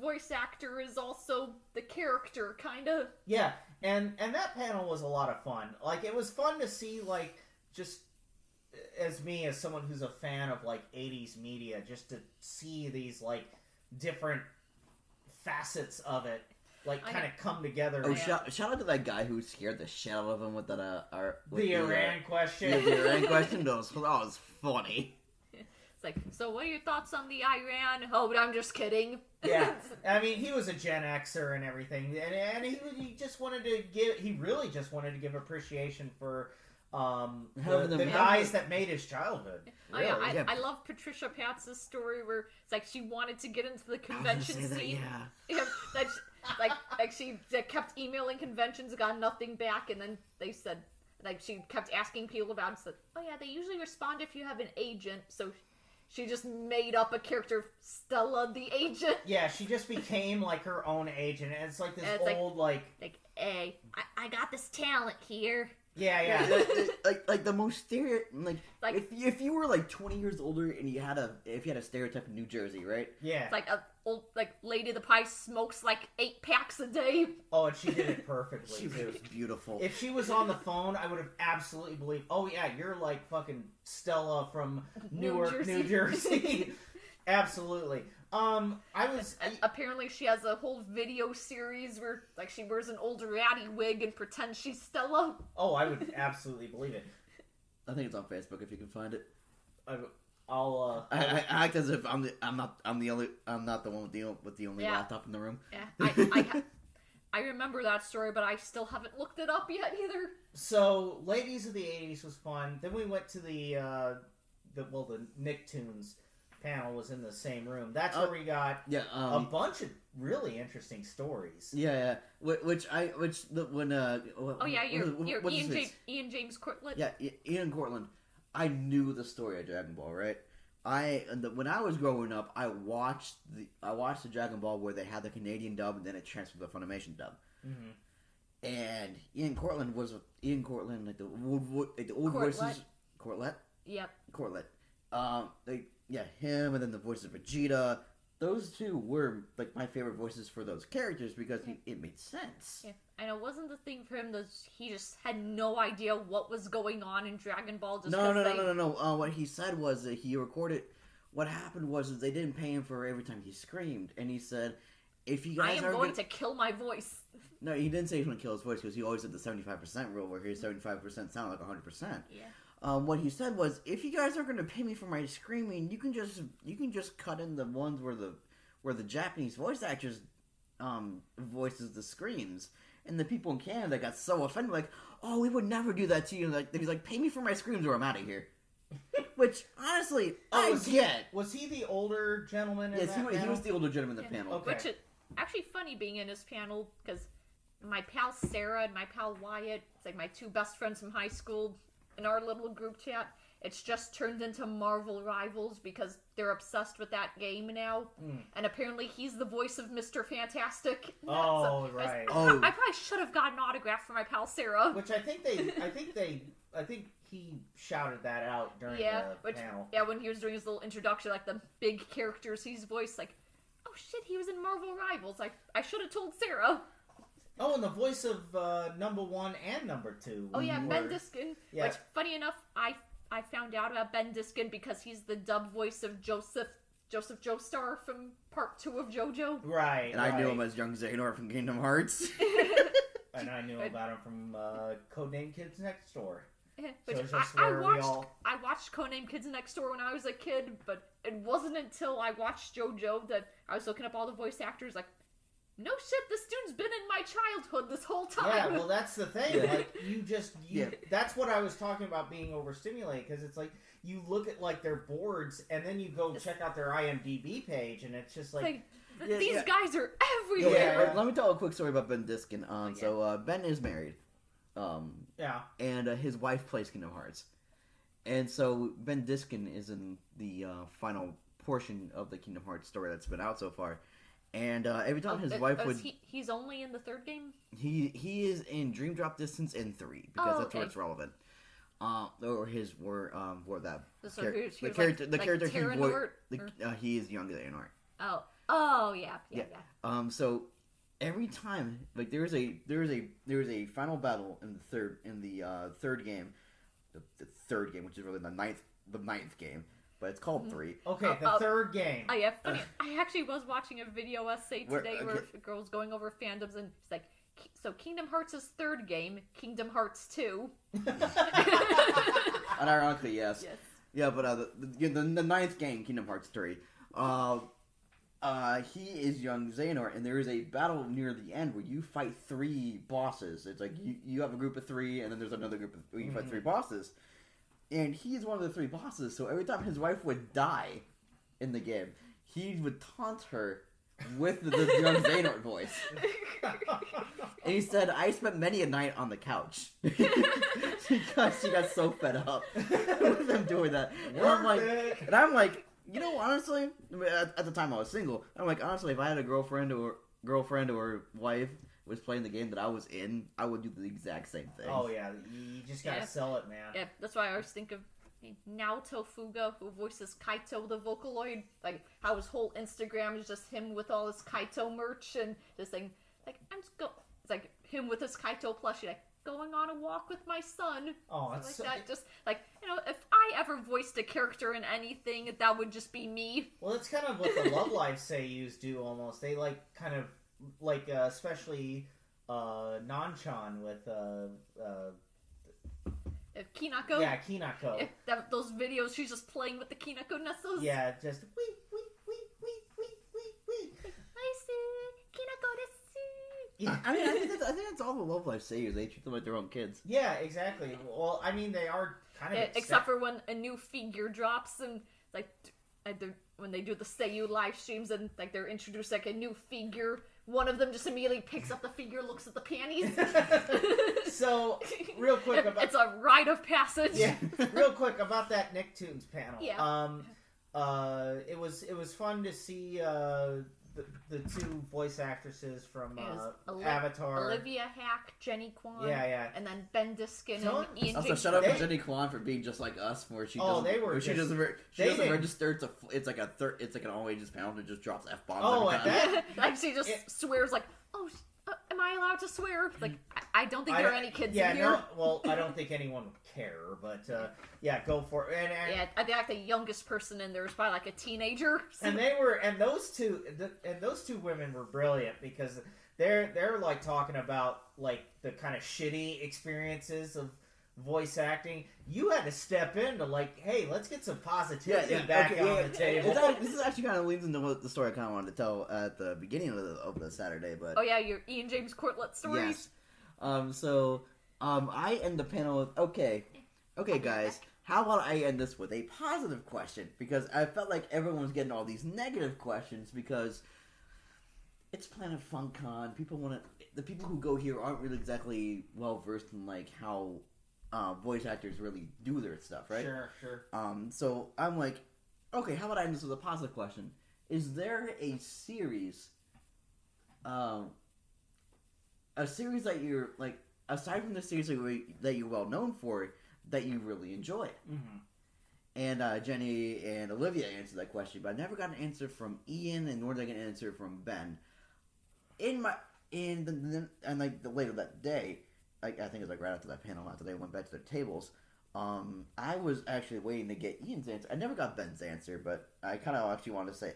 voice actor is also the character, kind of. Yeah, and that panel was a lot of fun. Like, it was fun to see, like, just as someone who's a fan of like 80s media, just to see these like different facets of it like kind of come together. Oh, shout out to that guy who scared the shit out of him with that the Iran question. Yeah, the Iran question. That was funny. It's like, so what are your thoughts on the Iran? Oh, but I'm just kidding. Yeah, I mean, he was a Gen Xer and everything, and he just wanted to give. He really just wanted to give appreciation for. The guys that made his childhood. Really. Oh, yeah, I love Patricia Patz's story where it's like she wanted to get into the convention scene. She kept emailing conventions, got nothing back, and then they said, like, she kept asking people about it. Said, oh yeah, they usually respond if you have an agent. So she just made up a character, Stella the Agent. Yeah, she just became like her own agent, and it's like this And it's old like hey, I got this talent here. yeah. like the most like if you were like 20 years older and you had a stereotype in New Jersey, right? Yeah. It's like a old Lady of the Pie smokes like 8 packs a day. Oh, and she did it perfectly. She was beautiful. If she was on the phone, I would have absolutely believed. Oh yeah, you're like fucking Stella from Newark, New Jersey. Absolutely. Apparently she has a whole video series where like she wears an old ratty wig and pretends she's Stella. Oh, I would absolutely believe it. I think it's on Facebook if you can find it. I act as if I'm not the one with the only laptop in the room. Yeah, I remember that story, but I still haven't looked it up yet either. So, Ladies of the 80s was fun. Then we went to the Nicktoons panel was in the same room. That's where we got a bunch of really interesting stories. Yeah. When Ian James Cortlandt. Yeah, Ian Cortlandt. I knew the story of Dragon Ball, right? When I was growing up, I watched the Dragon Ball where they had the Canadian dub and then it transferred to the Funimation dub. Mm-hmm. And Ian Cortlandt like the old voices. Cortlandt. Yep. Cortlandt. Him and then the voice of Vegeta. Those two were like my favorite voices for those characters because it made sense. Yeah. And it wasn't the thing for him that he just had no idea what was going on in Dragon Ball. No. What he said was that he recorded. What happened was they didn't pay him for every time he screamed, and he said, "If you guys are going to kill my voice." No, he didn't say he was going to kill his voice because he always did the 75% rule, where his 75% sounded like 100%. Yeah. What he said was, if you guys aren't going to pay me for my screaming, you can just cut in the ones where the Japanese voice actors voices the screams, and the people in Canada got so offended, like, oh, we would never do that to you. And he's like, pay me for my screams or I'm out of here. Which honestly, I get. Was he the older gentleman? Yes, he was the older gentleman in the panel. Okay. Which is actually funny being in his panel because my pal Sarah and my pal Wyatt, it's like my two best friends from high school. In our little group chat, it's just turned into Marvel Rivals because they're obsessed with that game now. And apparently he's the voice of Mr. Fantastic. Oh, right. I probably should have gotten an autograph for my pal Sarah. Which I think he shouted that out during the panel. Yeah, when he was doing his little introduction, like the big characters he's voiced, like, oh shit, he was in Marvel Rivals. Like, I should have told Sarah. Oh, and the voice of number 1 and number 2. Oh yeah, Ben Diskin. Yeah. Which, funny enough, I found out about Ben Diskin because he's the dub voice of Joseph Joestar from Part 2 of JoJo. Right. And I knew him as young Xehanort from Kingdom Hearts. And I knew about him from Codename Kids Next Door. Which so I watched Codename Kids Next Door when I was a kid, but it wasn't until I watched JoJo that I was looking up all the voice actors, like, no shit, this dude's been in my childhood this whole time. Yeah, well, that's the thing. Like, that's what I was talking about being overstimulated, because it's like, you look at, like, their boards, and then you go check out their IMDb page, and it's just like... these guys are everywhere! Yeah. Let me tell a quick story about Ben Diskin. So, Ben is married. And his wife plays Kingdom Hearts. And so, Ben Diskin is in the final portion of the Kingdom Hearts story that's been out so far. And every time his wife would... He's only in the third game? He is in Dream Drop Distance in 3, because that's where it's relevant. The character he is young Xehanort. Oh, yeah. So every time, like, there is a final battle in the third game, the third game, which is really the ninth game. But it's called 3. Okay, the third game. Oh, yeah, funny. I actually was watching a video essay today where a girl's going over fandoms, and it's like, so Kingdom Hearts' third game, Kingdom Hearts 2. Unironically, yes. Yeah, but the ninth game, Kingdom Hearts 3, he is young Xehanort, and there is a battle near the end where you fight 3 bosses. It's like, you have a group of 3, and then there's another group where you fight 3 bosses. And he's one of the 3 bosses, so every time his wife would die in the game, he would taunt her with the young Xehanort voice. And he said, I spent many a night on the couch. Because she got so fed up with him doing that. And I'm like, You know, honestly, I mean, at the time I was single. I'm like, honestly, if I had a girlfriend or wife was playing the game that I was in, I would do the exact same thing. Oh yeah, you just gotta sell it, man. Yeah, that's why I always think of Naoto Fuga, who voices Kaito the Vocaloid. Like, how his whole Instagram is just him with all his Kaito merch and just saying, like, it's like him with his Kaito plushie, like, going on a walk with my son. Oh, it's like that. Just like, you know, if I ever voiced a character in anything, that would just be me. Well, it's kind of what the Love Live seiyus do almost. They like kind of like especially Nanchan with Kinako. Yeah, Kinako. Those videos, she's just playing with the Kinako Nessos. Yeah, just I see Kinako desu. Yeah. I mean, I think that's all the Love Live seiyus. They treat them like their own kids. Yeah, exactly. Well, I mean, they are kind of except for when a new figure drops and like when they do the Seiyu live streams and like they're introduced like a new figure. One of them just immediately picks up the figure, looks at the panties. So, real quick about... It's a rite of passage. Yeah, real quick about that Nicktoons panel. Yeah. It was fun to see the two voice actresses from Avatar. Olivia Hack, Jenny Kwan. Yeah. And then Ben Diskin So, and Ian Also, James. shut up for Jenny Kwan for being just like us, where she doesn't register. It's like an all ages panel that just drops f-bombs. Oh, every time. Like she just swears like, oh, am I allowed to swear? Like, I don't think there are any kids in here. No, well, I don't think anyone would care, but yeah, go for it. Yeah, I think like the youngest person in there was probably like a teenager. So. And those two women were brilliant because they're like talking about like the kind of shitty experiences of voice acting. You had to step in to like, hey, let's get some positivity back on the table. This is actually kind of leads into the story I kind of wanted to tell at the beginning of the Saturday, but oh yeah, your Ian James Courtlet stories. Yes. I end the panel with okay guys, how about I end this with a positive question, because I felt like everyone was getting all these negative questions because it's Planet FunCon. The people who go here aren't really exactly well versed in like how voice actors really do their stuff, right? Sure. So I'm like, okay, how about I end this with a positive question? Is there a series that you're like, aside from the series that you're well known for, that you really enjoy? Mm-hmm. And Jenny and Olivia answered that question, but I never got an answer from Ian, and nor did I get an answer from Ben. Later that day, I think it was like right after that panel, after they went back to their tables, I was actually waiting to get Ian's answer. I never got Ben's answer, but I kind of actually wanted to say,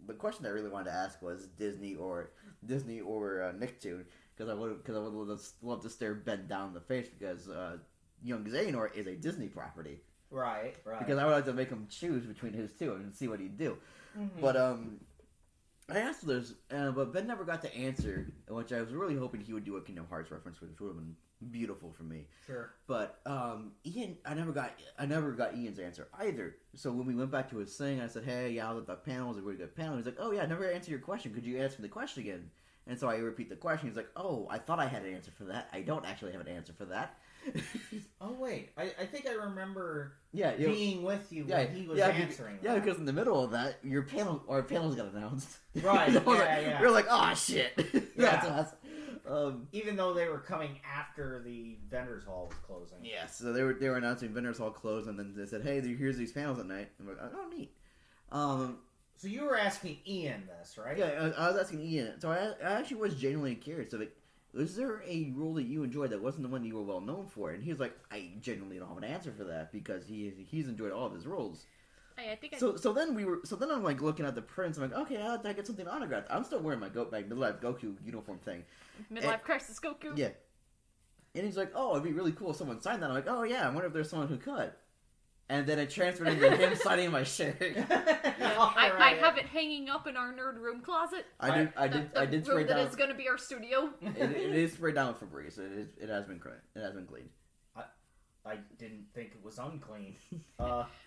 the question I really wanted to ask was Disney or Nicktoon, because I would love to stare Ben down in the face, because Young Xehanort is a Disney property. Right. Because I would like to make him choose between his two and see what he'd do. Mm-hmm. But I asked this, but Ben never got to answer, which I was really hoping he would do a Kingdom Hearts reference, which would have been beautiful for me. Sure. But Ian, I never got Ian's answer either. So when we went back to his thing, I said, "Hey, yeah, the panel was a really good panel." He's like, "Oh yeah, I never answered your question. Could you answer the question again?" And so I repeat the question. He's like, "Oh, I thought I had an answer for that. I don't actually have an answer for that." Oh wait, I think I remember being being with you when he was answering. Yeah, because in the middle of that, our panels got announced. Right. Yeah. We were like, "Oh shit!" That's us. Even though they were coming after the vendors hall was closing. Yes, so they were announcing vendors hall closed, and then they said, "Hey, here's these panels at night." And we're like, "Oh, neat." So you were asking Ian this, right? Yeah, I was asking Ian. So I actually was genuinely curious. So, was there a role that you enjoyed that wasn't the one you were well known for? And he was like, "I genuinely don't have an answer for that, because he's enjoyed all of his roles." So then I'm like looking at the prints. I'm like, okay, how did I get something autographed? I'm still wearing my Midlife Goku uniform thing. Midlife Crisis Goku. Yeah. And he's like, "Oh, it'd be really cool if someone signed that." I'm like, "Oh yeah, I wonder if there's someone who could." And then it transferred into him signing my shirt. I have it hanging up in our nerd room closet. I did spray room down. that is going to be our studio. It is sprayed down with Febreze. It has been cleaned. I didn't think it was unclean.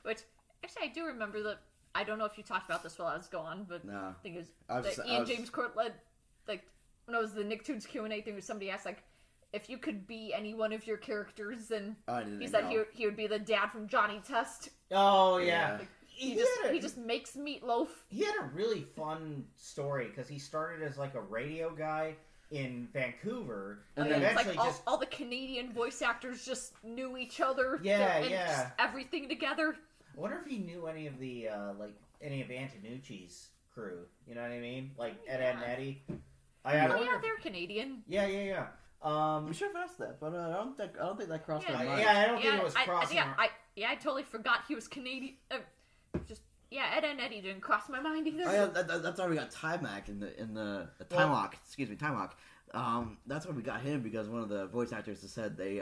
Which actually I do remember that. I don't know if you talked about this while I was gone, but I think it was Ian James Courtlet. Like when it was the Nicktoons Q&A thing, where somebody asked like, if you could be any one of your characters, and he said he would be the dad from Johnny Test. Oh yeah. he just makes meatloaf. He had a really fun story because he started as like a radio guy in Vancouver, and It's eventually like all the Canadian voice actors just knew each other. And just everything together. I wonder if he knew any of the any of Antonucci's crew. You know what I mean? Like Ed and Eddie. They're Canadian. Yeah. We should have asked that, but I don't think that crossed my mind. Yeah, I don't think it was crossing. I totally forgot he was Canadian. Ed and Eddie didn't cross my mind either. Oh, yeah, that's why we got Timac in the Timok. Excuse me, Timok. That's why we got him because one of the voice actors said they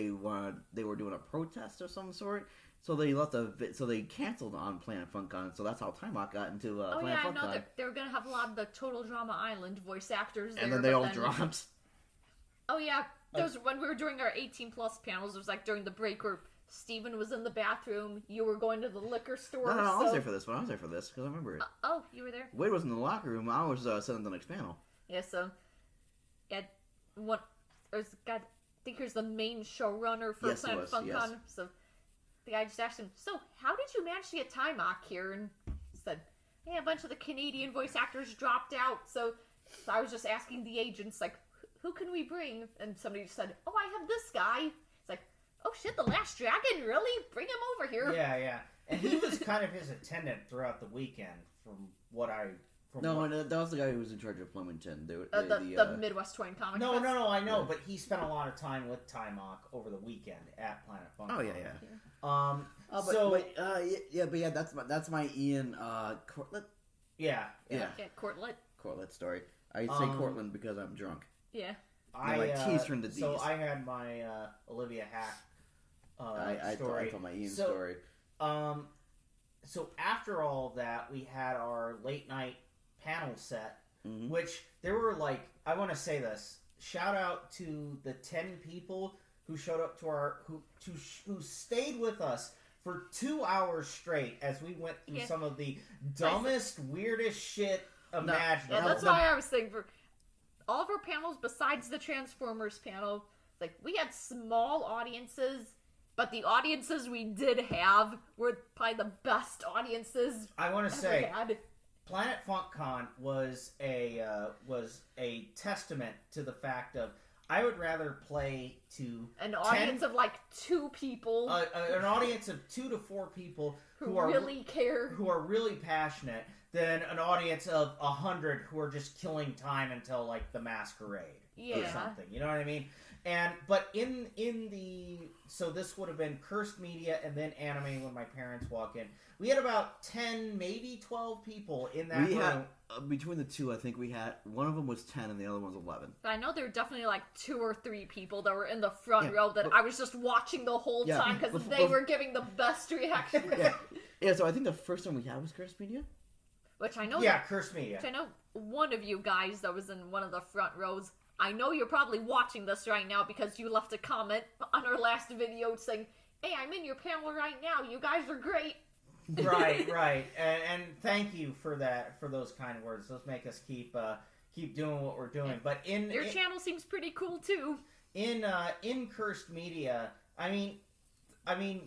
were doing a protest of some sort, so they canceled on Planet FunCon. So that's how Timok got into Planet FunCon. I know they were gonna have a lot of the Total Drama Island voice actors there, and then they all dropped. Oh yeah, those when we were doing our 18+ panels. It was like during the break where Steven was in the bathroom. You were going to the liquor store. No, I was there for this one. I was there for this because I remember it. You were there. Wade was in the locker room. I was sitting on the next panel. Yeah, so I think here's the main showrunner for Planet FunCon. Yes. So the guy just asked him, "So how did you manage to get Timok here?" And he said, "Yeah, a bunch of the Canadian voice actors dropped out, so I was just asking the agents like, who can we bring?" And somebody just said, "Oh, I have this guy." It's like, "Oh shit, the Last Dragon, really? Bring him over here." Yeah. And he was kind of his attendant throughout the weekend, from what I. That was the guy who was in charge of Flemington. The Midwest Touring Comic Fest. No, I know, but he spent a lot of time with Timok over the weekend at Planet FunCon. Oh yeah. That's my Ian Cortlet. Yeah. Cortlet story. I say Cortland because I'm drunk. Yeah. My T's turned to D's. So I had my Olivia Hack story. I told my Ian story. So after all of that, we had our late night panel set, which there were I want to say this. Shout out to the 10 people who showed up to who stayed with us for 2 hours straight as we went through some of the dumbest, weirdest shit imaginable. Yeah, that's why I was saying for all of our panels besides the Transformers panel, we had small audiences, but the audiences we did have were probably the best audiences I want to say had. Planet FunkCon was a testament to the fact of I would rather play to an audience of 2 people, an audience of 2 to 4 people who really care, who are really passionate, than an audience of 100 who are just killing time until the masquerade or something. You know what I mean? But in the so this would have been Cursed Media and then Anime when my parents walk in. We had about 10, maybe 12 people in that room. Had, between the two, I think we had one of them was 10 and the other one was 11. But I know there were definitely 2 or 3 people that were in the front row that I was just watching the whole time because they were giving the best reaction. Yeah. So I think the first one we had was Cursed Media. Which I know. Cursed Media. Which I know one of you guys that was in one of the front rows. I know you're probably watching this right now because you left a comment on our last video saying, "Hey, I'm in your panel right now. You guys are great." Right. And thank you for that, for those kind words. Those make us keep doing what we're doing. But your channel seems pretty cool too. In Cursed Media, I mean,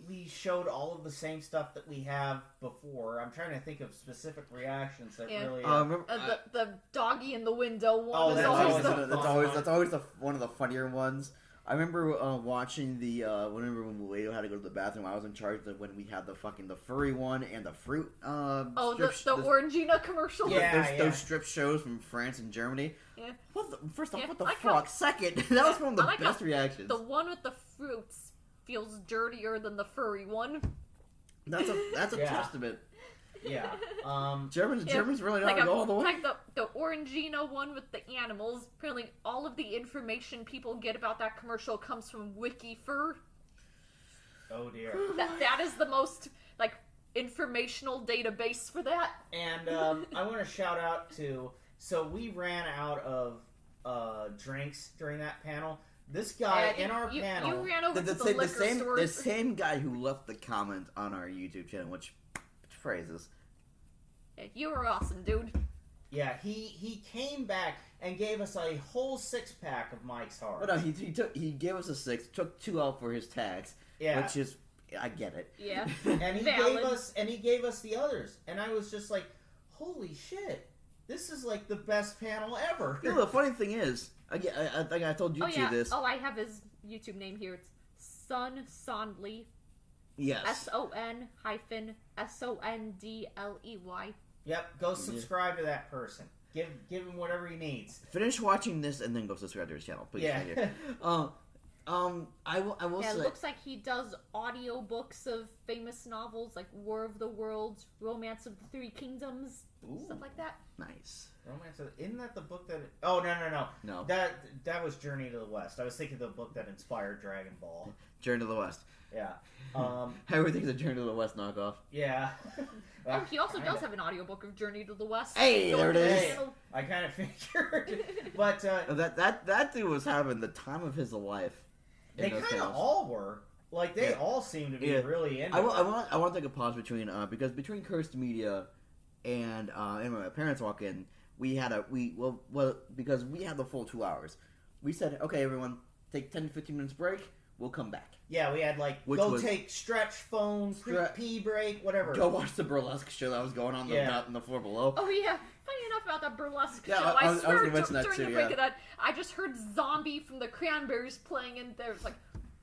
we showed all of the same stuff that we have before. I'm trying to think of specific reactions that really. The doggy in the window one. Oh, that's always one of the funnier ones. I remember watching whenever when Leo had to go to the bathroom, I was in charge of when we had the furry one and the fruit. The Orangina commercial. Those strip shows from France and Germany. Yeah. First off, what the fuck? How, Second, that was one of the best reactions. The one with the fruits feels dirtier than the furry one. That's a testament. Yeah. Germans really know how to go all the way. Like the Orangina one with the animals. Apparently, all of the information people get about that commercial comes from WikiFur. Oh dear. That is the most informational database for that. And I want to shout out to. So we ran out of drinks during that panel. This guy in our panel. You ran over to the liquor store. The same guy who left the comment on our YouTube channel, which phrases. You were awesome, dude. Yeah, he came back and gave us a whole 6-pack of Mike's Hard. But no, he gave us a 6, took 2 out for his tax. Yeah. Which is I get it. Yeah. And he Valid. gave us the others, and I was just like, holy shit, this is like the best panel ever. You know, the funny thing is, I think I told you two this. Oh, I have his YouTube name here. It's Son Sondley. Yes. SON-SONDLEY. Yep, go subscribe to that person. Give him whatever he needs. Finish watching this and then go subscribe to his channel, please. Yeah. Thank you. I will Yeah, say. it looks like he does audiobooks of famous novels like War of the Worlds, Romance of the Three Kingdoms, stuff like that. Nice. Romance of, isn't that the book that? Oh no. No. That was Journey to the West. I was thinking the book that inspired Dragon Ball. Journey to the West. Yeah. Everything's a Journey to the West knockoff. Yeah. Oh, he also does have an audiobook of Journey to the West. Hey, there it is. Hey, I kind of figured, but That dude was having the time of his life. they kind of all were. Like they all seem to be really into it. I want to take a pause between because between Cursed Media and when my parents walk in, because we had the full 2 hours. We said, okay, everyone, take 10 to 15 minutes break. We'll come back. Yeah, we had like take stretch, phone, pee break, whatever. Go watch the burlesque show that was going on on the floor below. Oh yeah, funny enough about that burlesque show. I was swear gonna mention that during too, the break of that, I just heard Zombie from the Cranberries playing, and there was like,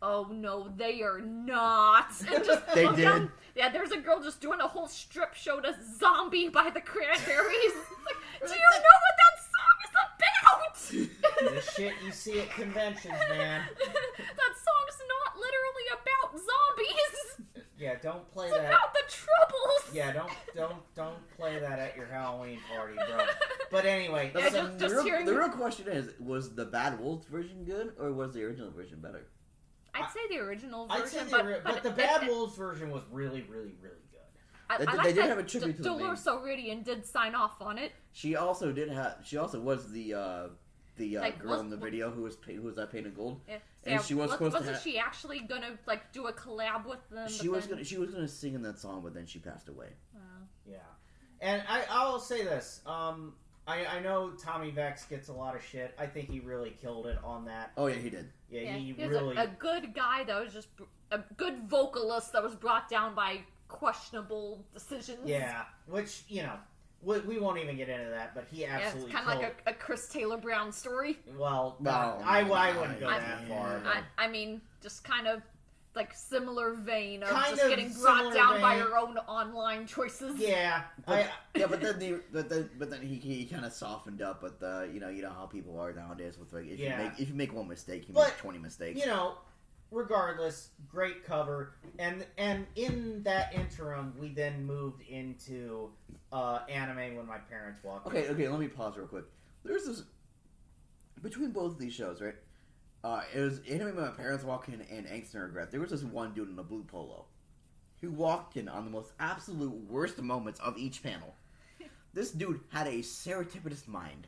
oh no, they are not. And just They look did. down, yeah, there's a girl just doing a whole strip show to Zombie by the Cranberries. Like, do you know what that song is about? The shit you see at conventions, man. That song's not literally about zombies. Yeah, don't play It's that. about the Troubles. Yeah, don't play that at your Halloween party, bro. But anyway, Yeah, So just the real question is, was the Bad Wolves version good, or was the original version better? I'd say the original I'd version, say but the Bad Wolves version was really, really, really good. They did have a tribute to the Dolores O'Riordan did sign off on it. She also was the girl in the video who was painted gold. Yeah. And she was supposed to wasn't she actually gonna do a collab with them? She was gonna sing in that song, but then she passed away. Yeah, and I'll say this. I know Tommy Vex gets a lot of shit. I think he really killed it on that. Oh yeah, he did. Yeah, he was really a good guy that was just a good vocalist that was brought down by questionable decisions. Yeah, which we won't even get into that, but he absolutely it's kind of like a Chris Taylor Brown story. Well, no, I wouldn't go that far. I mean, just kind of like similar vein of Kind just of getting brought down by vein. her own online choices. Yeah, but then he kind of softened up. But you know how people are nowadays with like if you make one mistake, you make 20 mistakes. Regardless, great cover, and in that interim, we then moved into anime when my parents walked in. Okay, let me pause real quick. There's this between both of these shows, right? It was anime when my parents walked in and Angst and Regret. There was this one dude in a blue polo who walked in on the most absolute worst moments of each panel. This dude had a serendipitous mind.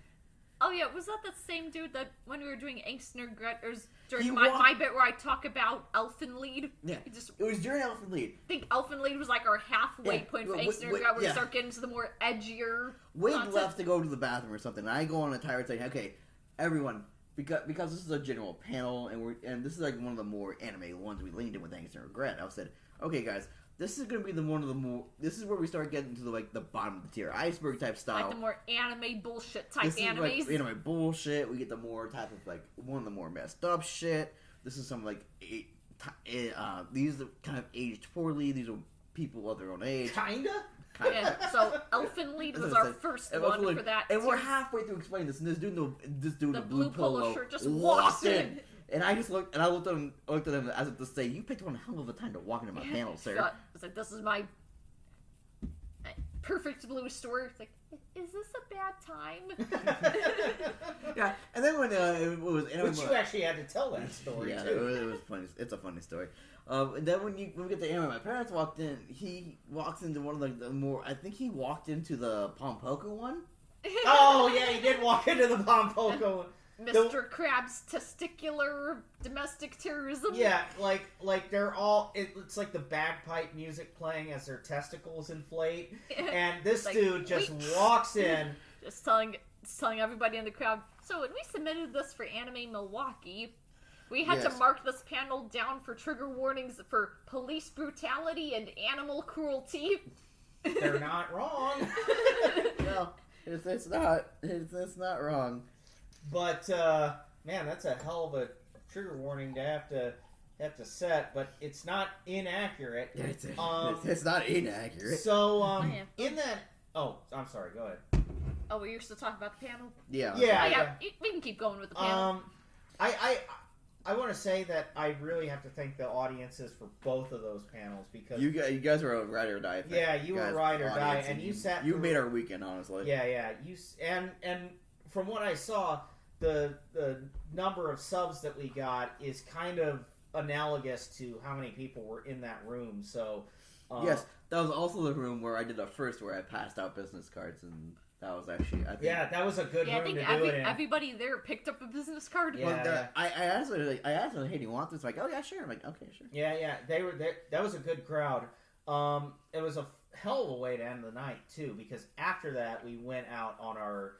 Oh yeah, was that the same dude that when we were doing Angst and Regret, or during my bit where I talk about Elfenlied? Yeah, it was during Elfenlied. I think Elfenlied was like our halfway point for Angst and Regret, where we start getting to the more edgier Wade content. left to go to the bathroom or something, and I go on a tirade saying, okay, everyone, because this is a general panel, and this is like one of the more anime ones we leaned in with Angst and Regret. I said, okay guys, this is going to be this is where we start getting to the bottom of the tier, iceberg type style. Like the more anime bullshit type this animes. Is like anime bullshit. We get the more type of like one of the more messed up shit. This is some like these are kind of aged poorly. These are people of their own age. Kinda. Yeah, so Elfenlied was our first one for that. And we're halfway through explaining this, and this dude in the blue polo shirt just walks in. And I looked at him as if to say, "You picked one hell of a time to walk into my panel, sir." I was like, "This is my perfect blue story." It's like, is this a bad time? Yeah, and then when it was, which you actually had to tell that story. Yeah, too. it was funny. It's a funny story. And then when we get to anime, my parents walked in. He walks into one of the more. I think he walked into the Pompoko one. Oh yeah, he did walk into the Pompoko. Mr. Krabs' testicular domestic terrorism. Yeah, like they're all. It's like the bagpipe music playing as their testicles inflate, and this like, dude just walks in, just telling everybody in the crowd. So when we submitted this for Anime Milwaukee, We had to Yes. mark this panel down for trigger warnings for police brutality and animal cruelty. They're not wrong. No, it's not. It's not wrong. But man, that's a hell of a trigger warning to have to set. But it's not inaccurate. It's not inaccurate. So in that. Oh, I'm sorry. Go ahead. Oh, we used to talk about the panel? Yeah. Oh, yeah, we can keep going with the panel. I want to say that I really have to thank the audiences for both of those panels because You guys were a ride or die thing. yeah, you were ride or die, and you sat. You made our weekend, honestly. Yeah. And from what I saw, the number of subs that we got is kind of analogous to how many people were in that room. So Yes, that was also the room where I did the first, where I passed out business cards, and that was actually, I think... Yeah, that was a good room I think to do it in. everybody there picked up a business card. Yeah. Well, I asked her, hey, do you want this? Like, oh yeah, sure. I'm like, okay, sure. Yeah, they were there. That was a good crowd. It was a hell of a way to end the night too, because after that we went out on our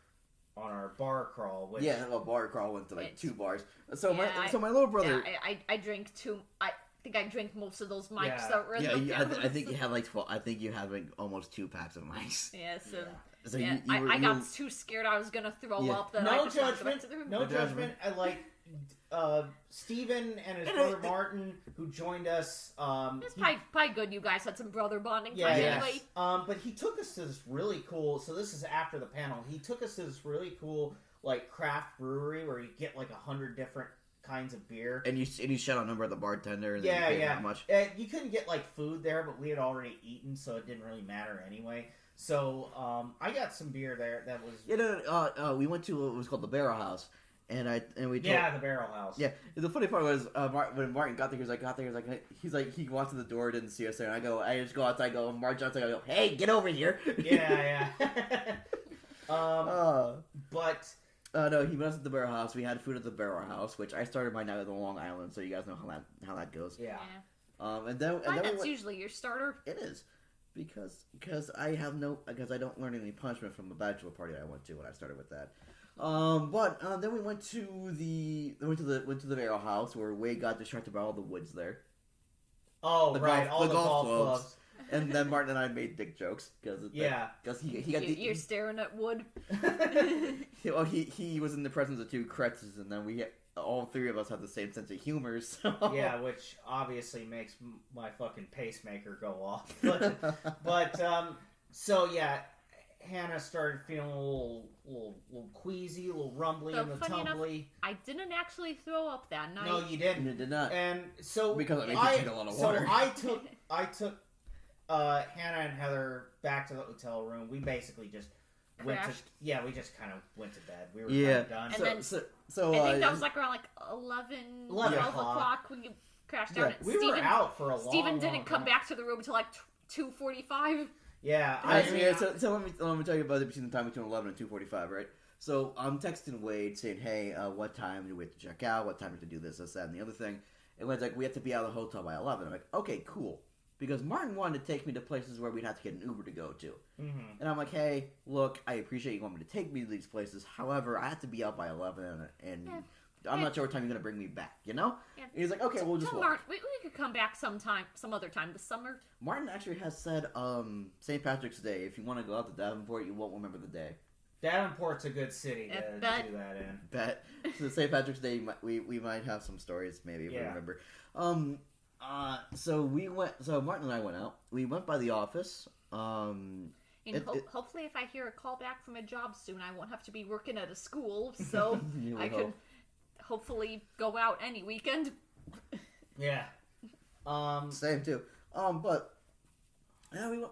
bar crawl. Which, Yeah, a bar crawl went to like 2 bars. So Yeah, my little brother. Yeah, I drank two. I think I drank most of those mics Yeah. that were in Yeah, the I think you had like 12. I think you had like almost 2 packs of mice. Yeah, so. So Yeah, I got too scared I was gonna throw Yeah. up. That no I just wanted to go judgment. back to the room. No judgment. I like Steven and his brother Martin who joined us. It's probably good you guys had some brother bonding Yeah, time yeah. anyway. But he took us to this really cool. So this is after the panel. He took us to this really cool like craft brewery where you get like 100 different kinds of beer. And you shout out number of the bartender. And Yeah, then you paid yeah. How much? You couldn't get like food there, but we had already eaten, so it didn't really matter anyway. So I got some beer there. That was We went to what was called the Barrel House, and we told, the Barrel House. Yeah, the funny part was when Martin got there, he walked to the door, didn't see us there, and I just go outside, march outside, I go, hey, get over here. Yeah. But no, he went us to the Barrel House. We had food at the Barrel House, which I started my night at the Long Island, so you guys know how that goes. yeah. And then That's usually your starter. it is. Because I don't learn any punishment from the bachelor party I went to when I started with that. But then we went to the Barrel House where Wade got distracted by all the woods there. Oh, The right, golf- all the the golf golf clubs. And then Martin and I made dick jokes because he got You're staring at wood. he was in the presence of 2 Kretzes, and then all 3 of us have the same sense of humor. So. Yeah, which obviously makes my fucking pacemaker go off. But so yeah, Hannah started feeling a little queasy, a little rumbly So in the funny enough, tumbly. I didn't actually throw up that night. No, you didn't. You did not. And so Because it makes you take a lot of water. So I took Hannah and Heather back to the hotel room. We basically just went to Crashed. we just kind of went to bed. We were Yeah. done. And then- So I think that was like around 11 12 o'clock. o'clock when you crashed Yeah. out. we were out for a long Steven didn't long come time. back to the room until 2:45. Yeah, So let me tell you about it between the time between 11 and 2:45, right? So I'm texting Wade saying, hey, what time do we have to check out? What time do we have to do this, that, and the other thing? And Wade's like, we have to be out of the hotel by 11. I'm like, okay, cool. Because Martin wanted to take me to places where we'd have to get an Uber to go to. Mm-hmm. And I'm like, hey, look, I appreciate you want me to take me to these places. However, I have to be out by 11, and I'm not sure what time you're going to bring me back, you know? Yeah. And he's like, okay, we'll just Tell walk. Mark, we could come back some other time this summer. Martin actually has said, St. Patrick's Day, if you want to go out to Davenport, you won't remember the day. Davenport's a good city to do that in. Bet. So St. Patrick's Day, we might have some stories, maybe, if we remember. So Martin and I went out. We went by the office. Hopefully, if I hear a call back from a job soon, I won't have to be working at a school, so I could hopefully go out any weekend. Yeah. Same too. But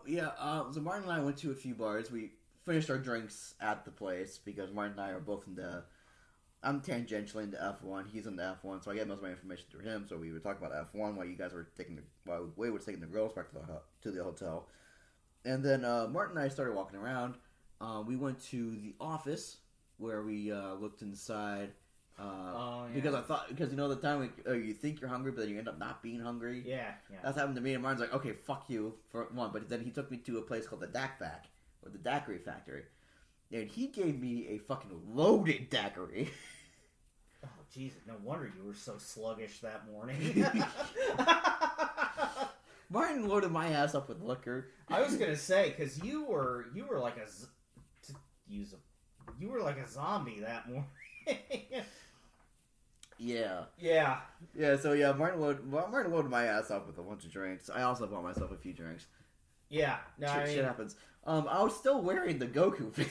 yeah, so Martin and I went to a few bars. We finished our drinks at the place because Martin and I are both into. I'm tangentially into F1. He's into F1, so I get most of my information through him. So we would talk about F1 while you guys were while Wade was taking the girls back to the hotel. And then Martin and I started walking around. We went to the office where we looked inside. Because you know the time you think you're hungry, but then you end up not being hungry. Yeah. That's happened to me. And Martin's like, okay, fuck you for one. But then he took me to a place called the DAC or the Daiquiri Factory, and he gave me a fucking loaded daiquiri. Oh, Jesus, no wonder you were so sluggish that morning. Martin loaded my ass up with liquor. I was gonna say, because you were like you were like a zombie that morning. Yeah. Yeah. Yeah, so yeah, Martin loaded my ass up with a bunch of drinks. I also bought myself a few drinks. Yeah. No, Shit happens. I was still wearing the Goku fit.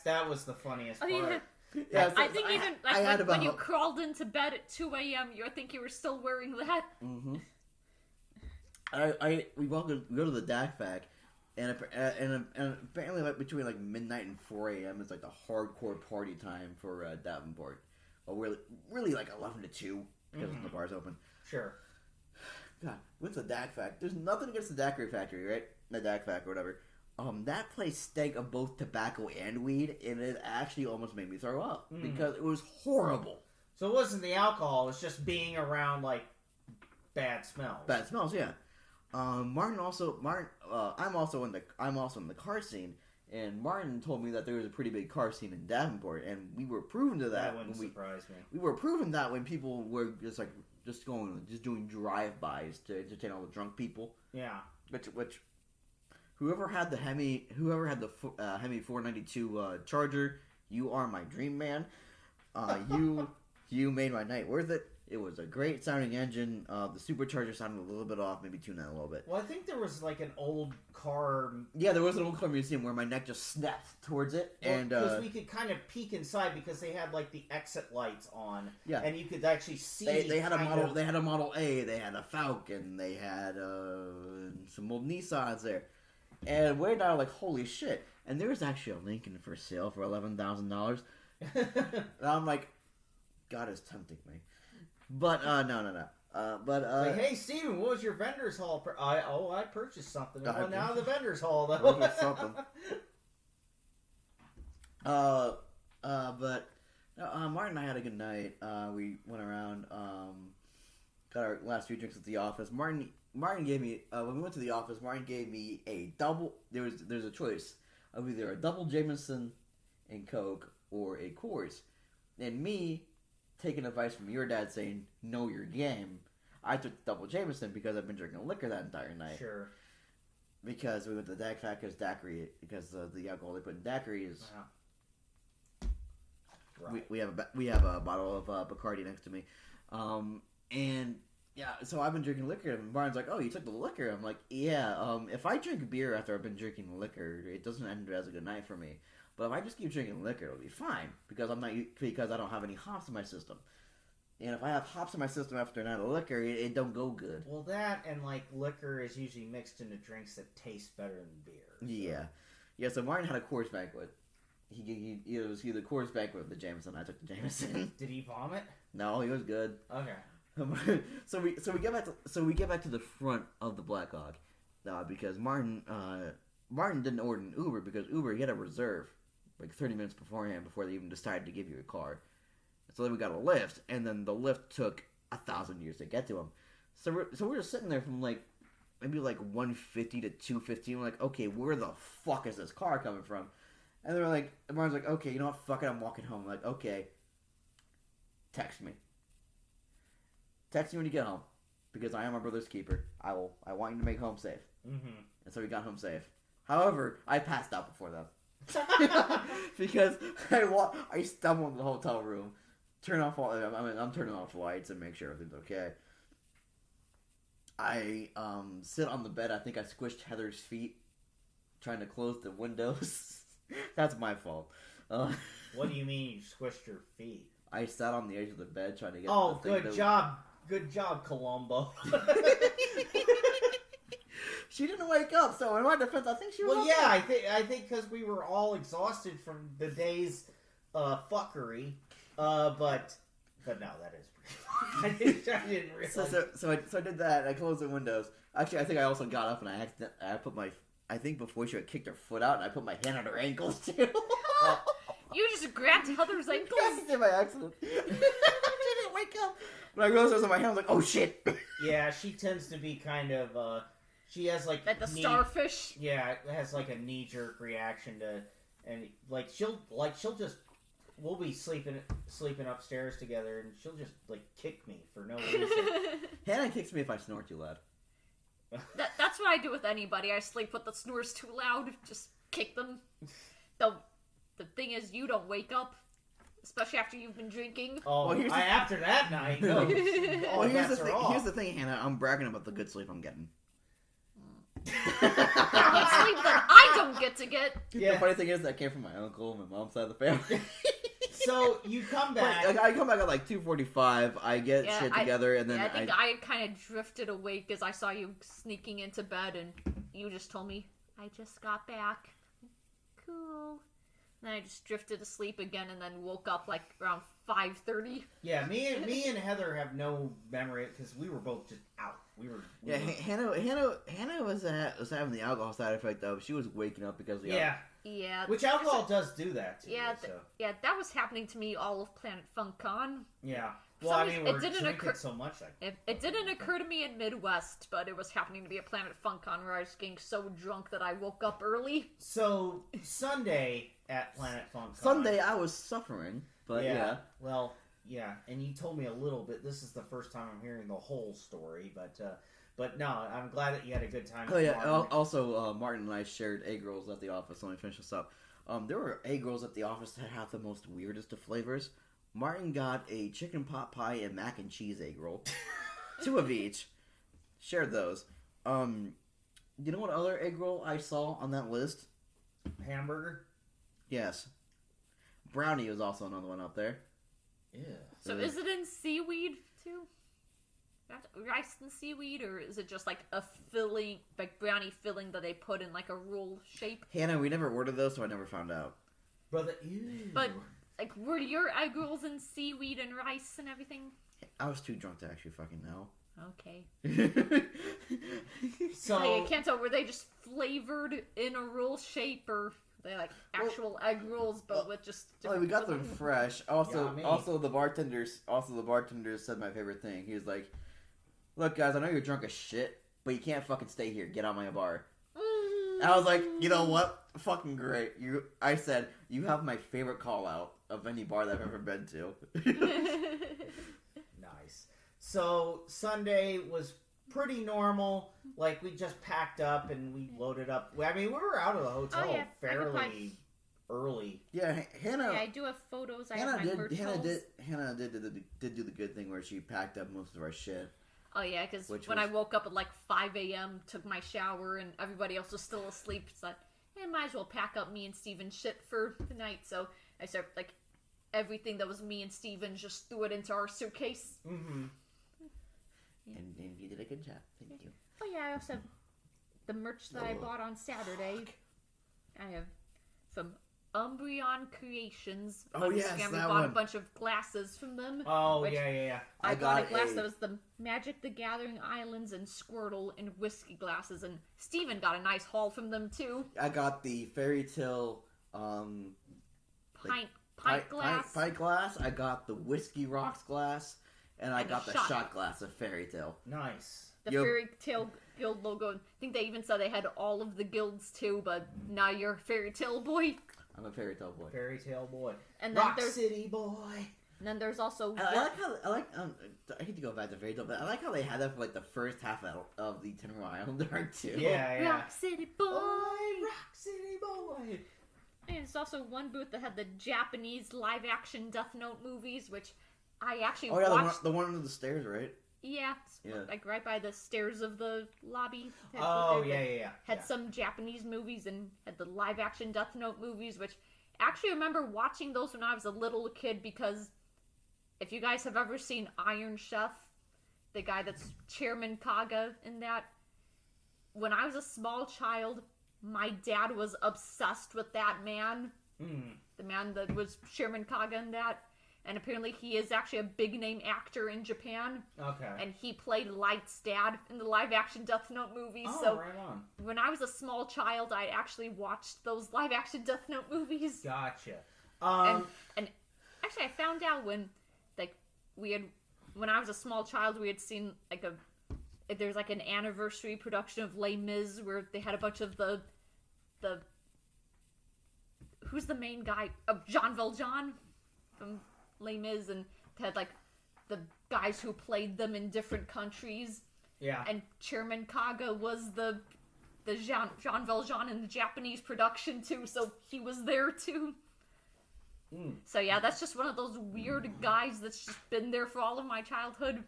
that was the funniest part. Yeah, I think even when you crawled into bed at 2 a.m., I think you were still wearing that. Mm-hmm. We go to the DAC and apparently like between like midnight and 4 a.m. is like the hardcore party time for Davenport. Well, we're really like 11 to 2 because the bar's open. Sure. God, what's the DAC Fact? There's nothing against the Daiquiri Factory, right? The DAC Fact or whatever. That place stank of both tobacco and weed, and it actually almost made me throw up because it was horrible. So it wasn't the alcohol; it was just being around like bad smells. Bad smells, yeah. I'm also in the car scene, and Martin told me that there was a pretty big car scene in Davenport, and we were proven to that. That wouldn't surprise me. We were proven that when people were just doing drive-bys to entertain all the drunk people. Yeah. Which whoever had the Hemi 492 Charger, you are my dream man. You made my night worth it. It was a great sounding engine. The supercharger sounded a little bit off, maybe tune that a little bit. Well, I think there was like an old car. Yeah, there was an old car museum where my neck just snapped towards it, and because we could kind of peek inside because they had like the exit lights on. Yeah, and you could actually see. They had a model. They had a Model A. They had a Falcon. They had some old Nissans there, and we're now like, holy shit! And there was actually a Lincoln for sale for $11,000. And I'm like, God is tempting me. But no. Like, hey Steven, what was your vendor's haul? I purchased something. It went out of the vendor's haul though. Something. But Martin and I had a good night. We went around, got our last few drinks at the office. Martin gave me when we went to the office. Martin gave me a double. There's a choice of either a double Jameson and Coke or a Coors, and me. Taking advice from your dad saying, know your game, I took the double Jameson because I've been drinking liquor that entire night. Sure. Because we went to the DAC Fact daiquiri, because the alcohol they put in daiquiri is... Right. We have a bottle of Bacardi next to me. And, yeah, so I've been drinking liquor, and Barnes like, oh, you took the liquor? I'm like, yeah, if I drink beer after I've been drinking liquor, it doesn't end as a good night for me. But if I just keep drinking liquor, it'll be fine because I don't have any hops in my system. And if I have hops in my system after a night of liquor, it don't go good. Well, that and like liquor is usually mixed into drinks that taste better than beer. So. Yeah. So Martin had a Coors Banquet. It was either Coors Banquet or the Jameson. I took the Jameson. Did he vomit? No, he was good. Okay. So we get back to the front of the Black Hawk, because Martin didn't order an Uber because Uber he had a reserve. Like 30 minutes beforehand before they even decided to give you a car. So then we got a lift, and then the lift took 1,000 years to get to him. So we're just sitting there from like maybe like 150 to 250. We're like, okay, where the fuck is this car coming from? And they're like, Martin's like, okay, you know what? Fuck it, I'm walking home. I'm like, okay, text me. Text me when you get home, because I am my brother's keeper. I want you to make home safe. Mm-hmm. And so we got home safe. However, I passed out before them. Because I stumbled in the hotel room, I'm turning off lights and make sure everything's okay. I sit on the bed. I think I squished Heather's feet trying to close the windows. That's my fault. What do you mean you squished your feet? I sat on the edge of the bed trying to get. Oh, good job, Columbo. She didn't wake up, so in my defense, I think she was. Well, yeah, I think because we were all exhausted from the day's fuckery, but no, that is pretty. I didn't realize. So I did that. I closed the windows. Actually, I think I also got up and I put my. I think before she had kicked her foot out, and I put my hand on her ankles too. You just grabbed Heather's ankles? Yes, I did by accident. She didn't wake up. When I realized it was on my hand, I was like, oh shit. Yeah, she tends to be kind of. She has like the starfish. Yeah, it has like a knee-jerk reaction to, and like she'll just we'll be sleeping upstairs together, and she'll just like kick me for no reason. Hannah kicks me if I snore too loud. That's what I do with anybody. I sleep with the snores too loud. Just kick them. The thing is, you don't wake up, especially after you've been drinking. Oh, well, after that night. No. Well, here's the thing, Hannah. I'm bragging about the good sleep I'm getting. Good sleep that I don't get to get. Yeah. The funny thing is that came from my uncle and my mom's side of the family. So you come back. Like, I come back at like 2:45. I get shit together, and then I think I kind of drifted awake as I saw you sneaking into bed, and you just told me, I just got back. Cool. Then I just drifted asleep again, and then woke up like around 5:30. Yeah, me and Heather have no memory because we were both just out. Hannah was having the alcohol side effect though. She was waking up because of the alcohol. Yeah. Which alcohol does do that to you. Yeah, that was happening to me all of Planet Funk Con. Yeah. Well, I mean, we're drinking so much. It didn't occur to me in Midwest, but it was happening to be a Planet Funk Con where I was getting so drunk that I woke up early. So, Sunday at Planet Funk Con. Sunday, I was suffering, but yeah. Well, yeah, and you told me a little bit. This is the first time I'm hearing the whole story, but no, I'm glad that you had a good time. Oh, yeah. Also, Martin and I shared egg rolls at the office. Let me finish this up. There were egg rolls at the office that had the most weirdest of flavors. Martin got a chicken pot pie and mac and cheese egg roll. 2 of each. Shared those. You know what other egg roll I saw on that list? Hamburger? Yes. Brownie was also another one up there. Yeah. So is it in seaweed, too? Rice and seaweed, or is it just like a filling, like brownie filling that they put in like a roll shape? Hannah, we never ordered those, so I never found out. Brother, ew. But, like, were your egg rolls in seaweed and rice and everything? I was too drunk to actually fucking know. Okay. So I can't tell, were they just flavored in a roll shape, or they like actual egg rolls, but with just we got them fresh. Also the bartenders said my favorite thing. He was like, "Look, guys, I know you're drunk as shit, but you can't fucking stay here. Get out my bar." And I was like, you know what? Fucking great. I said, you have my favorite call out of any bar that I've ever been to. Nice. So Sunday was pretty normal. Like, we just packed up and we loaded up. I mean, we were out of the hotel fairly early. Yeah, Hannah. Yeah, I do have photos. Hannah did do the good thing where she packed up most of our shit. Oh yeah, because when I woke up at like 5 a.m., took my shower, and everybody else was still asleep, it's like, hey, might as well pack up me and Steven's shit for the night. So I started, like, everything that was me and Steven, just threw it into our suitcase. Mm-hmm. Yeah. And you did a good job. Thank you. Oh yeah, I also have the merch that I bought on Saturday. I have from Umbreon Creations. Oh yes, Instagram. that We bought a bunch of glasses from them. Oh yeah. I got a glass that was the Magic the Gathering Islands and Squirtle and whiskey glasses, and Steven got a nice haul from them too. I got the Fairy Tale pint glass. Pint glass. I got the Whiskey Rocks glass, and I got the shot glass of Fairy Tale. Nice. The Fairy Tale Guild logo. I think they even said they had all of the guilds too, but now you're a Fairy Tale boy. I'm a Fairy Tale boy. Fairy Tale boy. And then Rock City boy. And then there's also. I hate to go back to Fairy Tale, but I like how they had that for like the first half of the Tenrou Island arc too. Yeah. Rock City boy. Rock City boy. And it's also one booth that had the Japanese live-action Death Note movies, which I actually watched. The one under the stairs, right? Yeah, like right by the stairs of the lobby. Yeah. Had some Japanese movies and had the live-action Death Note movies, which I actually remember watching those when I was a little kid, because if you guys have ever seen Iron Chef, the guy that's Chairman Kaga in that, when I was a small child, my dad was obsessed with that man. The man that was Chairman Kaga in that. And apparently he is actually a big-name actor in Japan. Okay. And he played Light's dad in the live-action Death Note movies. Oh, so right on. when I was a small child, I actually watched those live-action Death Note movies. Gotcha. And actually, I found out when I was a small child, we had seen there's like an anniversary production of Les Mis where they had a bunch of the who's the main guy? Jean Valjean. from Les Mis, and had like the guys who played them in different countries. Yeah. And Chairman Kaga was the Jean Valjean in the Japanese production too, so he was there too. So yeah, that's just one of those weird guys that's just been there for all of my childhood.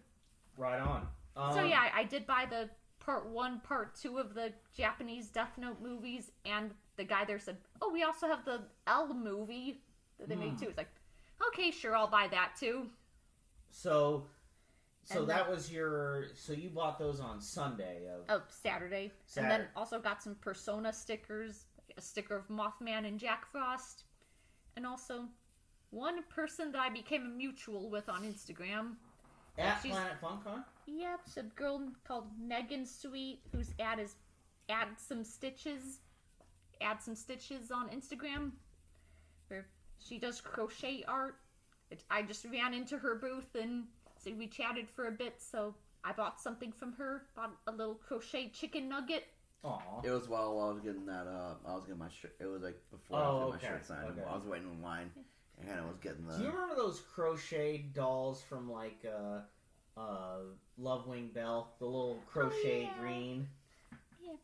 Right on. So yeah, I did buy the part 1, part 2 of the Japanese Death Note movies, and the guy there said, "Oh, we also have the L movie that they made too." It's like, okay, sure, I'll buy that too. So that was your. So you bought those on Sunday of Saturday. And then also got some Persona stickers, a sticker of Mothman and Jack Frost, and also one person that I became a mutual with on Instagram. At Planet FunCon? Yep, it's a girl called Megan Sweet, whose ad is add some stitches on Instagram, where she does crochet art. I just ran into her booth and so we chatted for a bit, so I bought something from her. Bought a little crochet chicken nugget. Aww. It was while I was getting that, I was getting my shirt, it was like before I was getting my shirt signed. Okay. I was waiting in line, and I was getting the... Do you remember those crocheted dolls from, like, Love Wing Bell? The little crochet green? Yeah.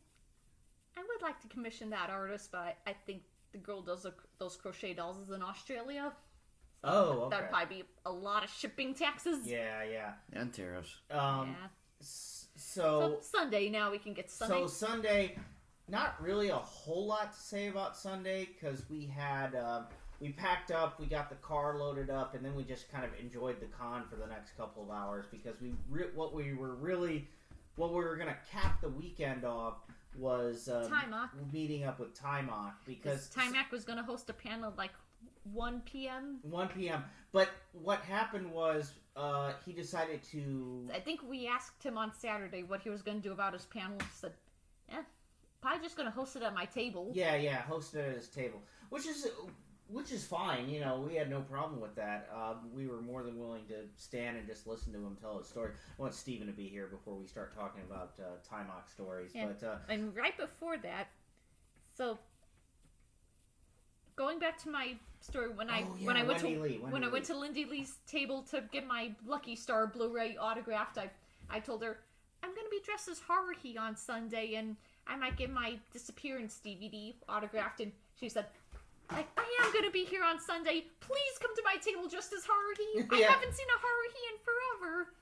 I would like to commission that artist, but I think the girl does those crochet dolls is in Australia. So okay. That'd probably be a lot of shipping taxes. Yeah. And tariffs. So Sunday now we can get Sunday. So Sunday, not really a whole lot to say about Sunday because we had we packed up, we got the car loaded up, and then we just kind of enjoyed the con for the next couple of hours because what we were gonna cap the weekend off was Timok. meeting up with Timok because Timok was gonna host a panel like 1 p.m. 1 p.m. But what happened was he decided to... I think we asked him on Saturday what he was going to do about his panel. He said, probably just going to host it at my table. Yeah, host it at his table. Which is fine. You know, we had no problem with that. We were more than willing to stand and just listen to him tell his story. I want Steven to be here before we start talking about Timok stories. Yeah. But and right before that, so... Going back to my story, when I went to Lindy Lee's table to get my Lucky Star Blu-ray autographed, I told her I'm gonna be dressed as Haruhi on Sunday, and I might get my Disappearance DVD autographed. And she said, I am gonna be here on Sunday. Please come to my table dressed as Haruhi. I haven't seen a Haruhi in forever.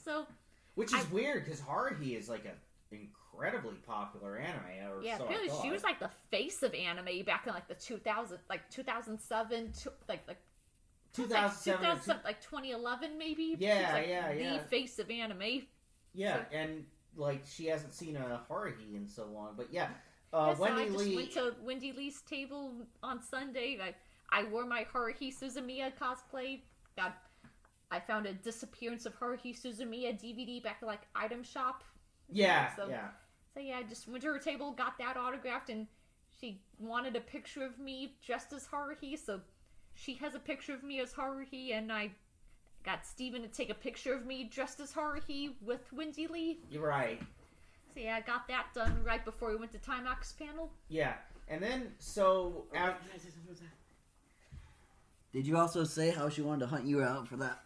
So, which is weird because Haruhi is like a incredibly popular anime. Apparently she was like the face of anime back in like the 2007, like 2011 maybe. Yeah. The face of anime. Yeah, so, and like she hasn't seen a Haruhi in so long, but yeah. I just went to Wendy Lee's table on Sunday. I wore my Haruhi Suzumiya cosplay. I found a Disappearance of Haruhi Suzumiya DVD back at like Item Shop. Yeah. So I just went to her table, got that autographed, and she wanted a picture of me dressed as Haruhi, so she has a picture of me as Haruhi, and I got Steven to take a picture of me dressed as Haruhi with Wendy Lee. You're right. So I got that done right before we went to Timok's panel. Yeah, and then Did you also say how she wanted to hunt you out for that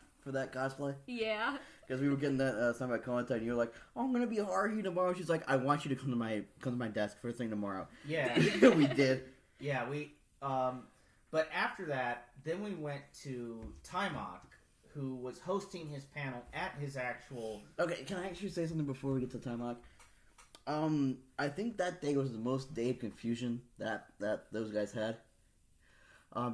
cosplay? Yeah. Because we were getting that some of my content, and you were like, "Oh, I'm gonna be Haruhi tomorrow." She's like, "I want you to come to my desk first thing tomorrow." Yeah, we did. Yeah, we. But after that, then we went to Timok, who was hosting his panel at his actual. Okay, can I actually say something before we get to Timok? I think that day was the most day of confusion that those guys had.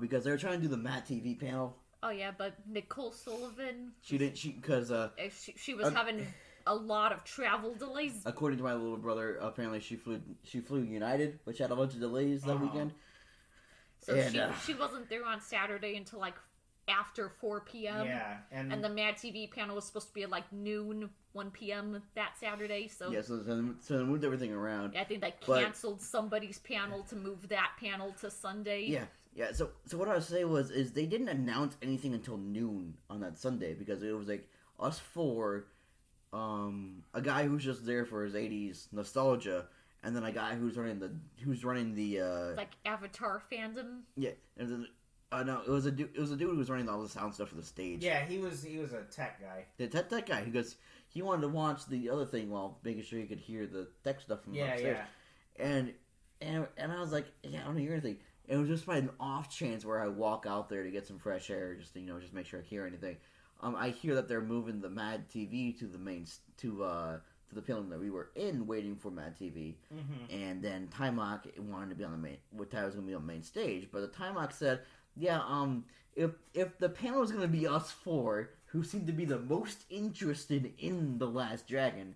Because they were trying to do the Matt TV panel. Oh yeah, but Nicole Sullivan. She was having a lot of travel delays. According to my little brother, apparently she flew United, which had a bunch of delays that weekend. So she wasn't there on Saturday until like after 4 p.m. Yeah, and the Mad TV panel was supposed to be at like noon, 1 p.m. that Saturday. So yeah, so they moved everything around. I think they canceled somebody's panel to move that panel to Sunday. Yeah. So what I was saying is they didn't announce anything until noon on that Sunday because it was like us four, a guy who's just there for his 80s nostalgia, and then a guy who's running the like Avatar fandom. Yeah, and then No, it was a dude. It was a dude who was running all the sound stuff for the stage. Yeah, he was a tech guy. The tech guy. He wanted to watch the other thing while making sure he could hear the tech stuff from upstairs. And I was like, yeah, I don't hear anything. It was just by an off chance where I walk out there to get some fresh air, just to, just make sure I hear anything. I hear that they're moving the Mad TV to the main to the building that we were in, waiting for Mad TV. Mm-hmm. And then Timok wanted to be on the main. What Ty was going to be on the main stage, but the Timok said, yeah, if the panel is going to be us four, who seem to be the most interested in The Last Dragon,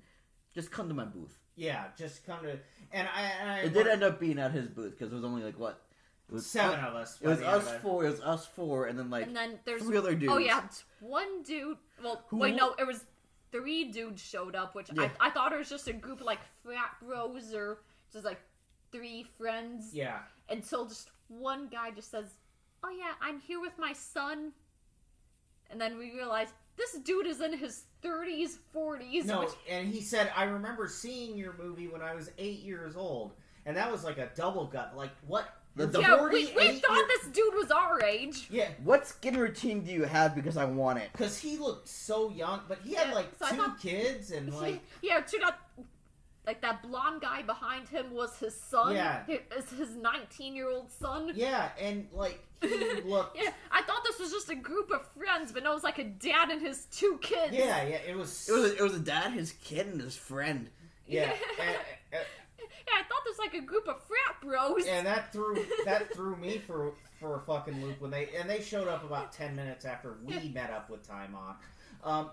just come to my booth. Yeah, just come to... And it did end up being at his booth, because it was only like, what? It was 7 of us. It was us four, and then there's 3 other dudes. Oh yeah, one dude. Well, wait, no, it was 3 dudes showed up, which I thought it was just a group of like frat bros or just like 3 friends. Yeah. Until just one guy just says, "Oh yeah, I'm here with my son," and then we realized this dude is in his 30s, 40s. No, and he said, "I remember seeing your movie when I was 8 years old," and that was like a double gut. Like what? We thought this dude was our age. Yeah. What skin routine do you have? Because I want it. Because he looked so young, but he had like 2 kids and like... Yeah, it turned out like that blonde guy behind him was his son. Yeah. It's his 19-year-old son. Yeah, and like he looked... Yeah, I thought this was just a group of friends, but no, it was like a dad and his 2 kids. Yeah, it was... It was a dad, his kid, and his friend. Yeah. Yeah, I thought this was like a group of frat bros. And that threw me for a fucking loop when they showed up about 10 minutes after we met up with Timok.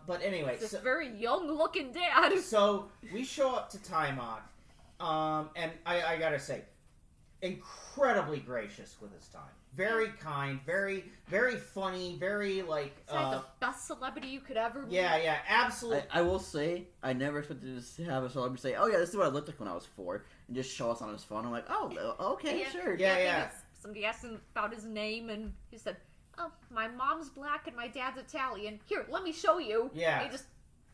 But anyway, this very young looking dad. So we show up to Timok, and I gotta say, incredibly gracious with his time. Very kind, very, very funny, very like... It's like the best celebrity you could ever meet. Yeah, absolutely. I will say, I never expected to have a celebrity say, "Oh yeah, this is what I looked like when I was 4," and just show us on his phone. I'm like, "Oh, okay, sure." Yeah. Somebody asked him about his name, and he said, "Oh, my mom's black and my dad's Italian. Here, let me show you." Yeah. And he just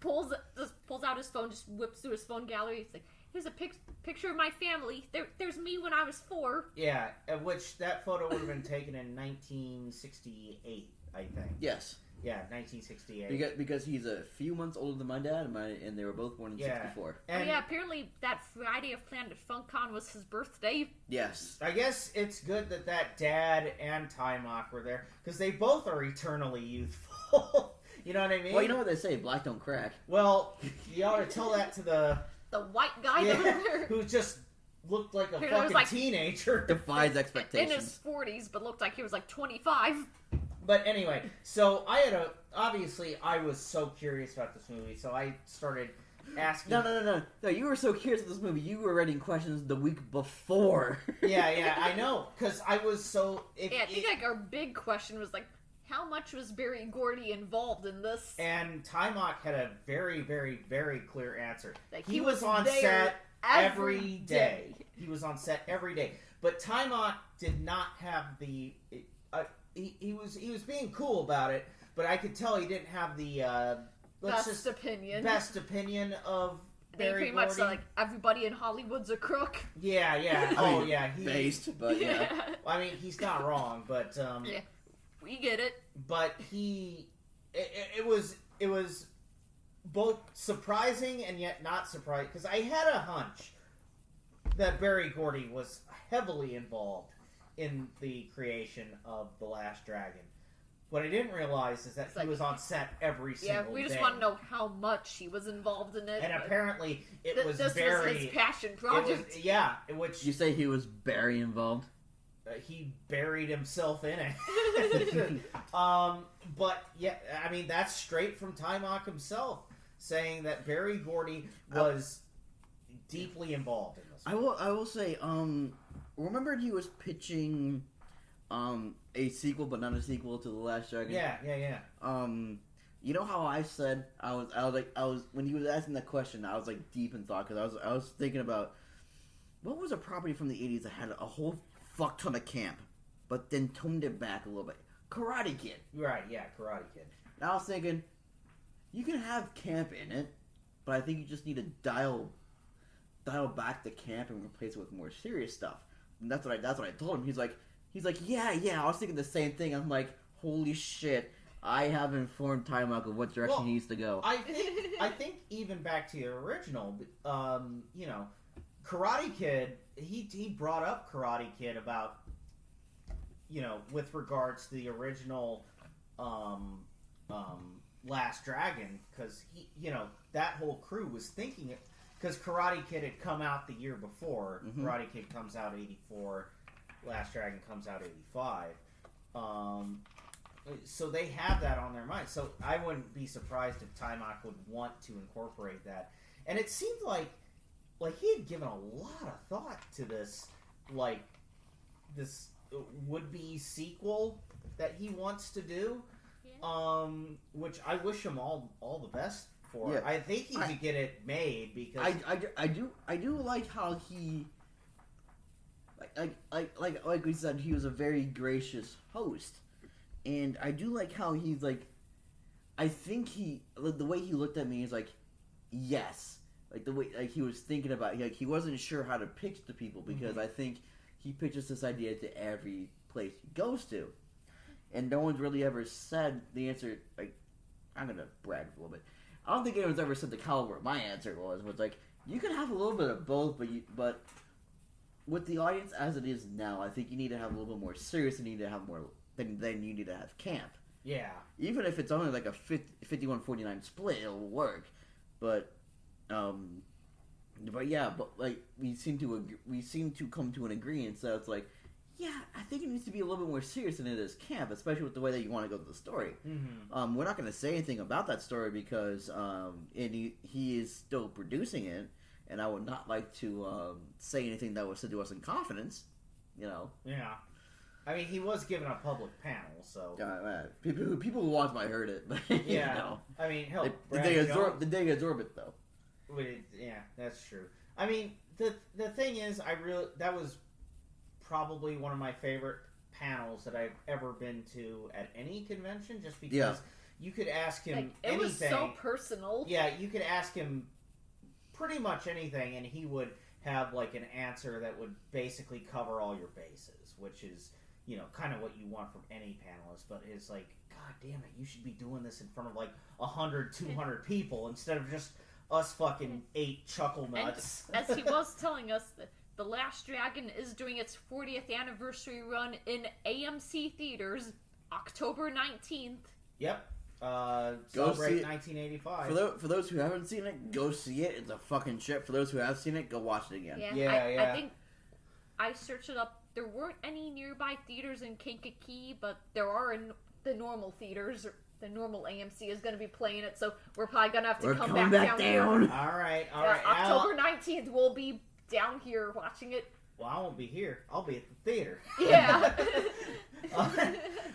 pulls out his phone, just whips through his phone gallery. He's like, "Here's a picture of my family. There's me when I was 4. Yeah, which that photo would have been taken in 1968, I think. Yes. Yeah, 1968. Because he's a few months older than my dad, and they were both born in 64. And apparently that Friday of Planet FunCon was his birthday. Yes. I guess it's good that dad and Timok were there, because they both are eternally youthful. You know what I mean? Well, you know what they say, black don't crack. Well, you ought to tell that to the white guy who just looked like a fucking teenager. Defies expectations. In his 40s, but looked like he was like 25. But anyway, so obviously I was so curious about this movie, so I started asking... No, you were so curious about this movie, you were writing questions the week before. Yeah, I know, because I was so... I think like our big question was like, how much was Berry Gordy involved in this? And Timok had a very, very, very clear answer. Like, he was on set every day. He was on set every day. But Timok did not have the... He was being cool about it, but I could tell he didn't have the best opinion of They pretty much said, like, everybody in Hollywood's a crook. Yeah. Oh, yeah. Based, but yeah. Well, I mean, he's not wrong, but... yeah, we get it. But it was both surprising and yet not surprising, because I had a hunch that Berry Gordy was heavily involved in the creation of The Last Dragon. What I didn't realize is that he was on set every single day. Yeah, we just want to know how much he was involved in it. And apparently, it was this very... was his passion project. Which... You say he was very involved? He buried himself in it. But, yeah, I mean, that's straight from Timok himself, saying that Berry Gordy was deeply involved in this. I will say, remember he was pitching a sequel but not a sequel to The Last Dragon? Yeah. You know how I said I was when he was asking that question, I was like deep in thought, because I was thinking about what was a property from the 80s that had a whole fuck ton of camp, but then toned it back a little bit. Karate Kid. Right, yeah, Karate Kid. And I was thinking, you can have camp in it, but I think you just need to dial back the camp and replace it with more serious stuff. And that's what I told him. He's like, He's like, yeah, I was thinking the same thing. I'm like, holy shit, I have informed Timok of what direction he needs to go. I think even back to the original, you know, Karate Kid, he brought up Karate Kid about, you know, with regards to the original Last Dragon, because he, you know, that whole crew was thinking it, because Karate Kid had come out the year before. Mm-hmm. Karate Kid comes out 84, Last Dragon comes out 85. So they have that on their mind. So I wouldn't be surprised if Timok would want to incorporate that. And it seemed like he had given a lot of thought to this, like this would-be sequel that he wants to do. Yeah. Which I wish him all the best for. Yeah. I think he could get it made because I do like how he like we said, he was a very gracious host. And I do like how he's like, I think the way he looked at me is like, yes. Like the way he was thinking about it. Like he wasn't sure how to pitch to people because I think he pitches this idea to every place he goes to. And no one's really ever said the answer, like, I'm going to brag a little bit. I don't think anyone's ever said the caliber of my answer was like, you can have a little bit of both, but with the audience as it is now, I think you need to have a little bit more serious and you need to have more... Then you need to have camp. Yeah. Even if it's only like a 51-49 split, it'll work. But like we seem to come to an agreement. So it's like, yeah, I think it needs to be a little bit more serious than it is camp, especially with the way that you want to go to the story. Mm-hmm. We're not going to say anything about that story because he is still producing it, and I would not like to say anything that was said to us in confidence. You know. Yeah. I mean, he was given a public panel, so people who watched might heard it, but yeah. You know. I mean, hell, did they absorb it though? Yeah, that's true. I mean, the thing is, that was probably one of my favorite panels that I've ever been to at any convention, just because you could ask him anything. It was so personal. Yeah, you could ask him pretty much anything, and he would have like an answer that would basically cover all your bases, which is, you know, kind of what you want from any panelist, but it's like, God damn it, you should be doing this in front of like 100, 200 people instead of just us fucking 8 chuckle nuts. And as he was telling us, The Last Dragon is doing its 40th anniversary run in AMC theaters October 19th. Yep. Celebrate 1985. For those who haven't seen it, go see it. It's a fucking shit. For those who have seen it, go watch it again. I think I searched it up. There weren't any nearby theaters in Kankakee, but there are in the normal theaters. The normal AMC is going to be playing it, so we're probably going to have to come back down here. All right. October 19th, we'll be down here watching it. Well, I won't be here. I'll be at the theater. Yeah.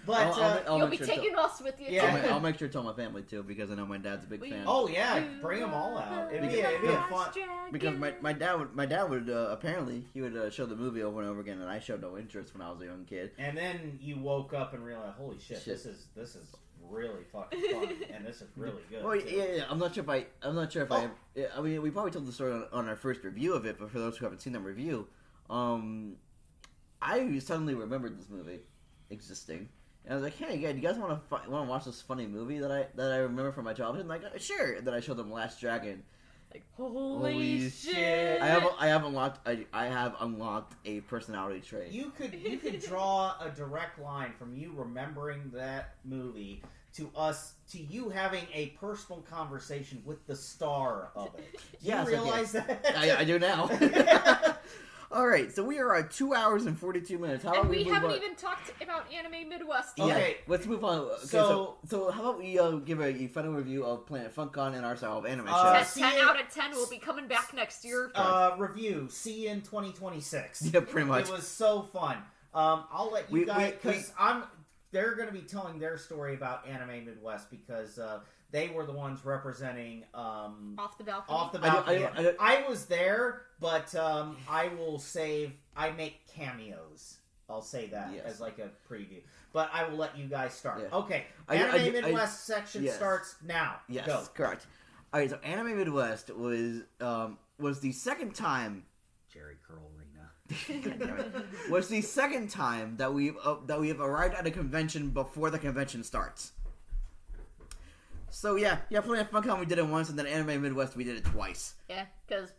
But you'll be taking us with you. Yeah. I'll make sure to tell my family too, because I know my dad's a big fan. Oh yeah, bring them all out. It'd be a fun. Because my dad would apparently he would show the movie over and over again, and I showed no interest when I was a young kid. And then you woke up and realized, holy shit. this is really fucking fun, and this is really good. Well, yeah. I'm not sure if I mean, we probably told the story on our first review of it, but for those who haven't seen that review, I suddenly remembered this movie existing, and I was like, "Hey, do you guys want to watch this funny movie that I remember from my childhood?" And like, sure. And then I showed them Last Dragon. Like, holy shit! I have unlocked a personality trait. You could draw a direct line from you remembering that movie to you having a personal conversation with the star of it. Do you realize that? I do now. All right, so we are at 2 hours and 42 minutes. How about we haven't even talked about Anime Midwest yet. Okay, let's move on. Okay, so how about we give a final review of Planet FunCon and our style of anime shows? 10 out of 10 will be coming back next year. Review. See you in 2026. Yeah, pretty much. It was so fun. I'll let you guys, because they're going to be telling their story about Anime Midwest because they were the ones representing Off the Balcony. I was there, but I make cameos. I'll say that as like a preview. But I will let you guys start. Yeah. Okay, Anime Midwest section starts now. Yes, go. Correct. All right, so Anime Midwest was the second time Jerry Curl Arena. was the second time that we have arrived at a convention before the convention starts. So yeah, plenty of FunCon we did it once, and then Anime Midwest we did it twice. Yeah, because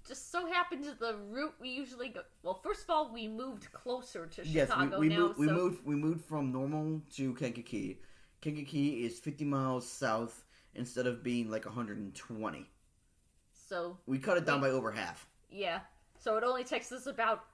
just so happens the route we usually go. Well, first of all, we moved closer to Chicago now. We moved from Normal to Kankakee. Kankakee is 50 miles south instead of being like 120. So we cut it down by over half. Yeah, so it only takes us about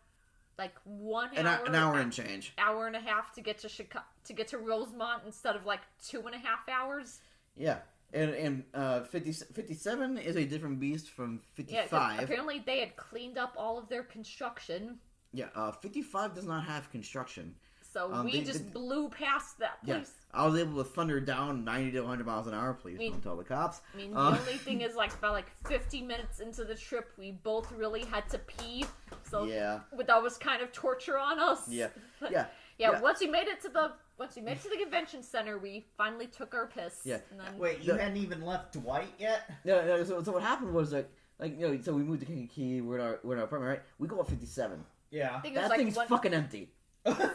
like an hour and change, hour and a half to get to Chicago, to get to Rosemont instead of like 2.5 hours. Yeah, and 57 is a different beast from 55. Yeah, apparently they had cleaned up all of their construction. Yeah, 55 does not have construction. So we just blew past that place. Yeah, I was able to thunder down 90 to 100 miles an hour. Please don't tell the cops. I mean, the only thing is, like, about 50 minutes into the trip, we both really had to pee. So that was kind of torture on us. Yeah, yeah. Once we made it to the convention center, we finally took our piss. Yeah. And then... Wait, you hadn't even left Dwight yet? No. So what happened was so we moved to Kankakee. We're in our apartment, right? We go up 57. Yeah, that thing's fucking empty.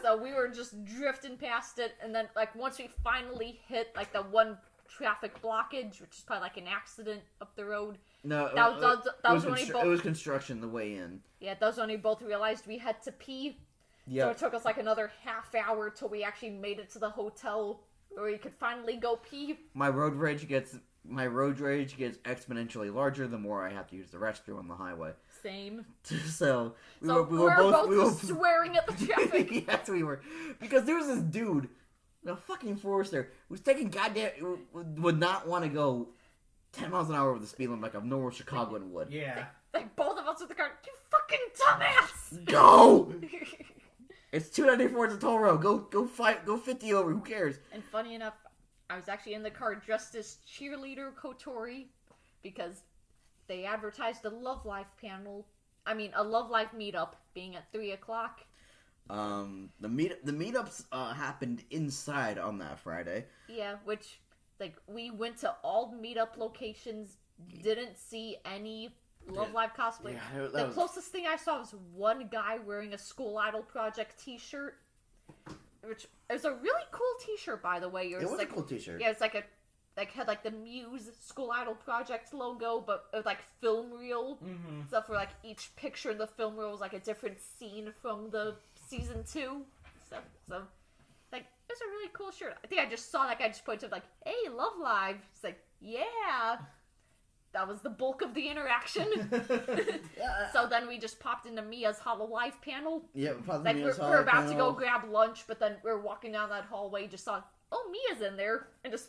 So we were just drifting past it, and then once we finally hit the one traffic blockage, which is probably an accident up the road. No, that was when it was construction the way in. Yeah, that was when we both realized we had to pee. Yeah. So it took us another half hour till we actually made it to the hotel where we could finally go pee. My road rage gets exponentially larger the more I have to use the restroom on the highway. Same. So we were both swearing at the traffic. Yes, we were. Because there was this dude, a fucking Forester, who's taking would not want to go 10 miles an hour over the speed limit like a normal Chicagoan would. Yeah. Both of us with the car, you fucking dumbass! Go! It's 294, it's a toll road. Go 50 over, who cares? And funny enough, I was actually in the car dressed as cheerleader Kotori because they advertised a Love Life a Love Life meetup being at 3 o'clock. The meetups happened inside on that Friday. Yeah, which we went to all meetup locations, didn't see any Love Live cosplay. Yeah, the closest thing I saw was one guy wearing a School Idol Project t-shirt, which is a really cool t-shirt, by the way. It was a cool t-shirt. Yeah, it's had the Muse School Idol Project logo, but with film reel stuff where each picture in the film reel was a different scene from the season 2 stuff. So it's a really cool shirt. I think I just saw that guy just pointed hey, Love Live. It's yeah. That was the bulk of the interaction. So then we just popped into Mia's Hollow Life panel. Yeah, we popped into Mia's Hollow We're about to go grab lunch, but then we're walking down that hallway, just saw, Mia's in there, and just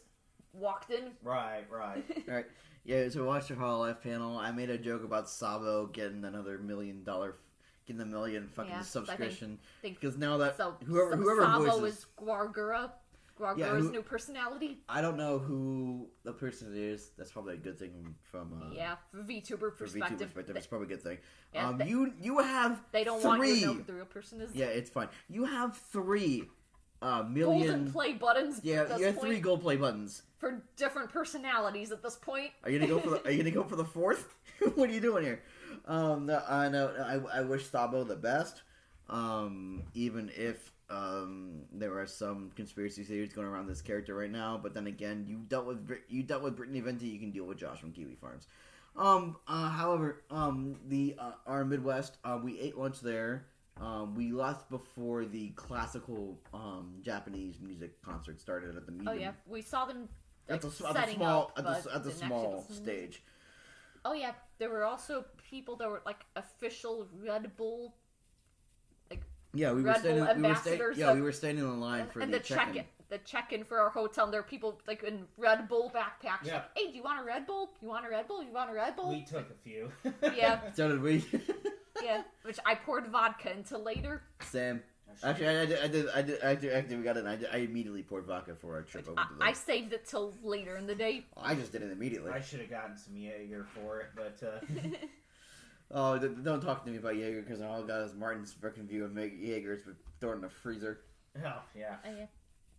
walked in. Right. Alright. Yeah, so we watched the Hollow Life panel. I made a joke about Sabo getting another $1 million, getting the million fucking subscription. Because now that whoever Sabo is Guargura's new personality. I don't know who the person is. That's probably a good thing from VTuber perspective. It's probably a good thing. Yeah, you have they don't want you to know who the real person is. Yeah, it's fine. You have 3 million golden play buttons. Yeah, you have 3 gold play buttons for different personalities at this point. Are you gonna go for the? Are you gonna go for the 4th? What are you doing here? No, I know. I wish Sabo the best. Even if there are some conspiracy theories going around this character right now, but then again, you dealt with Brittany Venti, you can deal with Josh from Kiwi Farms. However, our Midwest, we ate lunch there. We left before the classical Japanese music concert started at the meeting. Oh yeah, we saw them at the small stage. Oh yeah, there were also people that were official Red Bull. Yeah, we were standing in line for the check-in. The check-in for our hotel, and there were people in Red Bull backpacks. Yeah. Hey, do you want a Red Bull? You want a Red Bull? You want a Red Bull? We took a few. Yeah. So did we. Yeah, which I poured vodka into later. Same. Actually, I did. We got it. I immediately poured vodka for our trip over to the... I saved it till later in the day. I just did it immediately. I should have gotten some Jaeger for it, but... Oh, don't talk to me about Jaeger, because all I got is Martin's freaking view of Jaegers, but throw it in the freezer. Oh, yeah.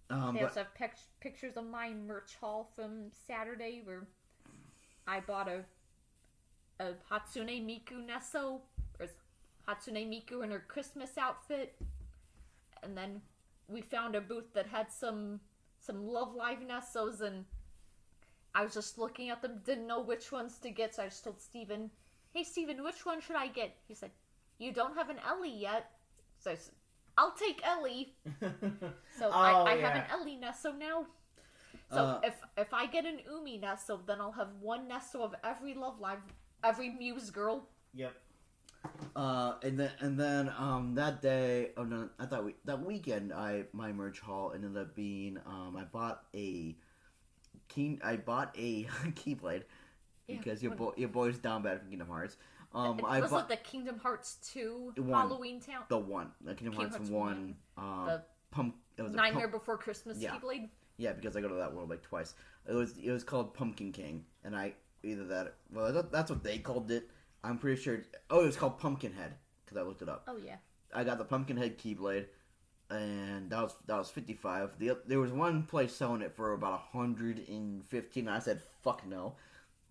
They also have pictures of my merch haul from Saturday, where I bought a Hatsune Miku Nesso, or Hatsune Miku in her Christmas outfit. And then we found a booth that had some Love Live Nessos, and I was just looking at them, didn't know which ones to get, so I just told Steven, hey Steven, which one should I get? He said, you don't have an Ellie yet. So I said, I'll take Ellie. So I have an Ellie Nesso now. So if I get an Umi Nesso, then I'll have one Nesso of every Love Live, every Muse girl. Yep. And then that day, that weekend, my merch haul ended up being, I bought a Keyblade because your boy's down bad from Kingdom Hearts. Was it the Kingdom Hearts 2 Halloween Town? The Kingdom Hearts 1. It was Nightmare Before Christmas Keyblade. Yeah, because I go to that world like twice. It was called Pumpkin King, and that's what they called it. I'm pretty sure. Oh, it was called Pumpkinhead because I looked it up. Oh yeah. I got the Pumpkinhead Keyblade, and that was $55. There was one place selling it for about $115. And I said fuck no.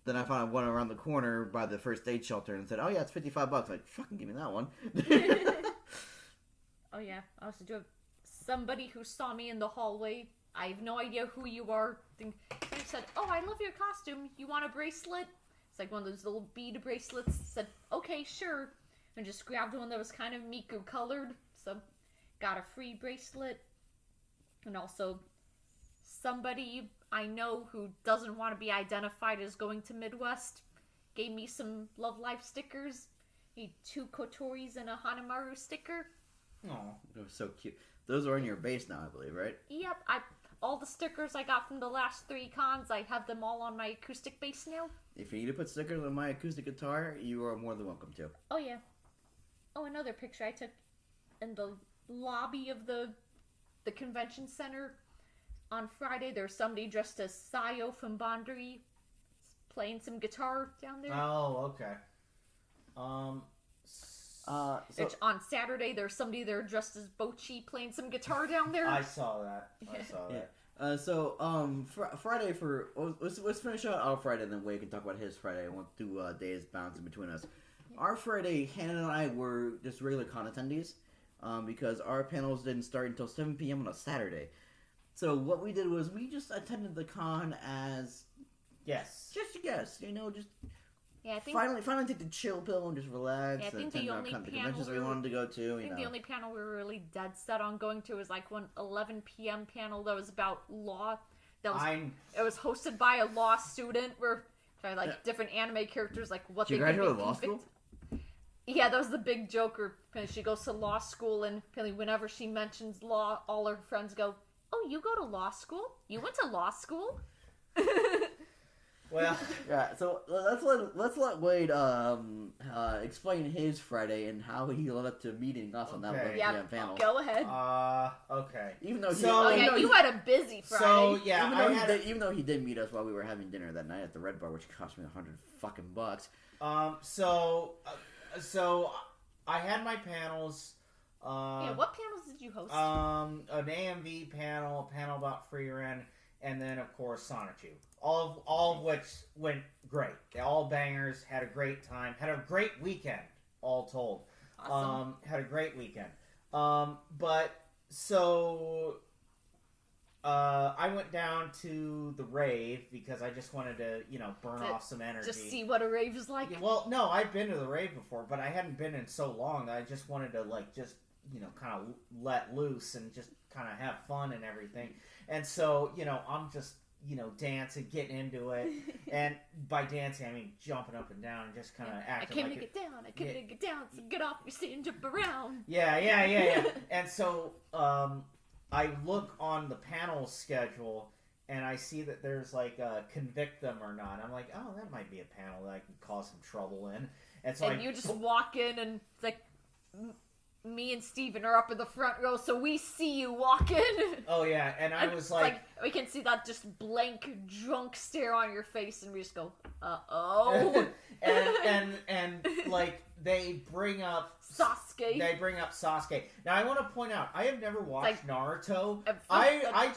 Then I found one around the corner by the first aid shelter and said, oh yeah, it's $55. Like fucking give me that one. Oh yeah. I also do have somebody who saw me in the hallway. I have no idea who you are. They said, oh, I love your costume. You want a bracelet? It's like one of those little bead bracelets. Said, okay, sure. And just grabbed one that was kind of Miku colored. So, got a free bracelet. And also, somebody I know who doesn't want to be identified as going to Midwest gave me some Love Life stickers. Need 2 Kotoris and a Hanimaru sticker. Oh, that was so cute. Those are in your base now, I believe, right? Yep, all the stickers I got from the last 3 cons, I have them all on my acoustic bass now. If you need to put stickers on my acoustic guitar, you are more than welcome to. Oh, yeah. Oh, another picture I took in the lobby of the convention center. On Friday, there's somebody dressed as Sayo from Bondry playing some guitar down there. Oh, okay. On Saturday, there's somebody there dressed as Bochi playing some guitar down there. I saw that. Friday for... Let's finish out our Friday, and then Wade can talk about his Friday. I want to do days bouncing between us. Yeah. Our Friday, Hannah and I were just regular con attendees, because our panels didn't start until 7 p.m. on a Saturday. So what we did was we just attended the con as... Yes. Just a guest, just... Yeah, I think finally take the chill pill and just relax. Yeah, I think the only conventions we wanted to go to. The only panel we were really dead set on going to was like one 11 p.m. panel that was about law. It was hosted by a law student. Where different anime characters, like what they graduate law school. Yeah, that was the big joker. She goes to law school, and whenever she mentions law, all her friends go, "Oh, you go to law school? You went to law school?" Well, yeah. So let's let Wade explain his Friday and how he led up to meeting us on that 11 p.m. panel. Go ahead. Okay. Even though you had a busy Friday. So yeah, even though he did meet us while we were having dinner that night at the Red Bar, which cost me $100. So I had my panels. What panels did you host? An AMV panel, a panel about free rent, and then of course Sonichu. All of which went great. They all bangers. Had a great time. Had a great weekend. All told, awesome. Had a great weekend. But so I went down to the rave because I just wanted to, burn off some energy. Just see what a rave is like. Yeah, well, no, I've been to the rave before, but I hadn't been in so long that I just wanted to kind of let loose and just kind of have fun and everything. And so, I'm just, dancing, getting into it. And by dancing, I mean jumping up and down and just kind of acting I came to get down, so get off your seat and jump around. Yeah. And so, I look on the panel schedule and I see that there's convict them or not. I'm like, oh, that might be a panel that I can cause some trouble in. And so you just walk in and it's like... Me and Steven are up in the front row, so we see you walk in. Oh, yeah, and I was like... we can see that just blank, drunk stare on your face, and we just go, uh-oh. and they bring up... Sasuke. Now, I want to point out, I have never watched Naruto. I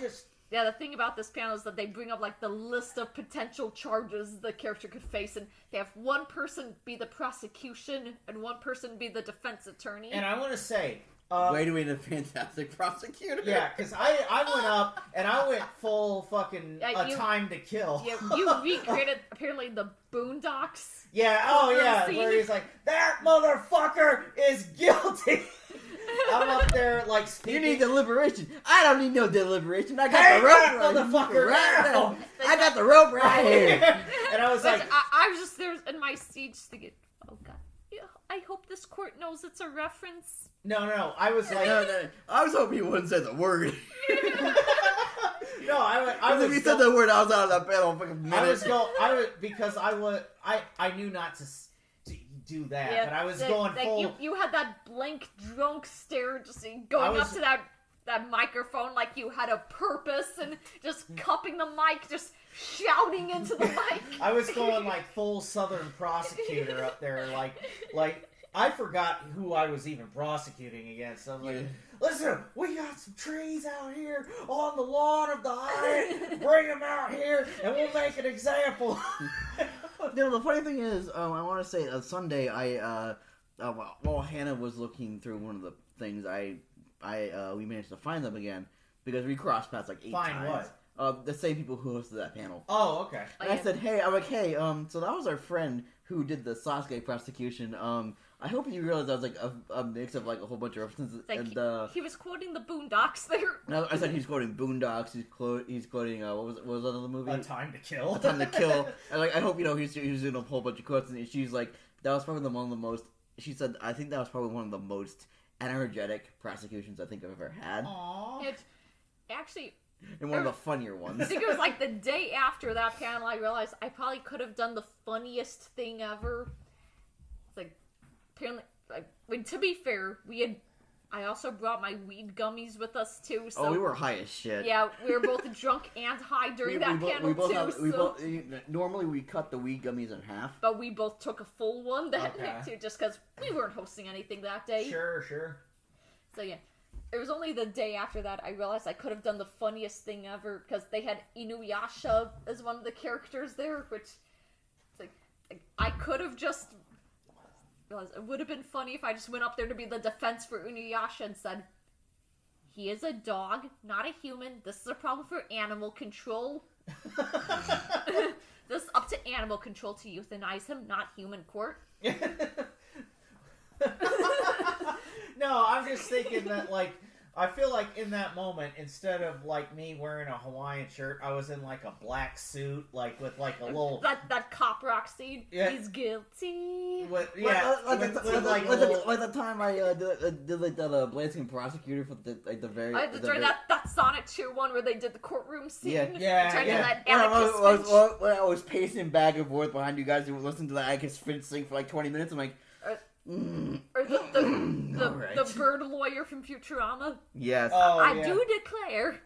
Yeah, the thing about this panel is that they bring up, like, the list of potential charges the character could face, and they have one person be the prosecution and one person be the defense attorney. And I want to say... Way to be a fantastic prosecutor. Yeah, because I went up and I went full fucking time to kill. Yeah, you recreated, apparently, the Boondocks. Yeah, oh yeah, scene. where he's like, that motherfucker is guilty. I'm up there, like, speaking. You need deliberation. I don't need no deliberation. I got Hey, the rope that motherfucker right now. I got the rope right here. And I was like... I was just there in my seat just thinking, oh god, yeah, I hope this court knows it's a reference. No, I was like... No. I was hoping you wouldn't say the word. No, I was... If you said the word, I was out of that panel for a minute. I knew not to do that, Yeah, but I was going full... You had that blank, drunk stare just going up to that microphone like you had a purpose and just cupping the mic, just shouting into the mic. I was going like full Southern prosecutor up there, like I forgot who I was even prosecuting against. I was like, listen, we got some trees out here on the lawn of the Hyatt. Bring them out here, and we'll make an example. The funny thing is, I want to say Sunday, while Hannah was looking through one of the things, we managed to find them again because we crossed paths like 8 times. Find what? The same people who hosted that panel. Oh, okay. And I said, hey, so that was our friend who did the Sasuke prosecution. I hope you realize that was like a mix of like a whole bunch of references. Like, and he was quoting the Boondocks there. No, I said he's quoting Boondocks. He's quoting what was another movie? A Time to Kill. A Time to Kill. And like I hope he's doing a whole bunch of quotes. And she's like, that was probably one of the most. She said, I think that was probably one of the most energetic prosecutions I think I've ever had. Aww. It actually. And one of the funnier ones. I think it was like the day after that panel I realized I probably could have done the funniest thing ever. It's like, apparently, to be fair, I also brought my weed gummies with us too. So we were high as shit. Yeah, we were both drunk and high during that panel too. Normally we cut the weed gummies in half. But we both took a full one that night too, just because we weren't hosting anything that day. Sure. So yeah. It was only the day after that I realized I could have done the funniest thing ever because they had Inuyasha as one of the characters there, which it's like I could have just realized it would have been funny if I just went up there to be the defense for Inuyasha and said, he is a dog, not a human. This is a problem for animal control. This is up to animal control to euthanize him, not human court. No, I'm just thinking that, like, I feel like in that moment, instead of, like, me wearing a Hawaiian shirt, I was in, like, a black suit, like, with, like, a little... That cop rock scene. Yeah. He's guilty. Like the time I did like that Blazing Prosecutor for the very... during that Sonic 2 one where they did the courtroom scene. Yeah. When I was pacing back and forth behind you guys who were listening to that Atticus Finch sing for like 20 minutes, I'm like... Or the bird lawyer from Futurama. Yes. I do declare.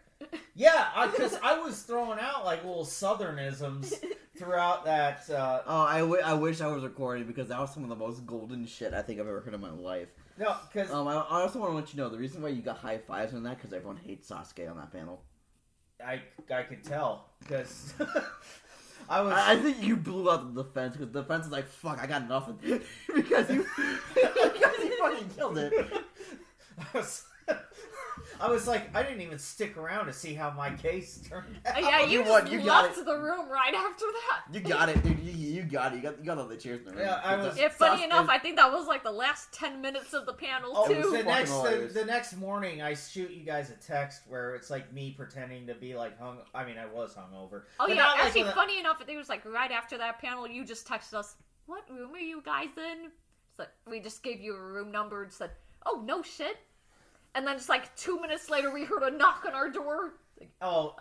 Yeah, because I was throwing out like little Southernisms throughout that. I wish I was recording because that was some of the most golden shit I think I've ever heard in my life. No, because I also want to let you know the reason why you got high fives on that because everyone hates Sasuke on that panel. I could tell because. I think you blew out the defense because the defense is like, fuck, I got nothing. because you fucking killed it. I was like, I didn't even stick around to see how my case turned out. Yeah, you left the room right after that. You got it, dude. You got it. You got all the cheers in the room. Yeah, funny enough, I think that was like the last 10 minutes of the panel too. The next morning, I shoot you guys a text where it's like me pretending to be like hung. I mean, I was hungover. Oh yeah, actually, funny enough, it was like right after that panel, you just texted us, "What room are you guys in?" So we just gave you a room number and said, "Oh no shit." And then just like 2 minutes later, we heard a knock on our door. Like, oh.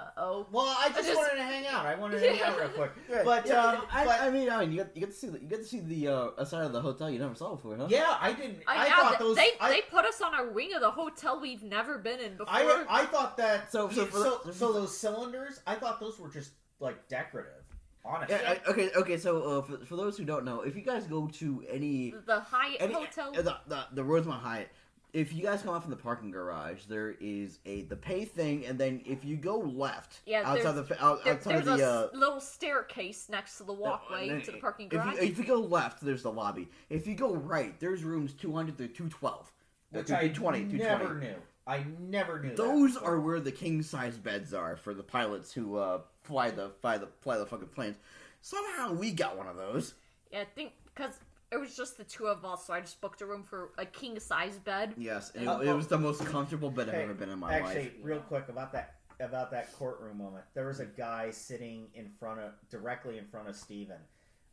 Well, I just wanted to hang out. I wanted to hang out real quick. But I mean, you get to see the side of the hotel you never saw before, huh? Yeah, I didn't. They put us on a wing of the hotel we've never been in before. I thought that. So those cylinders, I thought those were just like decorative. Honestly. Yeah, okay. So for those who don't know, if you guys go to the Hyatt hotel, the Rosemont Hyatt. if you guys come out from the parking garage, there is the pay thing, and then if you go left, outside there's a little staircase next to the walkway to the parking garage. If you go left, there's the lobby. If you go right, there's rooms 200 to 212. Which I never knew. I never knew. Those are where the king size beds are for the pilots who fly the fucking planes. Somehow we got one of those. Yeah, I think because it was just the two of us, so I just booked a room for a king size bed. Yes, and it was the most comfortable bed I've ever been in my life. Actually, real quick about that courtroom moment. There was a guy sitting directly in front of Steven.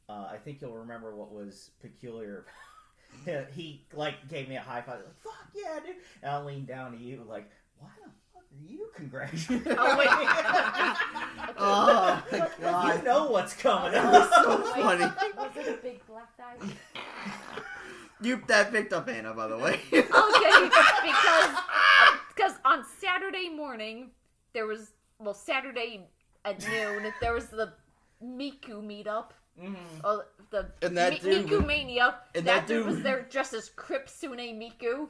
I think you'll remember what was peculiar. He gave me a high five, like, fuck yeah, dude. And I leaned down to you, like, why the fuck are you congratulating? Oh, wait. Oh, my God. You know what's coming. That was so funny. Was it a big black guy? That picked up Anna, by the way. Okay, because on Saturday morning, Saturday at noon, there was the Miku meetup. Mm-hmm. And that dude Miku Mania. And that dude was there dressed as Kripsune Miku.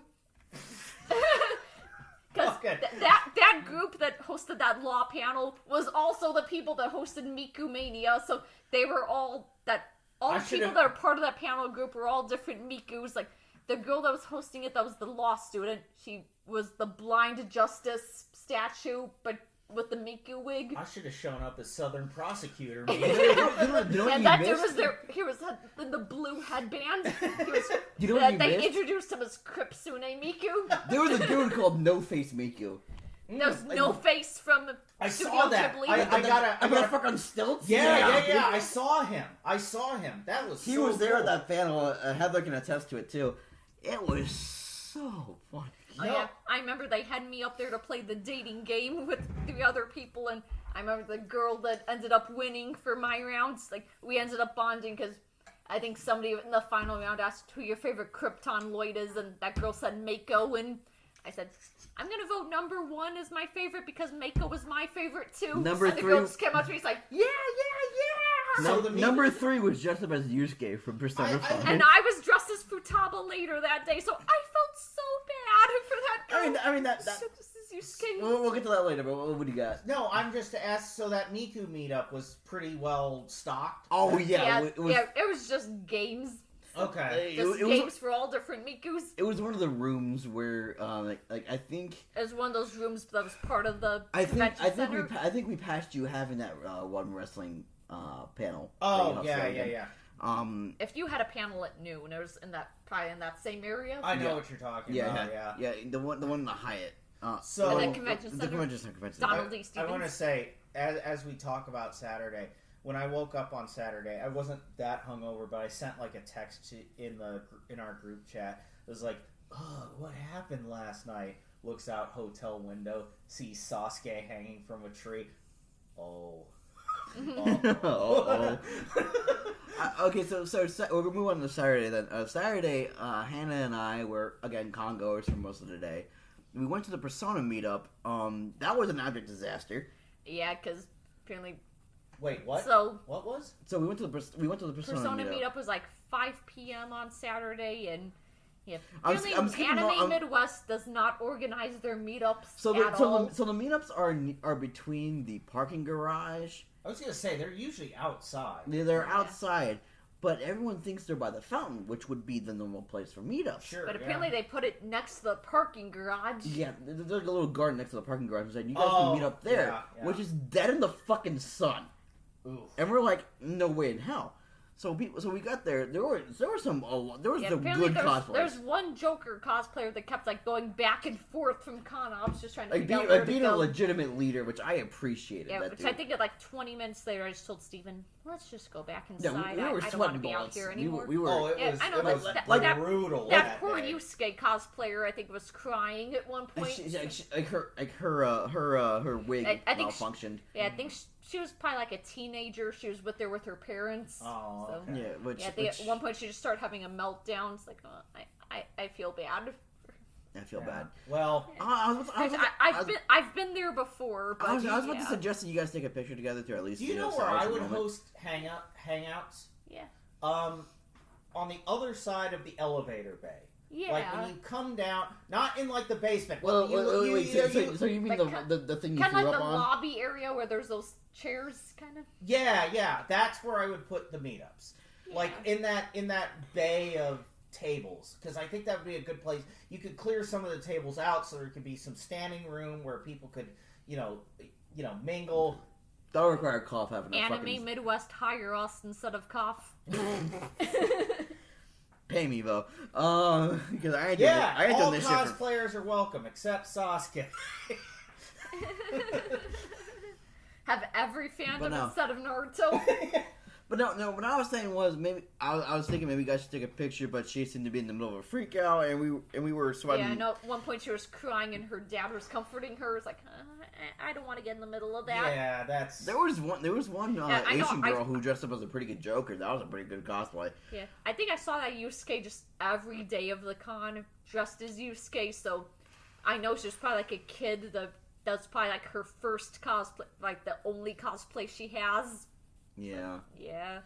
Because that group that hosted that law panel was also the people that hosted Miku Mania, so they were all the people that are part of that panel group were all different Mikus. Like the girl that was hosting it, that was the law student. She was the blind justice statue, but with the Miku wig. I should have shown up as Southern prosecutor. And that dude was there. He was in the blue headband. They introduced him as Kripsune Miku. There was a dude called No Face Miku. There's No Face from I Studio saw that. Ghibli. I got fuck on stilts. Yeah. I saw him. That was. He was there at that panel. Heather can attest to it too. It was so funny. Oh, yeah. I remember they had me up there to play the dating game with 3 other people, and I remember the girl that ended up winning for my rounds. Like, we ended up bonding because I think somebody in the final round asked who your favorite Krypton Lloyd is, and that girl said Mako, and I said, I'm gonna vote number 1 as my favorite because Mako was my favorite too. Number and the 3 girl just came up to me, he's like, yeah. Number 3 was dressed up as Yusuke from Persona 5. And I was dressed as Futaba later that day, so I felt so bad for that girl. I mean that. Yusuke. We'll get to that later. But what do you got? No, I'm just to ask. So that Miku meetup was pretty well stocked. Oh yeah, it was just games. Okay, games for all different Mikus. It was one of the rooms where, I think it was one of those rooms that was part of the I center. think we passed you having that one wrestling panel. Oh yeah. If you had a panel at noon, it was probably in that same area. I know what you're talking about. Yeah. The one in the Hyatt. So the convention center. Donald D. Stevens. I want to say, as we talk about Saturday, when I woke up on Saturday, I wasn't that hungover, but I sent a text in our group chat. It was like, "Oh, what happened last night?" Looks out hotel window, sees Sasuke hanging from a tree. Oh. Okay, so we'll move on to Saturday then. Saturday, Hannah and I were again congoers for most of the day. We went to the Persona meetup. That was an abject disaster. Yeah, because apparently. Wait, what? So what was? So we went to the Persona meetup was 5 p.m. on Saturday, and yeah, I'm Anime Midwest does not organize their meetups at all. So the meetups are between the parking garage. I was gonna say they're usually outside. They're outside, but everyone thinks they're by the fountain, which would be the normal place for meetups. Sure, but apparently they put it next to the parking garage. Yeah, there's a little garden next to the parking garage, and said you guys can meet up there, which is dead in the fucking sun. Oof. And we're like, no way in hell. So we got there. There was the good cosplayers. There's one Joker cosplayer that kept going back and forth from Kana. I was just trying to being a legitimate leader, which I appreciated. Yeah, I think 20 minutes later, I just told Steven, let's just go back inside. I don't want to be out here anymore. We were. It was brutal. That poor Yusuke cosplayer, I think, was crying at one point. Her wig malfunctioned. I think she was probably a teenager. She was with her parents. Oh, so, okay. At one point she just started having a meltdown. It's I feel bad. I feel bad. Well, I've been there before. But I was about to suggest that you guys take a picture together to at least. Do you know where I would host hangouts? Yeah. On the other side of the elevator bay. Yeah. Like when you come down, not in like the basement. Well, but wait. So you mean Like, the thing you kind of threw like up the on? lobby area where there's those chairs, kind of. Yeah, that's where I would put the meetups. Yeah. Like in that bay of tables, because I think that would be a good place. You could clear some of the tables out so there could be some standing room where people could, mingle. That would require cough having a Anime fucking... Midwest, hire us instead of cough. Pay me though, because I ain't doing this shit all for... cosplayers are welcome except Sasuke. Have every fandom But no. instead of Naruto. But no. What I was saying was maybe I was thinking maybe you guys should take a picture, but she seemed to be in the middle of a freak out, and we were sweating. Yeah, I know. At one point she was crying, and her dad was comforting her. It's like, I don't want to get in the middle of that. Yeah, that's. There was one Yeah, I know, Asian girl who dressed up as a pretty good Joker. That was a pretty good cosplay. Yeah, I think I saw that Yusuke just every day of the con dressed as Yusuke. So I know she was probably like a kid. That's probably like her first cosplay, like the only cosplay she has. Yeah. Yeah.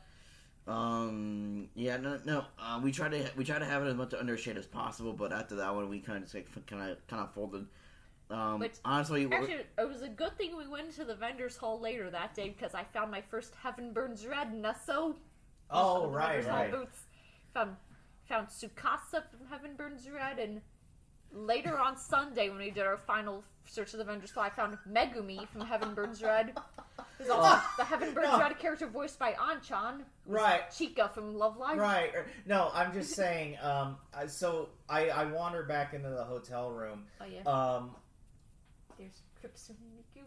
Yeah. No. We try to have it as much under shade as possible, but after that one, we kind of folded. But honestly, actually, it was a good thing we went to the vendors hall later that day because I found my first Heaven Burns Red Nesso. Oh, right. Boots. Found Tsukasa from Heaven Burns Red, and later on Sunday when we did our final search of the vendors hall, I found Megumi from Heaven Burns Red. There's also the Heaven Burns Red character voiced by Anchan. Right. Chica from Love Live. Right. No, I'm just saying. So I wandered back into the hotel room. Oh yeah. There's Crimson Miku.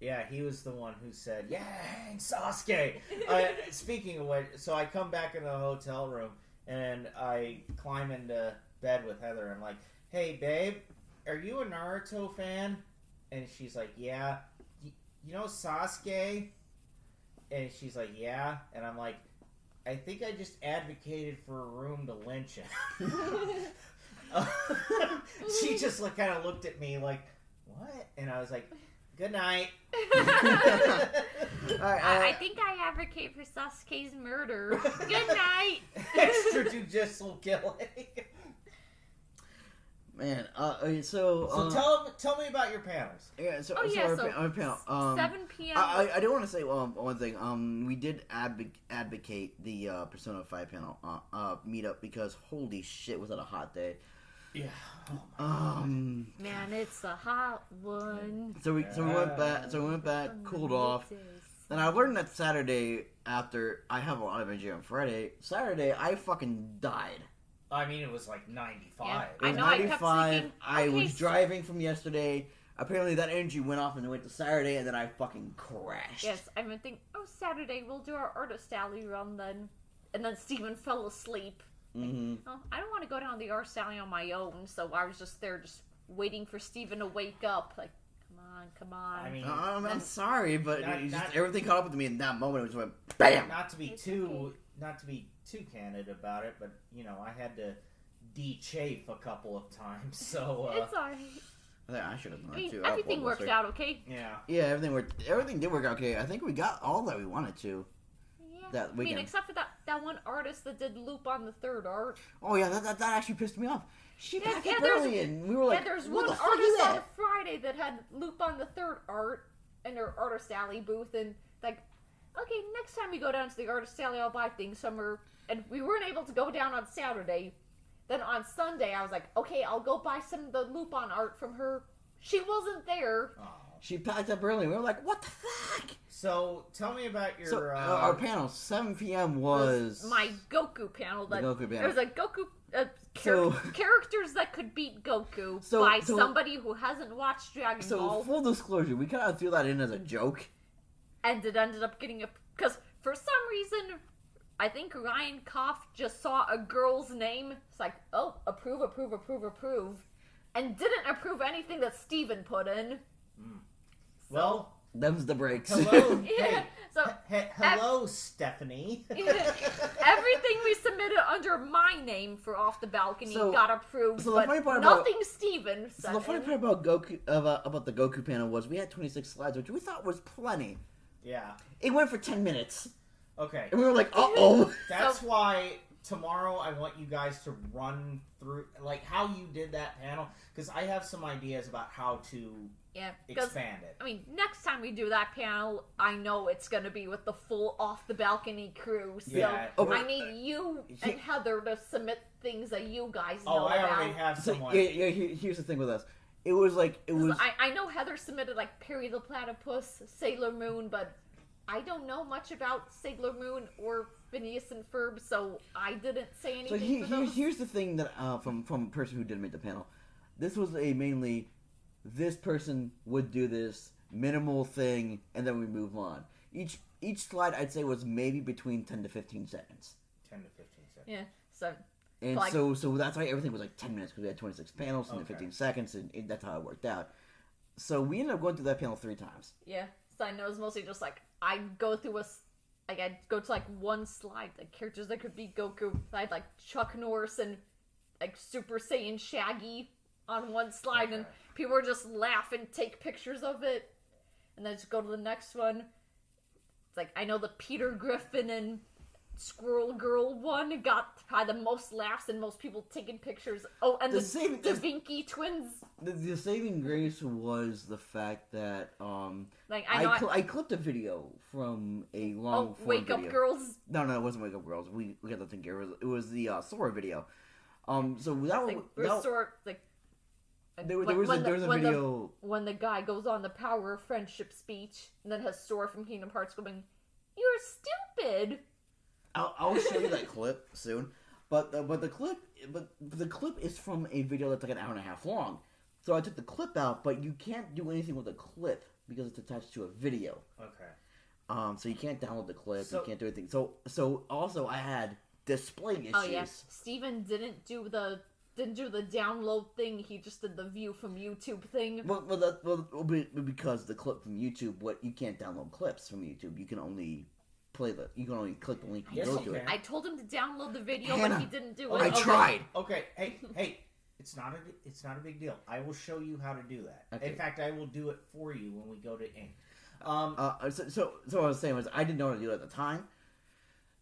Yeah, he was the one who said, "Yeah, hang Sasuke." Speaking of which, so I come back into the hotel room and I climb into bed with Heather. I'm like, "Hey, babe, are you a Naruto fan?" And she's like, "Yeah." You know Sasuke? And she's like, "Yeah." And I'm like, "I think I just advocated for a room to lynch him." She just kind of looked at me like, "What?" And I was like, "Good night." I think I advocate for Sasuke's murder. Good night. Extrajudicial killing. Man, so tell me about your panels. Yeah, so so our panel. 7 p.m. I do want to say one thing. We did advocate the Persona 5 panel meetup because holy shit, was that a hot day? Yeah. Man, it's a hot one. So we went back, cooled off, and I learned that Saturday after I have a lot of energy on Friday. Saturday I fucking died. I mean, it was like 95. Yeah. It was I know, I 95. kept thinking, I okay, was driving from yesterday. Apparently that energy went off and went to Saturday, and then I fucking crashed. Yes, I've been thinking, Saturday we'll do our artist alley run then. And then Steven fell asleep. Mm-hmm. Oh, I don't want to go down the artist alley on my own, so I was just there just waiting for Steven to wake up. Like, come on. I mean, I'm sorry, but not, everything caught up with me in that moment. It just went BAM! Not to be too candid about it, but I had to de-chafe a couple of times, so it's alright. I should have done that too. Everything worked out okay. Yeah, everything did work out okay. I think we got all that we wanted to. Yeah. That weekend. Except for that one artist that did Lupin the Third art. Oh yeah, that actually pissed me off. She backed up there's- early, and we were like, there's "What one the fuck is artist on that?" Friday that had Lupin the Third art in their artist alley booth, and like, okay, next time we go down to the artist alley, I'll buy things somewhere. And we weren't able to go down on Saturday. Then on Sunday, I was like, okay, I'll go buy some of the Lupin art from her. She wasn't there. oh. She packed up early. We were like, "What the fuck?" So tell me about your. So our panel, 7 p.m. was my Goku panel. The Goku panel. There was a Goku characters that could beat Goku by somebody who hasn't watched Dragon Ball. So full disclosure, we kind of threw that in as a joke, and it ended up getting because for some reason, I think Ryan Koff just saw a girl's name. It's like, oh, approve, and didn't approve anything that Steven put in. Well, them's the breaks. hello, Yeah. So hello, Stephanie. everything we submitted under my name for Off the Balcony got approved, so the but funny part nothing Steven said. So the funny part about Goku about the Goku panel was we had 26 slides, which we thought was plenty. Yeah. It went for 10 minutes. Okay. And we were like, uh-oh. That's why tomorrow I want you guys to run through like how you did that panel, because I have some ideas about how to expand it. I mean, next time we do that panel, I know it's going to be with the full off the balcony crew. So I need you and Heather to submit things that you guys know I about. already have someone. Here's the thing with us. It was. I know Heather submitted like Perry the Platypus, Sailor Moon, but I don't know much about Sailor Moon or Phineas and Ferb, so I didn't say anything. So here's the thing that from a person who did make the panel, this was mainly this person would do this minimal thing, and then we move on. Each slide I'd say was maybe between 10 to 15 seconds. 10 to 15 seconds. Yeah. So. And so that's why everything was like 10 minutes, because we had 26 panels and 15 seconds, and that's how it worked out. So we ended up going through that panel 3 times. Yeah. So I know it's mostly just like I'd go through I'd go to like one slide, like characters that could be Goku. I'd like Chuck Norris and like Super Saiyan Shaggy on one slide, and people would just laugh and take pictures of it, and then just go to the next one. It's like I know the Peter Griffin and Squirrel Girl one got probably the most laughs and most people taking pictures. Oh, and the Da Vinci twins. The saving grace was the fact that like I clipped a video from a long form Wake video. Up Girls. No, it wasn't Wake Up Girls. We got that thing here. It was the Sora video. So that Sora like. There was a video when the guy goes on the Power of Friendship speech, and then has Sora from Kingdom Hearts going, "You're stupid." I'll show you that clip soon, but the clip is from a video that's like an hour and a half long. So I took the clip out, but you can't do anything with the clip because it's attached to a video. Okay. So you can't download the clip. You can't do anything. So also I had display issues. Oh yeah, Steven didn't do the download thing. He just did the view from YouTube thing. Because the clip from YouTube, you can't download clips from YouTube. You can only you can only click the link and go to it. I told him to download the video, but he didn't do it. I tried. Okay, hey, it's not a big deal. I will show you how to do that. Okay. In fact, I will do it for you when we go to Ink. So what I was saying was I didn't know how to do it at the time,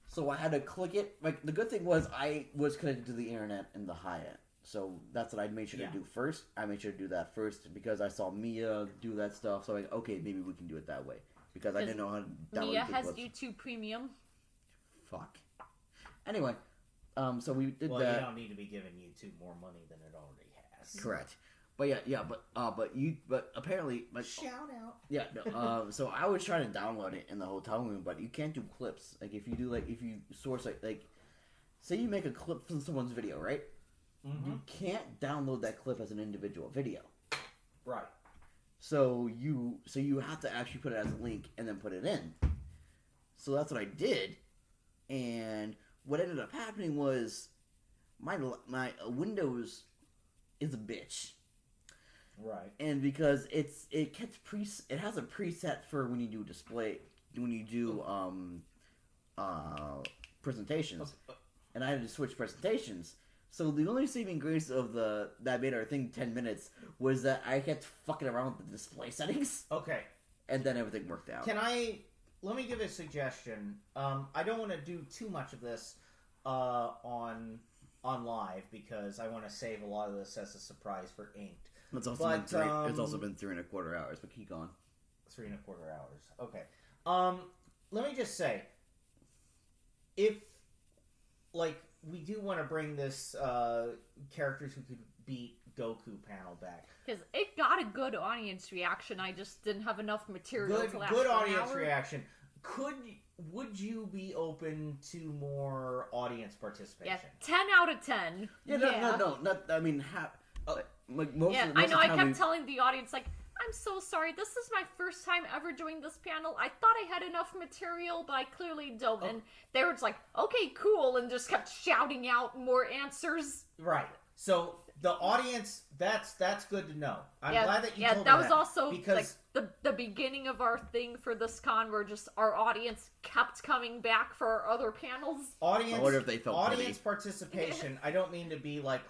so I had to click it. Like the good thing was I was connected to the internet in the Hyatt, so that's what I made sure to do first. I made sure to do that first because I saw Mia do that stuff. So okay, maybe we can do it that way. Because I didn't know how to download Mia has clips. YouTube Premium. Fuck. Anyway, so we did that. Well, you don't need to be giving YouTube more money than it already has. Correct. But but apparently, shout out. Yeah. No, so I was trying to download it in the hotel room, but you can't do clips. Like if you source like say you make a clip from someone's video, right? Mm-hmm. You can't download that clip as an individual video. Right. So you have to actually put it as a link and then put it in. So that's what I did, and what ended up happening was my Windows is a bitch. Right. And because it has a preset for when you do presentations, and I had to switch presentations. So the only saving grace of that made our thing 10 minutes was that I kept fucking around with the display settings. Okay. And then everything worked out. Let me give a suggestion. I don't want to do too much of this on live because I want to save a lot of this as a surprise for Inked. It's also been 3.25 hours, but keep going. 3.25 hours. Okay. Let me just say, if we do want to bring this characters who could beat Goku panel back. Because it got a good audience reaction. I just didn't have enough material to last good an audience hour. reaction. Would you be open to more audience participation? Yeah, 10 out of 10. Yeah, no. Not. I mean, I kept telling the audience I'm so sorry. This is my first time ever doing this panel. I thought I had enough material, but I clearly don't. Oh. And they were just like, okay, cool, and just kept shouting out more answers. Right. So the audience, that's good to know. I'm glad that you told me that was also because the beginning of our thing for this con, where just our audience kept coming back for our other panels. I wonder if they felt audience participation. I don't mean to be live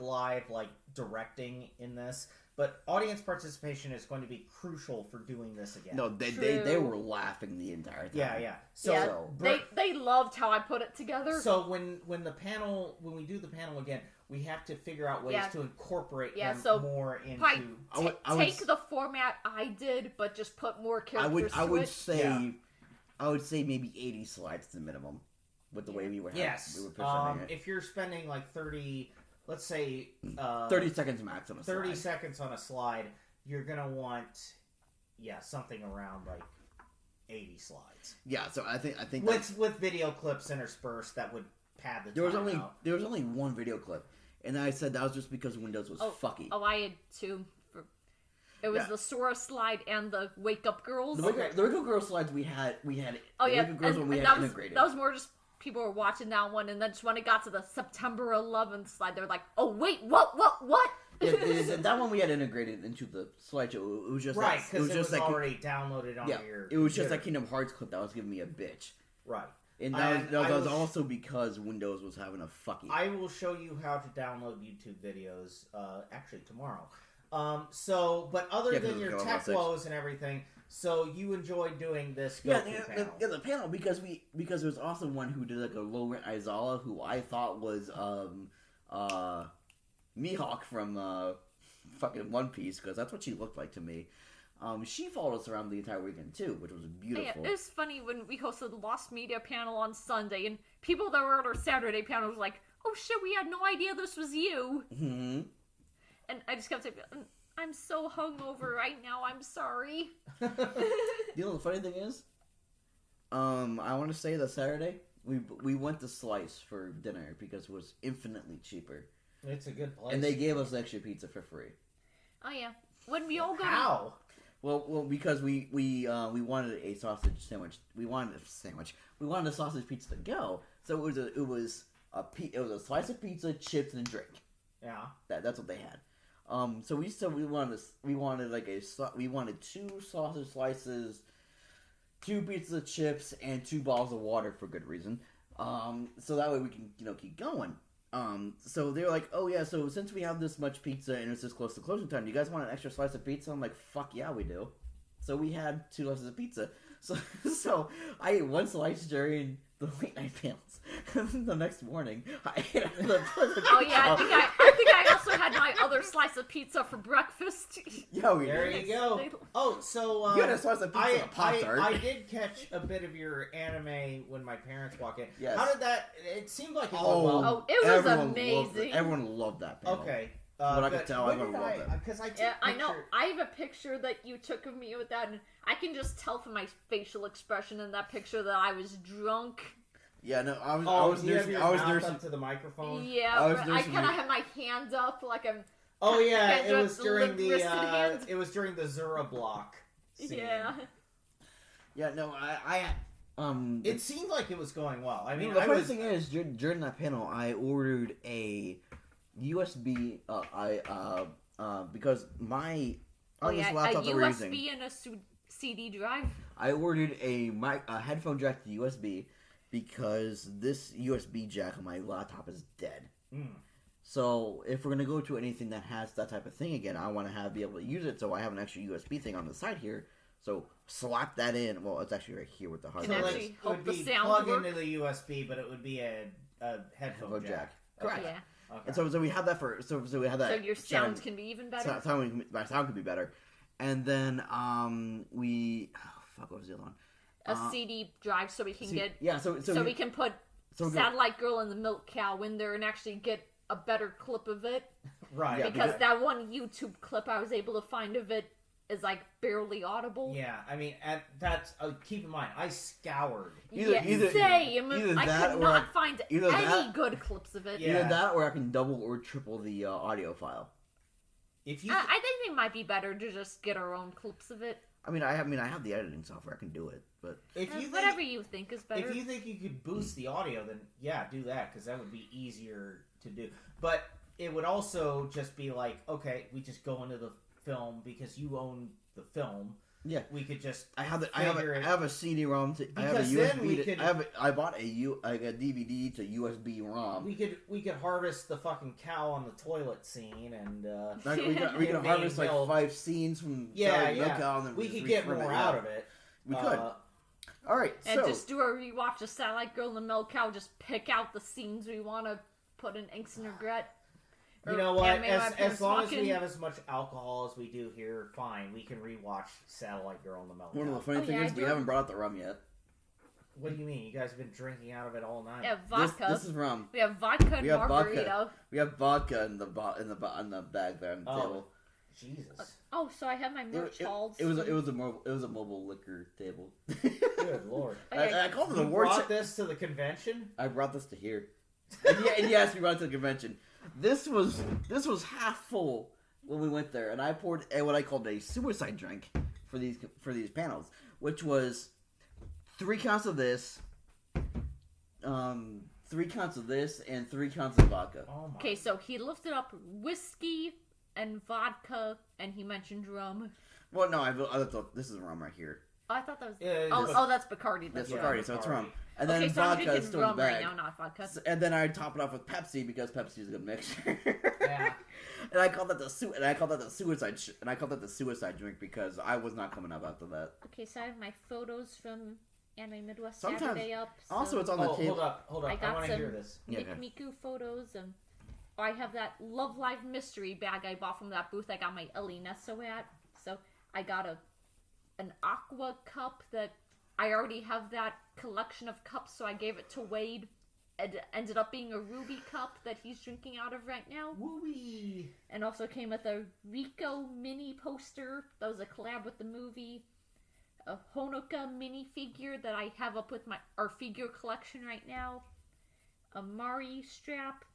directing in this, But audience participation is going to be crucial for doing this again. No, they were laughing the entire time. Yeah. They loved how I put it together. So when we do the panel again, we have to figure out ways to incorporate them more into. Take the format I did, but just put more characters. I would say maybe 80 slides is the minimum with the way we were. Yes. We were presenting it. If you're spending like 30. Let's say 30 seconds max on a slide. 30 seconds on a slide, you're gonna want something around like 80 slides. Yeah, so I think with video clips interspersed that would pad the there was only out. There was only one video clip, and I said that was just because Windows was fucky. Oh, I had two. It was the Sora slide and the Wake Up Girls. The Wake Up Girls slides we had. Oh yeah, Wake Up Girls we had integrated. That was more just. People were watching that one, and then just when it got to the September 11th slide, they were like, "Oh wait, what?" That one we had integrated into the slideshow. It was just because it was already downloaded on your. It was just that Kingdom Hearts clip that was giving me a bitch. Right, and that was also because Windows was having a fucking. I will show you how to download YouTube videos. Actually, tomorrow. But other than your tech woes and everything. So you enjoyed doing this panel. The panel because there was also one who did like a low rent Aizawa who I thought was Mihawk from fucking One Piece because that's what she looked like to me. She followed us around the entire weekend too, which was beautiful. Yeah, it was funny when we hosted the Lost Media panel on Sunday, and people that were at our Saturday panel was like, "Oh shit, we had no idea this was you." Mm-hmm. And I just kept saying, I'm so hungover right now. I'm sorry. You know the funny thing is, I want to say that Saturday we went to Slice for dinner because it was infinitely cheaper. It's a good place, and they gave us extra pizza for free. Oh yeah, when we all go. How? Well, because we wanted a sausage sandwich. We wanted a sandwich. We wanted a sausage pizza to go. So it was a slice of pizza, chips, and a drink. Yeah, that's what they had. So we wanted 2 sausage slices, 2 pizza chips, and 2 bottles of water for good reason. So that way we can keep going. So they're like, oh yeah, so since we have this much pizza and it's this close to closing time, do you guys want an extra slice of pizza? I'm like, fuck yeah, we do. So we had 2 slices of pizza. So I ate 1 slice during the late night panels. The next morning, I ate another slice of pizza. Oh yeah, I think I also had my other slice of pizza for breakfast. Yeah, there you go. Oh, so you had a slice of pizza and a Pop-Tart. I did catch a bit of your anime when my parents walked in. Yes. How did that? It seemed like it went well. Oh, it was amazing. Everyone loved that panel. Okay. What I could tell, everyone loved it. Because I know. I have a picture that you took of me with that, and I can just tell from my facial expression in that picture that I was drunk. Yeah, no, I was nursing up to the microphone. Yeah, I kind of had my hand up like I'm. Oh yeah, it was during the Zura block scene. Yeah. Yeah, no, it seemed like it was going well. I mean, the funny thing is, during that panel, I ordered a USB. Because my this laptop that we're using, a USB and a CD drive. I ordered a headphone jack to USB because this USB jack on my laptop is dead. Mm. So if we're gonna go to anything that has that type of thing again, I want to be able to use it. So I have an extra USB thing on the side here. So slap that in. Well, it's actually right here with the hard drive. It would be plug into the USB, but it would be a headphone jack. Correct. Yeah. Okay. And so we have that so we have that. So your sound can be even better. My sound can be better. And then what was the other one? A CD drive so we can so we can put Satellite Girl and the Milk Cow in there and actually get a better clip of it. Right. Yeah, because that one YouTube clip I was able to find of it is like barely audible. Yeah, I mean, keep in mind, I scoured. Either I could not find any good clips of it. Yeah. Either that, or I can double or triple the audio file. I think it might be better to just get our own clips of it. I mean, I have the editing software. I can do it, but whatever you think is better. If you think you could boost the audio, then yeah, do that because that would be easier to do. But it would also just be like, okay, we just go into the film because you own the film, Yeah. we could just I have figure it. I have a CD-ROM. I have a Because then USB. we could- I bought a DVD to USB ROM. We could harvest the fucking cow on the toilet scene, and We could It harvest being like built. 5 scenes from Yeah, Sally yeah. Cow, and then we just could get retrim more it, out yeah. of it. We could. All right, And so just do a rewatch of Satellite Girl and the Milk Cow. Just pick out the scenes we want to put in Instant Regret. You Or know what? Anime My As Parents long as we Walking. have as much alcohol as we do here, fine. We can rewatch Satellite Girl and the Milk one of Cow. the funny Oh, things yeah, is I we do. haven't brought out the rum yet. What do you mean? You guys have been drinking out of it all night? Yeah, vodka. This is rum. We have vodka and We have margarita. vodka. We have vodka in the bag there on the Oh. table. Jesus. Oh, so I have my merch halls. It was a mobile liquor table. Good lord. I called it You a word. brought this to the convention? I brought this to here. And yes, we brought it to the convention. This was half full when we went there, and I poured what I called a suicide drink for these panels, which was 3 counts of this, 3 counts of this, and 3 counts of vodka. Oh my. Okay, so he lifted up whiskey and vodka, and he mentioned rum. Well, no, I thought this is rum right here. Oh, I thought that was. Yeah, Oh, that's Bacardi. That's Yeah, Bacardi, so it's rum. And Okay, then so I'm vodka drinking is still in the rum bag. right now, not vodka. And then I top it off with Pepsi because Pepsi is a good mixture. Yeah. And I called that the suicide drink because I was not coming up after that. Okay, so I have my photos from Anime Midwest Sometimes- Saturday up. So Also, it's on the Oh, table. hold up. I I got want to some hear this. Yeah, Mick okay. Miku photos, and I have that Love Live mystery bag I bought from that booth I got my Ellie Nesso at. So I got an aqua cup that I already have that collection of cups, so I gave it to Wade. It ended up being a ruby cup that he's drinking out of right now. Woo-wee. And also came with a Rico mini poster that was a collab with the movie. A Honoka minifigure that I have up with our figure collection right now. A Mari strap.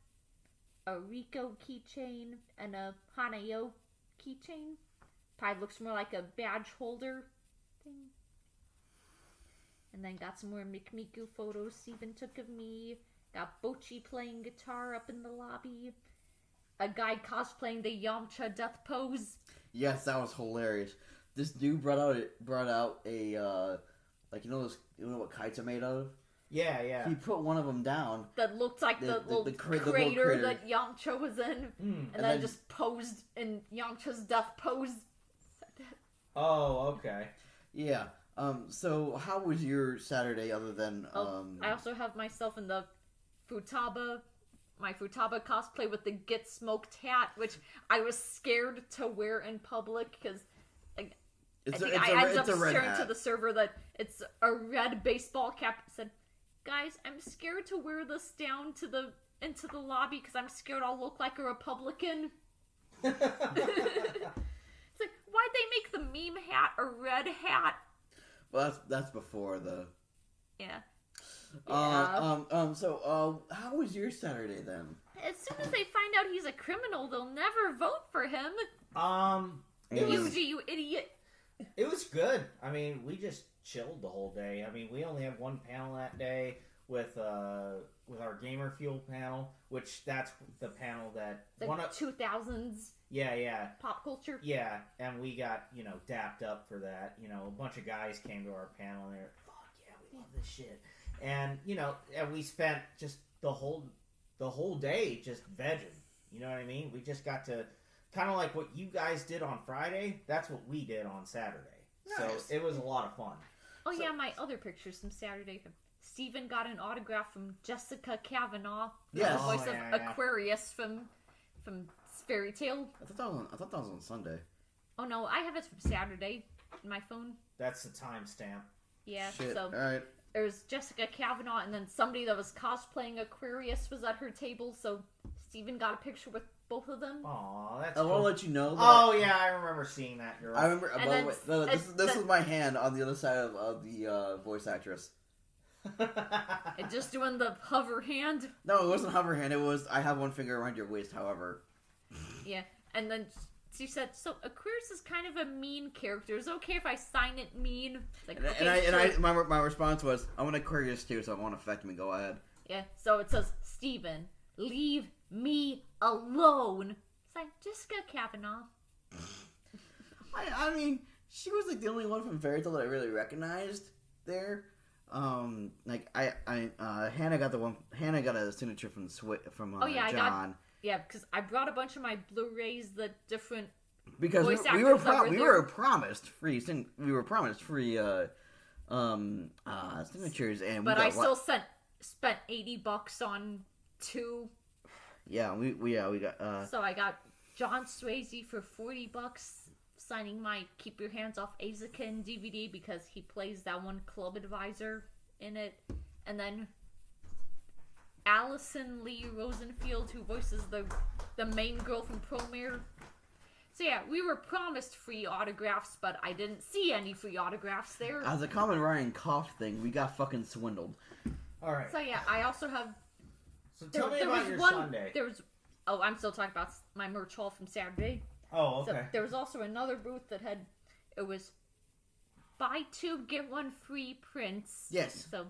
A Rico keychain. And a Hanayo keychain. Probably looks more like a badge holder thing. And then got some more Mikmiku photos Steven took of me. Got Bochi playing guitar up in the lobby. A guy cosplaying the Yamcha death pose. Yes, that was hilarious. This dude brought out a like you know what kites are made of. Yeah. He put one of them down. That looked like the little little crater critter. that Yamcha was in. And then then- just posed in Yamcha's death pose. Oh, okay. Yeah. So how was your Saturday other than I also have myself in the my Futaba cosplay with the Get Smoked hat, which I was scared to wear in public because I ended up it's a red sharing hat. to the server that it's a red baseball cap. It said, guys, I'm scared to wear this down into the lobby because I'm scared I'll look like a Republican. It's like, why'd they make the meme hat a red hat? Well, that's before the. Yeah. So how was your Saturday then? As soon as they find out he's a criminal, they'll never vote for him. It was, Yuji, you idiot. it was good. I mean, we just chilled the whole day. I mean, we only had one panel that day with our Gamer Fuel panel, which that's the panel that Like 2000s Yeah, pop culture. yeah, and we got dapped up for that. A bunch of guys came to our panel and they're fuck yeah, we love this shit, and and we spent just the whole day just vegging. You know what I mean? We just got to kind of like what you guys did on Friday. That's what we did on Saturday. Nice. So it was a lot of fun. Oh yeah, my other pictures from Saturday. Steven got an autograph from Jessica Kavanaugh, Yes. the voice Oh, of yeah. Aquarius from Fairy Tale. I thought that was on Sunday. Oh no, I have it from Saturday in my phone. That's the timestamp. Yeah, Shit. so All right. there's Jessica Kavanaugh, and then somebody that was cosplaying Aquarius was at her table, so Steven got a picture with both of them. Aw, that's I want cool. to let you know. That Oh yeah, I remember seeing that girl. I remember. And By the then way, no, this then- was my hand on the other side of the voice actress. And just doing the hover hand. No, it wasn't hover hand. It was I have one finger around your waist. However, Yeah, and then she said, "So Aquarius is kind of a mean character. Is it okay if I sign it mean?" It's like, okay, sure. my response was, "I'm an Aquarius too, so it won't affect me. Go ahead." Yeah, so it says, "Steven, leave me alone." It's like Jessica Kavanaugh. I mean, she was like the only one from Fairy Tail that I really recognized there. Like Hannah got Hannah got a signature from John. Because I brought a bunch of my Blu-rays, the different because voice we were actors we were promised free signatures, and but I still spent $80 on 2. Yeah, we got. So I got John Swayze for $40 signing my "Keep Your Hands Off Azakin" DVD because he plays that one club advisor in it, and then Allison Lee Rosenfield, who voices the main girl from Promare. So yeah, we were promised free autographs, but I didn't see any free autographs there. As a common Ryan Koff thing, we got fucking swindled. All right. So yeah, I also have. So tell me about your Sunday. I'm still talking about my merch haul from Saturday. Oh, okay. So there was also another booth that was buy 2 get 1 free prints. Yes. So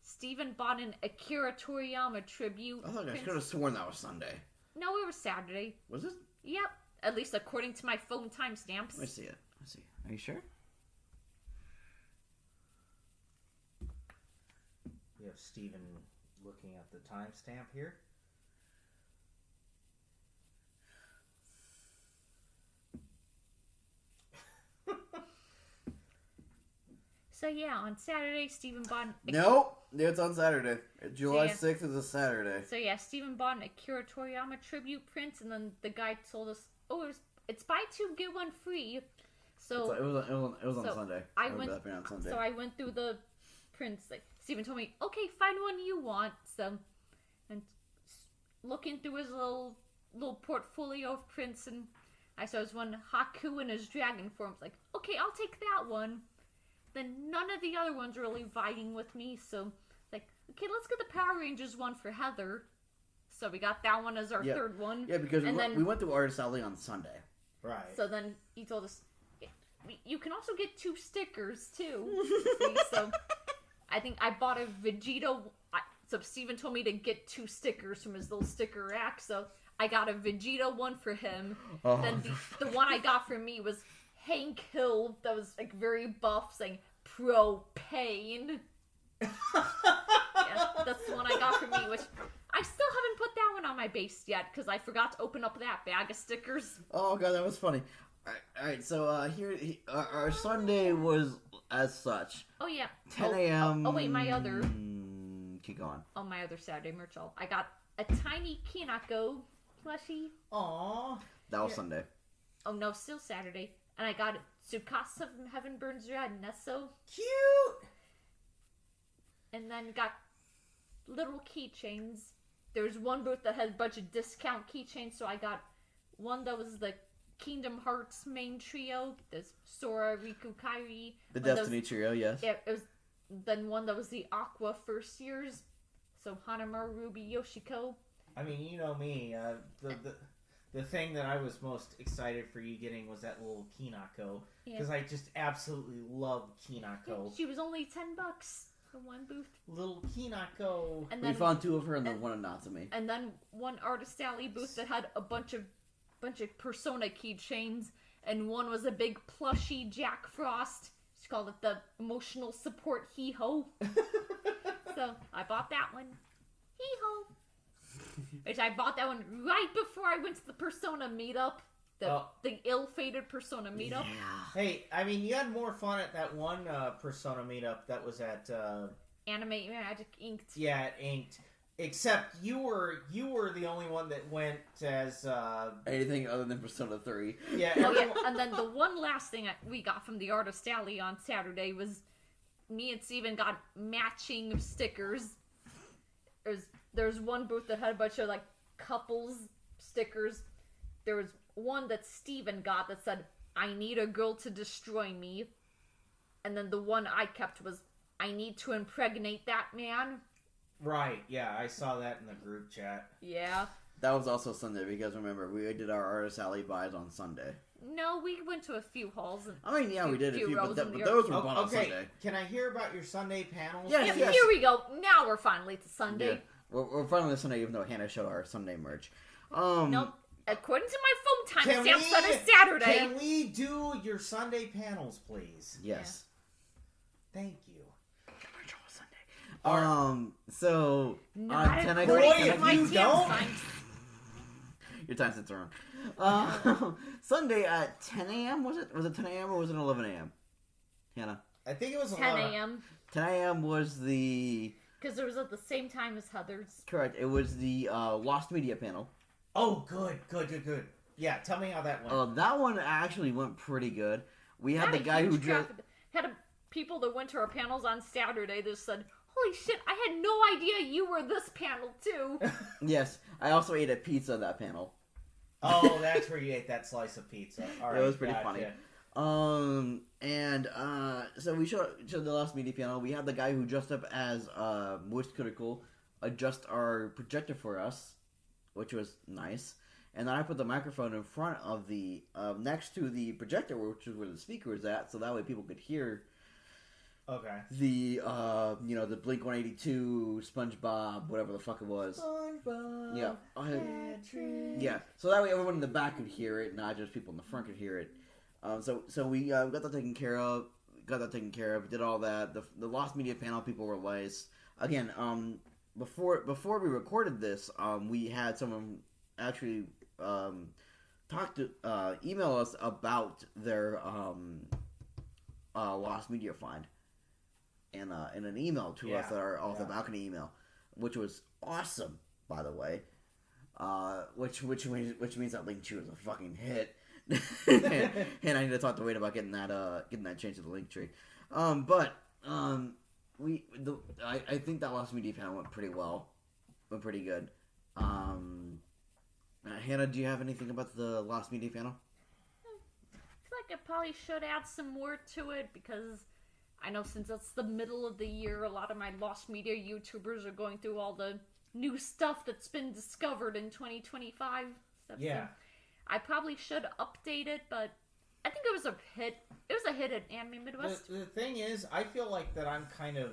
Steven bought an Akira Toriyama tribute. I thought I could have sworn that was Sunday. No, it was Saturday. Was it? Yep. At least according to my phone timestamps. Let me see it. Let's see. Are you sure? We have Steven looking at the timestamp here. So yeah, on Saturday, Steven bought an Nope. It's on Saturday. July 6th is a Saturday. So yeah, Steven bought an Akira Toriyama tribute print, and then the guy told us, it's buy 2 get 1 free. So it was on Sunday. I went through the prints. Like Steven told me, okay, find one you want. So, and looking through his little portfolio of prints, and I saw his one Haku in his dragon form. Like, okay, I'll take that one. Then none of the other ones really vying with me, so like, okay, let's get the Power Rangers one for Heather. So we got that one as our third one. Yeah, because we went to Artist Alley on Sunday. Right. So then he told us, you can also get 2 stickers too. So I think I bought a Vegeta. So Steven told me to get 2 stickers from his little sticker rack. So I got a Vegeta one for him. Oh. Then the one I got for me was Hank Hill, that was like very buff, saying propane. Yeah, that's the one I got for me, which I still haven't put that one on my base yet because I forgot to open up that bag of stickers. Oh god, that was funny. Alright, so here our Sunday was as such. Oh yeah. 10 a.m. Oh wait, my other. Keep going. Oh, my other Saturday merch haul. I got a tiny Kinako plushie. Aww. That was Sunday. Oh no, still Saturday. And I got Tsukasa from Heaven Burns Red, Nesso. Cute! And then got little keychains. There's one booth that had a bunch of discount keychains, so I got one that was the Kingdom Hearts main trio. There's Sora, Riku, Kairi. The Destiny trio, yes. Yeah, it was then one that was the Aqua first years. So Hanamaru, Ruby, Yoshiko. I mean, you know me. The thing that I was most excited for you getting was that little Kinako. Because I just absolutely love Kinako. She was only $10 for one booth. Little Kinako. And we found 2 of her and then one of Natsume. And then one Artist Alley booth that had a bunch of Persona keychains. And one was a big plushy Jack Frost. She called it the Emotional Support Hee-Ho. So I bought that one. Hee-Ho. Which I bought that one right before I went to the Persona meetup. The ill-fated Persona meetup. Yeah. Hey, I mean, you had more fun at that one Persona meetup that was at... Anime Magic Inked. Yeah, at Inked. Except you were the only one that went as... anything other than Persona 3. Yeah. Oh, yeah. And then the one last thing we got from the Artist Alley on Saturday was me and Steven got matching stickers. There's one booth that had a bunch of, like, couples stickers. There was one that Steven got that said, I need a girl to destroy me. And then the one I kept was, I need to impregnate that man. Right, yeah, I saw that in the group chat. Yeah. That was also Sunday, because remember, we did our Artist Alley buys on Sunday. No, we went to a few halls. And I mean, yeah, we did a few, but those were bought on okay, Sunday. Can I hear about your Sunday panels? Yes, yes. Here we go. Now we're finally to Sunday. Yeah. We're finally Sunday, even though Hannah showed our Sunday merch. Nope. According to my phone timestamp set is Saturday. Can we do your Sunday panels, please? Yes. Thank you. So Not on 10 according Boy, to if my you don't- timestamps. Your time sets wrong. Sunday at 10 a.m. was it? Was it 10 a.m. or was it 11 a.m.? Hannah. I think it was 10 a.m. 10 a.m. was the Because it was at the same time as Heather's. correct. It was the Lost Media panel. Oh, good. Yeah, tell me how that went. That one actually went pretty good. We had the guy who just People that went to our panels on Saturday that said, "Holy shit! I had no idea you were this panel too." yes. I also ate a pizza at that panel. Oh, that's where you ate that slice of pizza. All right, It was pretty gotcha. funny. So we showed the Lost Media panel. We had the guy who dressed up as Moist Critical adjust our projector for us, which was nice. And then I put the microphone in front of the next to the projector, which is where the speaker was at, so that way people could hear. Okay. The the Blink 182, SpongeBob, whatever the fuck it was. SpongeBob. Yeah. Patrick. Yeah. So that way everyone in the back could hear it, not just people in the front could hear it. So we got that taken care of. Did all that. The Lost Media panel people were nice. Again, before we recorded this, we had someone actually email us about their Lost Media find. In an email to us, our off the balcony email, which was awesome, by the way. Which means that Link Tree was a fucking hit, and I need to talk to Wade about getting that changed to the Link Tree. I think that Lost Media panel went pretty well, went pretty good. Hannah, do you have anything about the Lost Media panel? I feel like I probably should add some more to it because I know since it's the middle of the year, a lot of my Lost Media YouTubers are going through all the new stuff that's been discovered in 2025. Yeah. I probably should update it, but I think it was a hit. It was a hit at Anime Midwest. The thing is, I feel like that I'm kind of...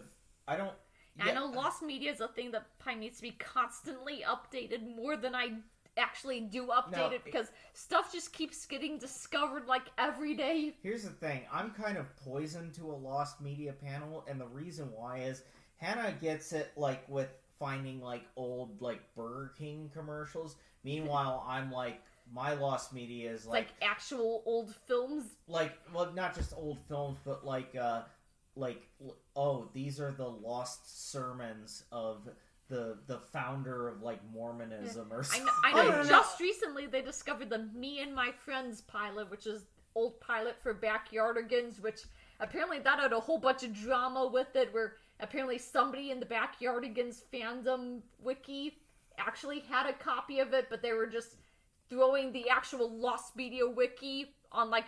I know Lost Media is a thing that probably needs to be constantly updated more than I actually do update it because stuff just keeps getting discovered like every day. Here's the thing. I'm kind of poisoned to a Lost Media panel, and the reason why is Hannah gets it like with finding like old like Burger King commercials. Meanwhile, I'm like, my Lost Media is like actual old films. Like, well, not just old films, but like these are the lost sermons of the founder of like Mormonism or something. I know. Just recently they discovered the Me and My Friends pilot, which is old pilot for Backyardigans, which apparently that had a whole bunch of drama with it, where apparently somebody in the Backyardigans fandom wiki actually had a copy of it, but they were just throwing the actual Lost Media wiki on like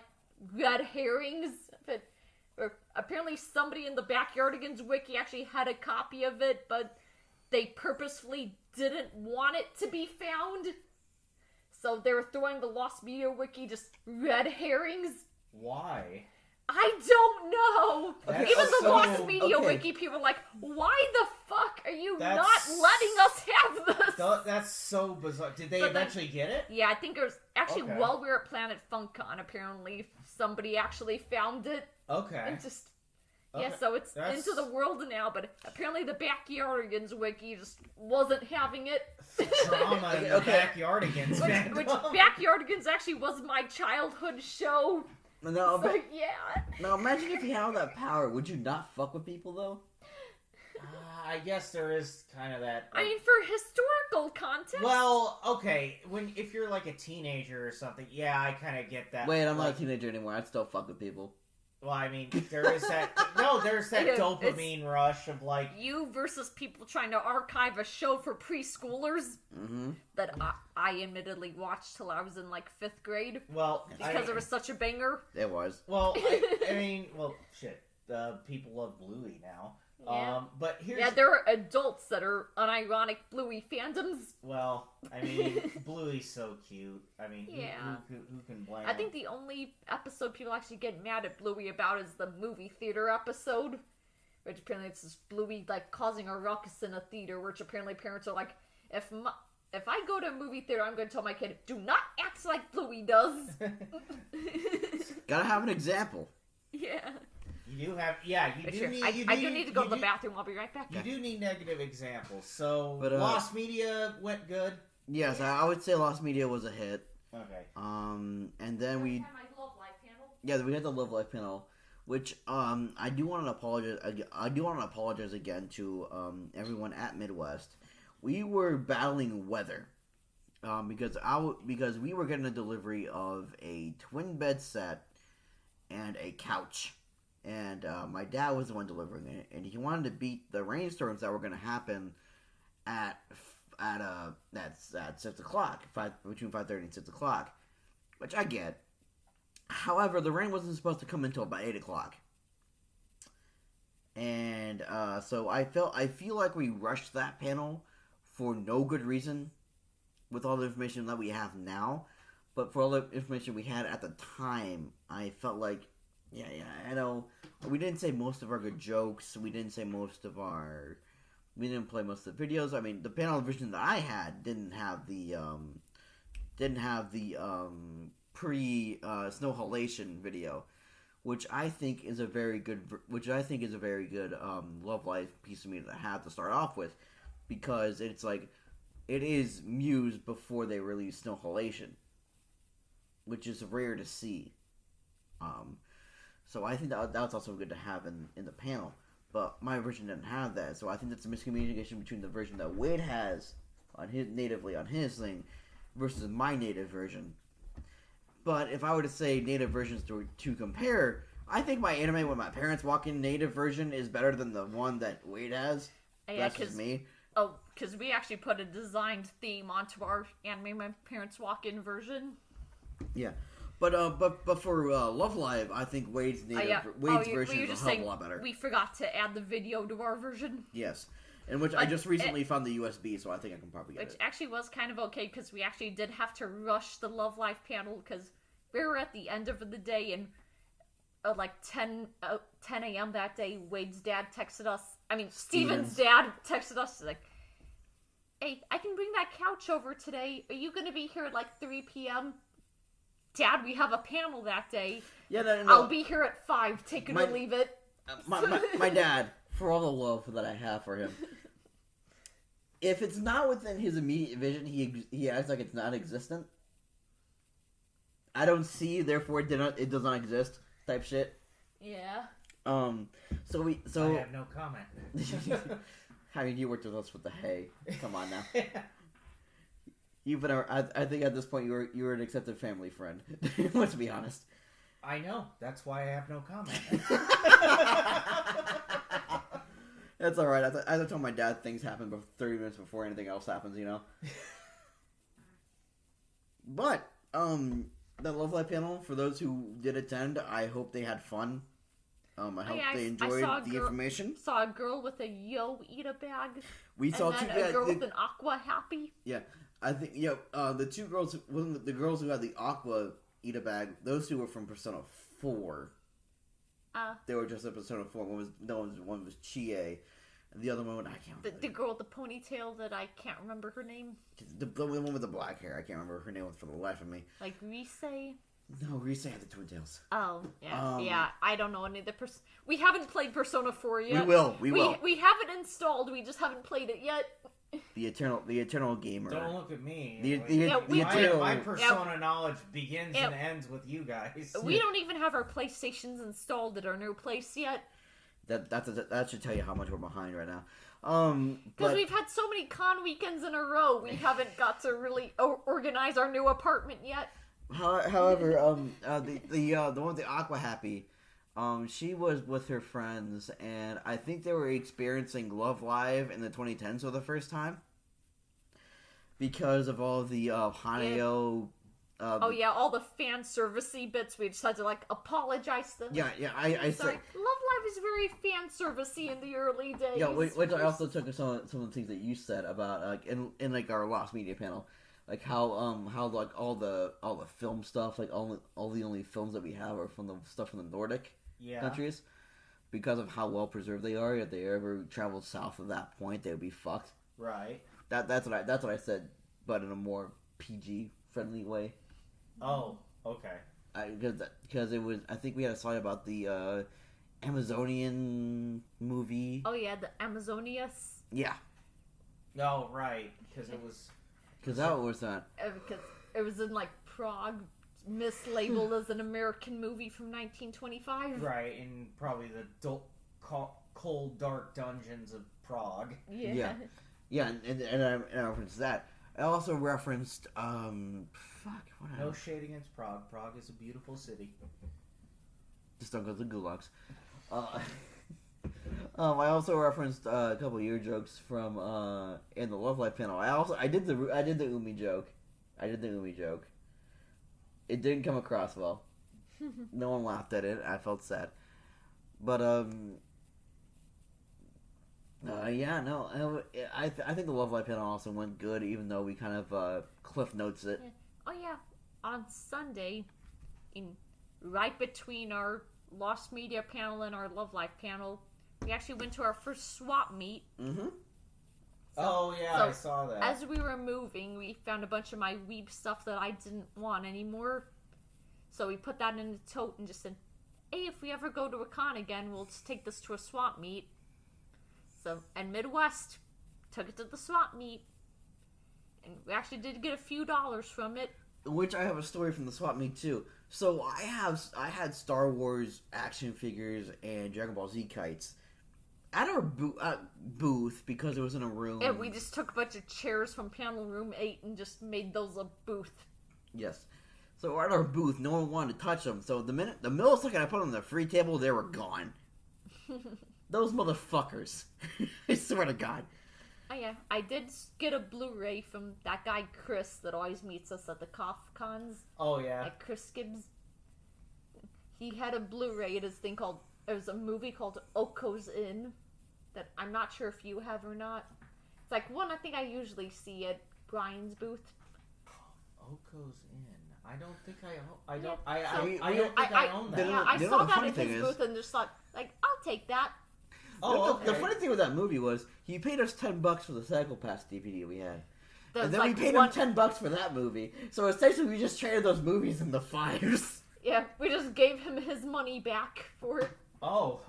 red herrings. But apparently somebody in the Backyardigans wiki actually had a copy of it, but they purposefully didn't want it to be found. So they were throwing the Lost Media wiki just red herrings. Why? I don't know. That's Even the so- Lost Media okay. wiki people are like, why the fuck are you That's- not letting us have this? That's so bizarre. Did they But then- eventually get it? Yeah, I think it was actually Okay. while we were at Planet FunCon, apparently somebody actually found it. Okay. And just... Okay. Yeah, so it's That's- into the world now, but apparently the Backyardigans wiki just wasn't having it. Drama in the Okay. Backyardigans fandom. Which Backyardigans actually was my childhood show. No, So yeah. now imagine if you had all that power. Would you not fuck with people though? I guess there is kind of that. I mean, for historical context. Well, okay, if you're like a teenager or something, yeah, I kind of get that. Wait, I'm not like, a teenager anymore. I'd still fuck with people. Well, I mean, there is that. No, there's that It's- dopamine rush of like. You versus people trying to archive a show for preschoolers Mm-hmm. that I admittedly watched till I was in like 5th grade Well, because it was such a banger. It was. Well, I mean, well, shit. People love Bluey now. Yeah. But here's. Yeah, there are adults that are unironic Bluey fandoms. Well, I mean, Bluey's so cute. I mean, Yeah. who can blame? I think the only episode people actually get mad at Bluey about is the movie theater episode, which apparently it's just Bluey like causing a ruckus in a theater, which apparently parents are like, if I go to a movie theater, I'm going to tell my kid, do not act like Louis does. Gotta have an example. Yeah. You do have, yeah. You do Sure. need. I do need to go to the bathroom. I'll be right back. You do need negative examples. So, But, Lost Media went good. Yes, I would say Lost Media was a hit. Okay. And then we, my Love Life panel. yeah, we had the Love Life panel, which I do want to apologize. I do want to apologize again to everyone at Midwest. We were battling weather, because we were getting a delivery of a twin bed set and a couch, and my dad was the one delivering it, and he wanted to beat the rainstorms that were going to happen at 6 o'clock, between 5:30 and 6 o'clock, which I get. However, the rain wasn't supposed to come until about 8 o'clock. And so I feel like we rushed that panel for no good reason with all the information that we have now. But for all the information we had at the time, I felt like, yeah, I know, we didn't say most of our good jokes. We didn't play most of the videos. I mean, the panel version that I had didn't have the pre-snow halation video, which I think is a very good Love Life piece of media to have to start off with, because it's like, it is Muse before they release snow halation, which is rare to see. So I think that was also good to have in the panel. But my version didn't have that, so I think that's a miscommunication between the version that Wade has natively on his thing versus my native version. But if I were to say native versions to compare, I think my Anime When My Parents Walk In native version is better than the one that Wade has. Yeah, that's just me. Oh, because we actually put a designed theme onto our Anime My Parents Walk In version. Yeah. But for Love Live, I think Wade's version is a hell of a lot better. We forgot to add the video to our version. Yes, and which I just recently found the USB, so I think I can probably get it. Which actually was kind of okay, because we actually did have to rush the Love Live panel, because we were at the end of the day, and like 10 a.m. that day, Wade's dad texted us. I mean, Steven's dad texted us, like, hey, I can bring that couch over today. Are you going to be here at like 3 p.m.? Dad, we have a panel that day. Yeah, no. I'll be here at 5. Take it or leave it. My dad, for all the love that I have for him, if it's not within his immediate vision, he acts like it's non-existent. I don't see, therefore it does not exist. Type shit. Yeah. I have no comment. I mean, you worked with us with the hay. Come on now. You've been I think at this point you were an accepted family friend. Let's be honest. I know. That's why I have no comment. That's all right. I told my dad things happen 30 minutes before anything else happens, you know. But the Love Life panel, for those who did attend, I hope they had fun. I hope they enjoyed the information. Saw a girl with a Yo Eat-A bag. We saw a girl with an Aqua Happy. Yeah. I think, the two girls, the girls who had the Aqua Eat-A bag, those two were from Persona 4. They were just at Persona 4. One was Chie, and the other one, I can't remember. The girl with the ponytail that I can't remember her name. The one with the black hair, I can't remember her name for the life of me. Like Rise? No, Rise had the twin tails. Oh, yeah. Yeah, I don't know any of the we haven't played Persona 4 yet. We will. We have it installed, we just haven't played it yet. The eternal gamer. Don't look at me. My Persona knowledge begins and ends with you guys. We don't even have our PlayStations installed at our new place yet. That should tell you how much we're behind right now. Because we've had so many con weekends in a row, we haven't got to really organize our new apartment yet. However, the one with the Aqua Happy, she was with her friends, and I think they were experiencing Love Live in the 2010s for the first time because of all the Haneo. All the fan servicey bits. We just had to apologize to them. I sorry. Love Live is very fan servicey in the early days. Yeah, which I also took some of the things that you said about in our Lost Media panel. Like how all the film stuff, like all the only films that we have are from the stuff from the Nordic countries, because of how well preserved they are. If they ever traveled south of that point, they would be fucked. Right. That's what I said but in a more PG friendly way. Oh, okay. Because it was, I think we had a slide about the Amazonian movie. Oh yeah, the Amazonias. Yeah. Oh, right. Because it was. Because that was not. Because it was in like Prague, mislabeled as an American movie from 1925. Right, in probably the cold, dark dungeons of Prague. Yeah. Yeah, and I referenced that. I also referenced, No shade against Prague. Prague is a beautiful city. Just don't go to the gulags. I also referenced a couple of your jokes from in the Love Life panel. I did the Umi joke. It didn't come across well. No one laughed at it. I felt sad. But I think the Love Life panel also went good, even though we kind of cliff notes it. Yeah. Oh yeah, on Sunday, right between our Lost Media panel and our Love Life panel, we actually went to our first swap meet. Mm-hmm. So I saw that. As we were moving, we found a bunch of my weeb stuff that I didn't want anymore. So we put that in a tote and just said, hey, if we ever go to a con again, we'll just take this to a swap meet. So, and Midwest took it to the swap meet. And we actually did get a few dollars from it. Which I have a story from the swap meet too. So I had Star Wars action figures and Dragon Ball Z kites at our booth because it was in a room. And we just took a bunch of chairs from panel room 8 and just made those a booth. Yes. So at our booth, no one wanted to touch them. So the millisecond I put them on the free table, they were gone. Those motherfuckers. I swear to God. Oh yeah, I did get a Blu-ray from that guy Chris that always meets us at the Cough Cons. Oh yeah. Like Chris Gibbs. He had a Blu-ray. It was a movie called Oko's Inn that I'm not sure if you have or not. It's like one I think I usually see at Brian's booth. Oko's Inn. I don't think I Yeah. don't. I don't think I own that. Yeah, I You know saw the that funny at thing his is- booth and just thought, like, I'll take that. Oh, The okay. funny thing with that movie was he paid us $10 for the Cycle Pass DVD we had. That And was then like we paid him $10 for that movie. So essentially we just traded those movies into fives. Yeah, we just gave him his money back for it. Oh,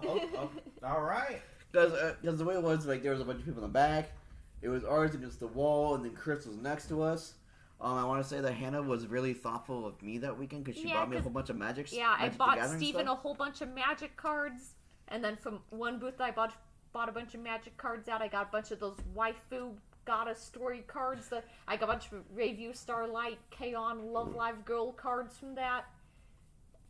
all right. Because the way it was, like, there was a bunch of people in the back. It was ours against the wall, and then Chris was next to us. I want to say that Hannah was really thoughtful of me that weekend because she bought me a whole bunch of Magic. Yeah, Magic I bought the Gathering Steven stuff. a whole bunch of Magic cards, and then from one booth I bought a bunch of Magic cards out. I got a bunch of those waifu goddess story cards. I got a bunch of Review Starlight, K-On! Love Live Girl cards from that.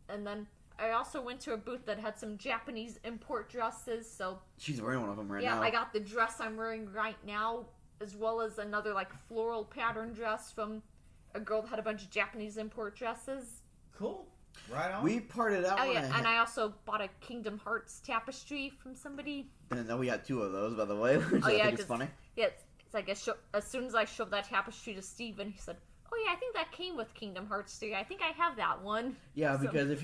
And then I also went to a booth that had some Japanese import dresses, so... She's wearing one of them right now. Yeah, I got the dress I'm wearing right now, as well as another, like, floral pattern dress from a girl that had a bunch of Japanese import dresses. Cool. Right on. We parted out. Oh yeah, and I also bought a Kingdom Hearts tapestry from somebody. And then we had 2 of those, by the way, which Oh, I yeah, think is funny. Yeah, it's like as soon as I showed that tapestry to Steven, he said, "Oh yeah, I think that came with Kingdom Hearts 3. I think I have that one." Yeah, So- because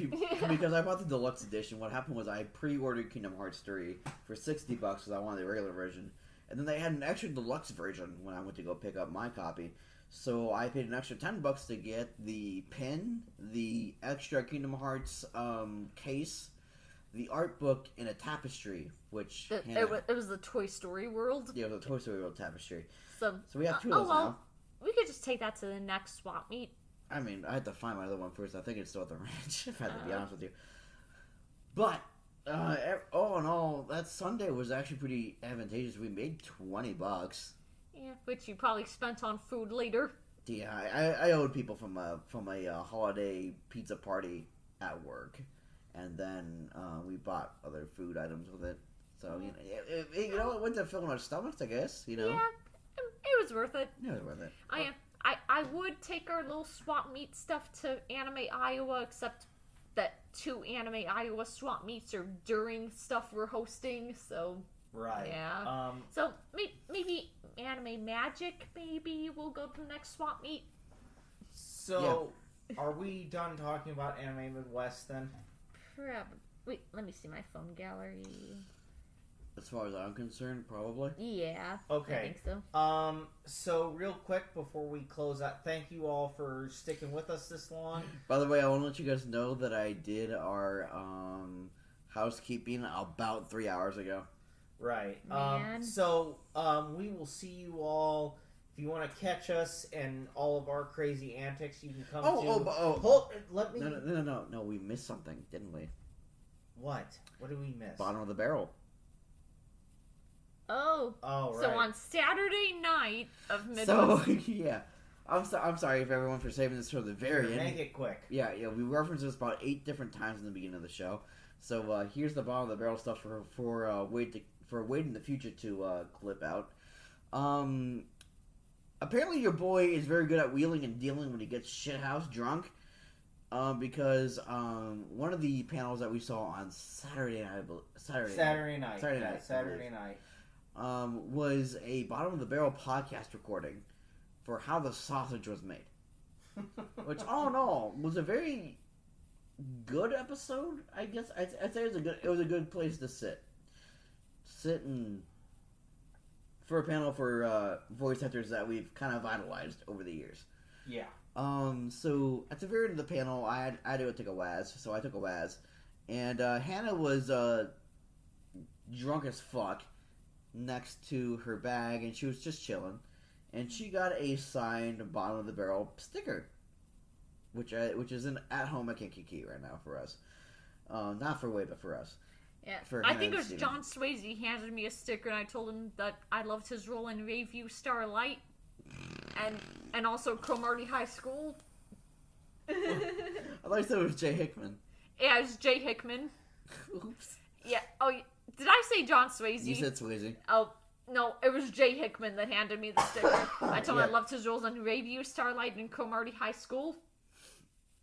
because I bought the deluxe edition. What happened was I pre-ordered Kingdom Hearts 3 for $60 because I wanted the regular version, and then they had an extra deluxe version when I went to go pick up my copy. So I paid an extra $10 to get the pin, the extra Kingdom Hearts case, the art book, and a tapestry. Which It was the Toy Story World. yeah, the Toy Story World tapestry. So So we have 2 of those now. we could just take that to the next swap meet. I mean, I had to find my other one first. I think it's still at the ranch, if I had to be honest with you. But, all in all, that Sunday was actually pretty advantageous. We made $20. Yeah, which you probably spent on food later. Yeah, I owed people from a holiday pizza party at work. And then we bought other food items with it. So, it went to fill our stomachs, I guess, Yeah, it was worth it. It was worth it. I would take our little swap meet stuff to Anime Iowa, except that 2 Anime Iowa swap meets are during stuff we're hosting, so Right. yeah. So maybe Anime Magic. Maybe we'll go to the next swap meet. So, are we done talking about Anime Midwest then? Probably. Wait, let me see my phone gallery. As far as I'm concerned, probably. Yeah. Okay. I think so. So real quick before we close out, thank you all for sticking with us this long. By the way, I want to let you guys know that I did our housekeeping about 3 hours ago. Right. Man. So we will see you all. If you want to catch us and all of our crazy antics, you can come to. Hold, let me. No. We missed something, didn't we? What? What did we miss? Bottom of the barrel. Oh. Oh, right. So on Saturday night of Midwest. So yeah, I'm sorry if everyone for saving this for the very end. Make it quick. Yeah. We referenced this about 8 different times in the beginning of the show. So here's the bottom of the barrel stuff for Wade in the future to clip out. Apparently your boy is very good at wheeling and dealing when he gets shithouse drunk. Because one of the panels that we saw on Saturday night was a bottom of the barrel podcast recording for how the sausage was made, which all in all was a very good episode. I guess I'd say it was a good place to sit and for a panel for voice actors that we've kind of idolized over the years. Yeah. So at the very end of the panel, I had to go take a Waz, so I took a Waz, and Hannah was drunk as fuck next to her bag, and she was just chilling, and she got a signed bottom of the barrel sticker, which is an at-home at Kankakee right now for us, not for Wade, but for us. Yeah, for I Hannah think it and was Steven. John Swayze handed me a sticker, and I told him that I loved his role in Rayview Starlight, and also Cromartie High School. I thought you said it was Jay Hickman. Yeah, it was Jay Hickman. Oops. Yeah. Oh, did I say John Swayze? You said Swayze. Oh, no, it was Jay Hickman that handed me the sticker. I told him I Yeah. loved his roles in Rayview Starlight and Cromartie High School.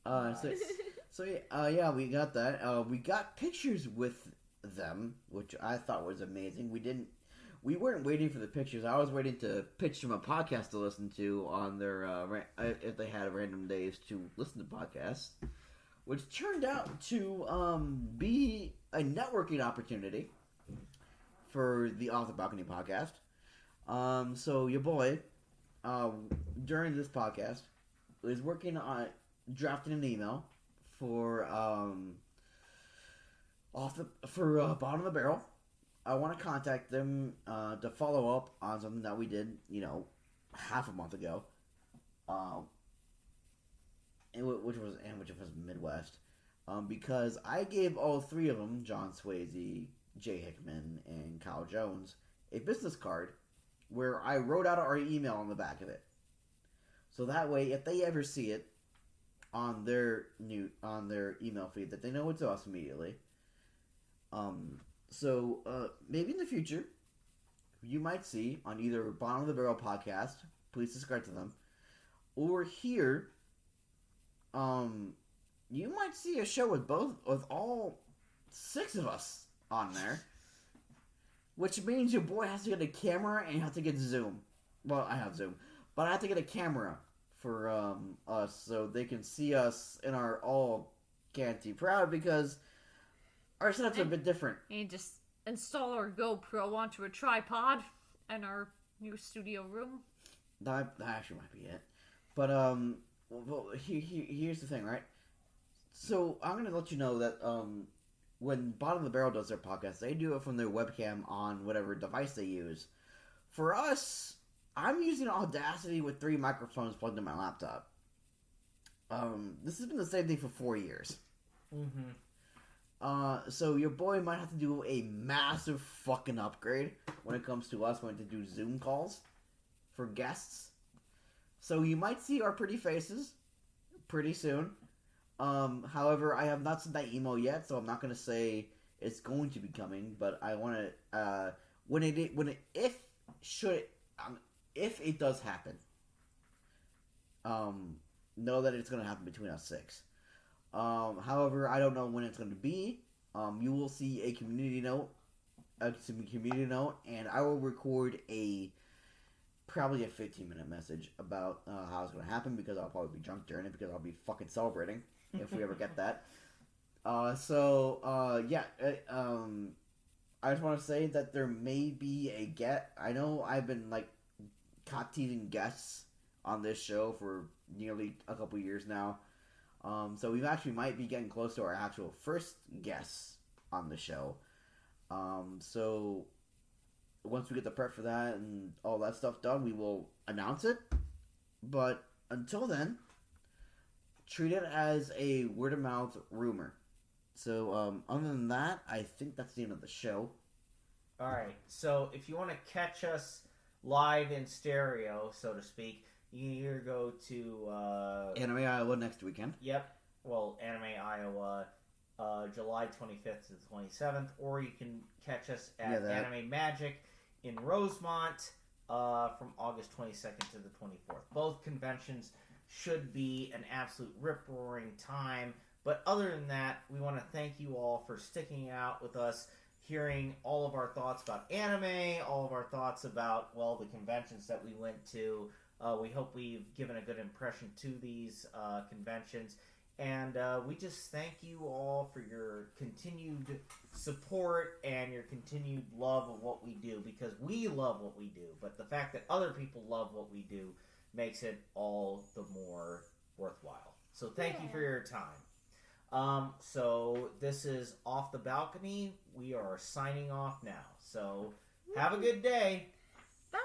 Yeah, we got that. We got pictures with them, which I thought was amazing. We weren't waiting for the pictures. I was waiting to pitch them a podcast to listen to on their if they had random days to listen to podcasts, which turned out to be a networking opportunity for the Off the Balcony podcast. So your boy, during this podcast, is working on drafting an email for Bottom of the Barrel. I want to contact them to follow up on something that we did, half a month ago, which was Midwest, because I gave all 3 of them, John Swayze, Jay Hickman, and Kyle Jones, a business card where I wrote out our email on the back of it, so that way if they ever see it on their email feed, that they know it's us immediately. So, maybe in the future, you might see on either Bottom of the Barrel podcast, please subscribe to them, or here, you might see a show with all 6 of us on there, which means your boy has to get a camera and you have to get Zoom. Well, I have Zoom, but I have to get a camera for, us, so they can see us in our all canty proud, because our setup's a bit different. And just install our GoPro onto a tripod in our new studio room. That actually might be it. But here's the thing, right? So I'm gonna let you know that when Bottom of the Barrel does their podcast, they do it from their webcam on whatever device they use. For us, I'm using Audacity with 3 microphones plugged in my laptop. This has been the same thing for 4 years. Mm-hmm. So your boy might have to do a massive fucking upgrade when it comes to us wanting to do Zoom calls for guests. So you might see our pretty faces pretty soon. However, I have not sent that email yet, so I'm not going to say it's going to be coming, but I want to, if it does happen, know that it's going to happen between us 6. However, I don't know when it's going to be. You will see a community note, and I will record probably a 15-minute message about how it's going to happen, because I'll probably be drunk during it, because I'll be fucking celebrating if we ever get that. I I just want to say that there may be a get. I know I've been like caught teasing guests on this show for nearly a couple years now. So we actually might be getting close to our actual first guests on the show. So once we get the prep for that and all that stuff done, we will announce it. But until then, treat it as a word of mouth rumor. So other than that, I think that's the end of the show. Alright, so if you want to catch us live in stereo, so to speak, you can either go to Anime Iowa next weekend. Yep. Well, Anime Iowa, July 25th to the 27th, or you can catch us at Anime Magic in Rosemont from August 22nd to the 24th. Both conventions should be an absolute rip-roaring time. But other than that, we want to thank you all for sticking out with us, hearing all of our thoughts about anime, all of our thoughts about, well, the conventions that we went to. We hope we've given a good impression to these conventions. And we just thank you all for your continued support and your continued love of what we do, because we love what we do. But the fact that other people love what we do makes it all the more worthwhile. So thank you for your time. So this is Off the Balcony. We are signing off now. So have a good day. Bye.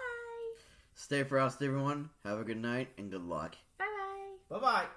Stay frosty, everyone. Have a good night and good luck. Bye-bye. Bye-bye.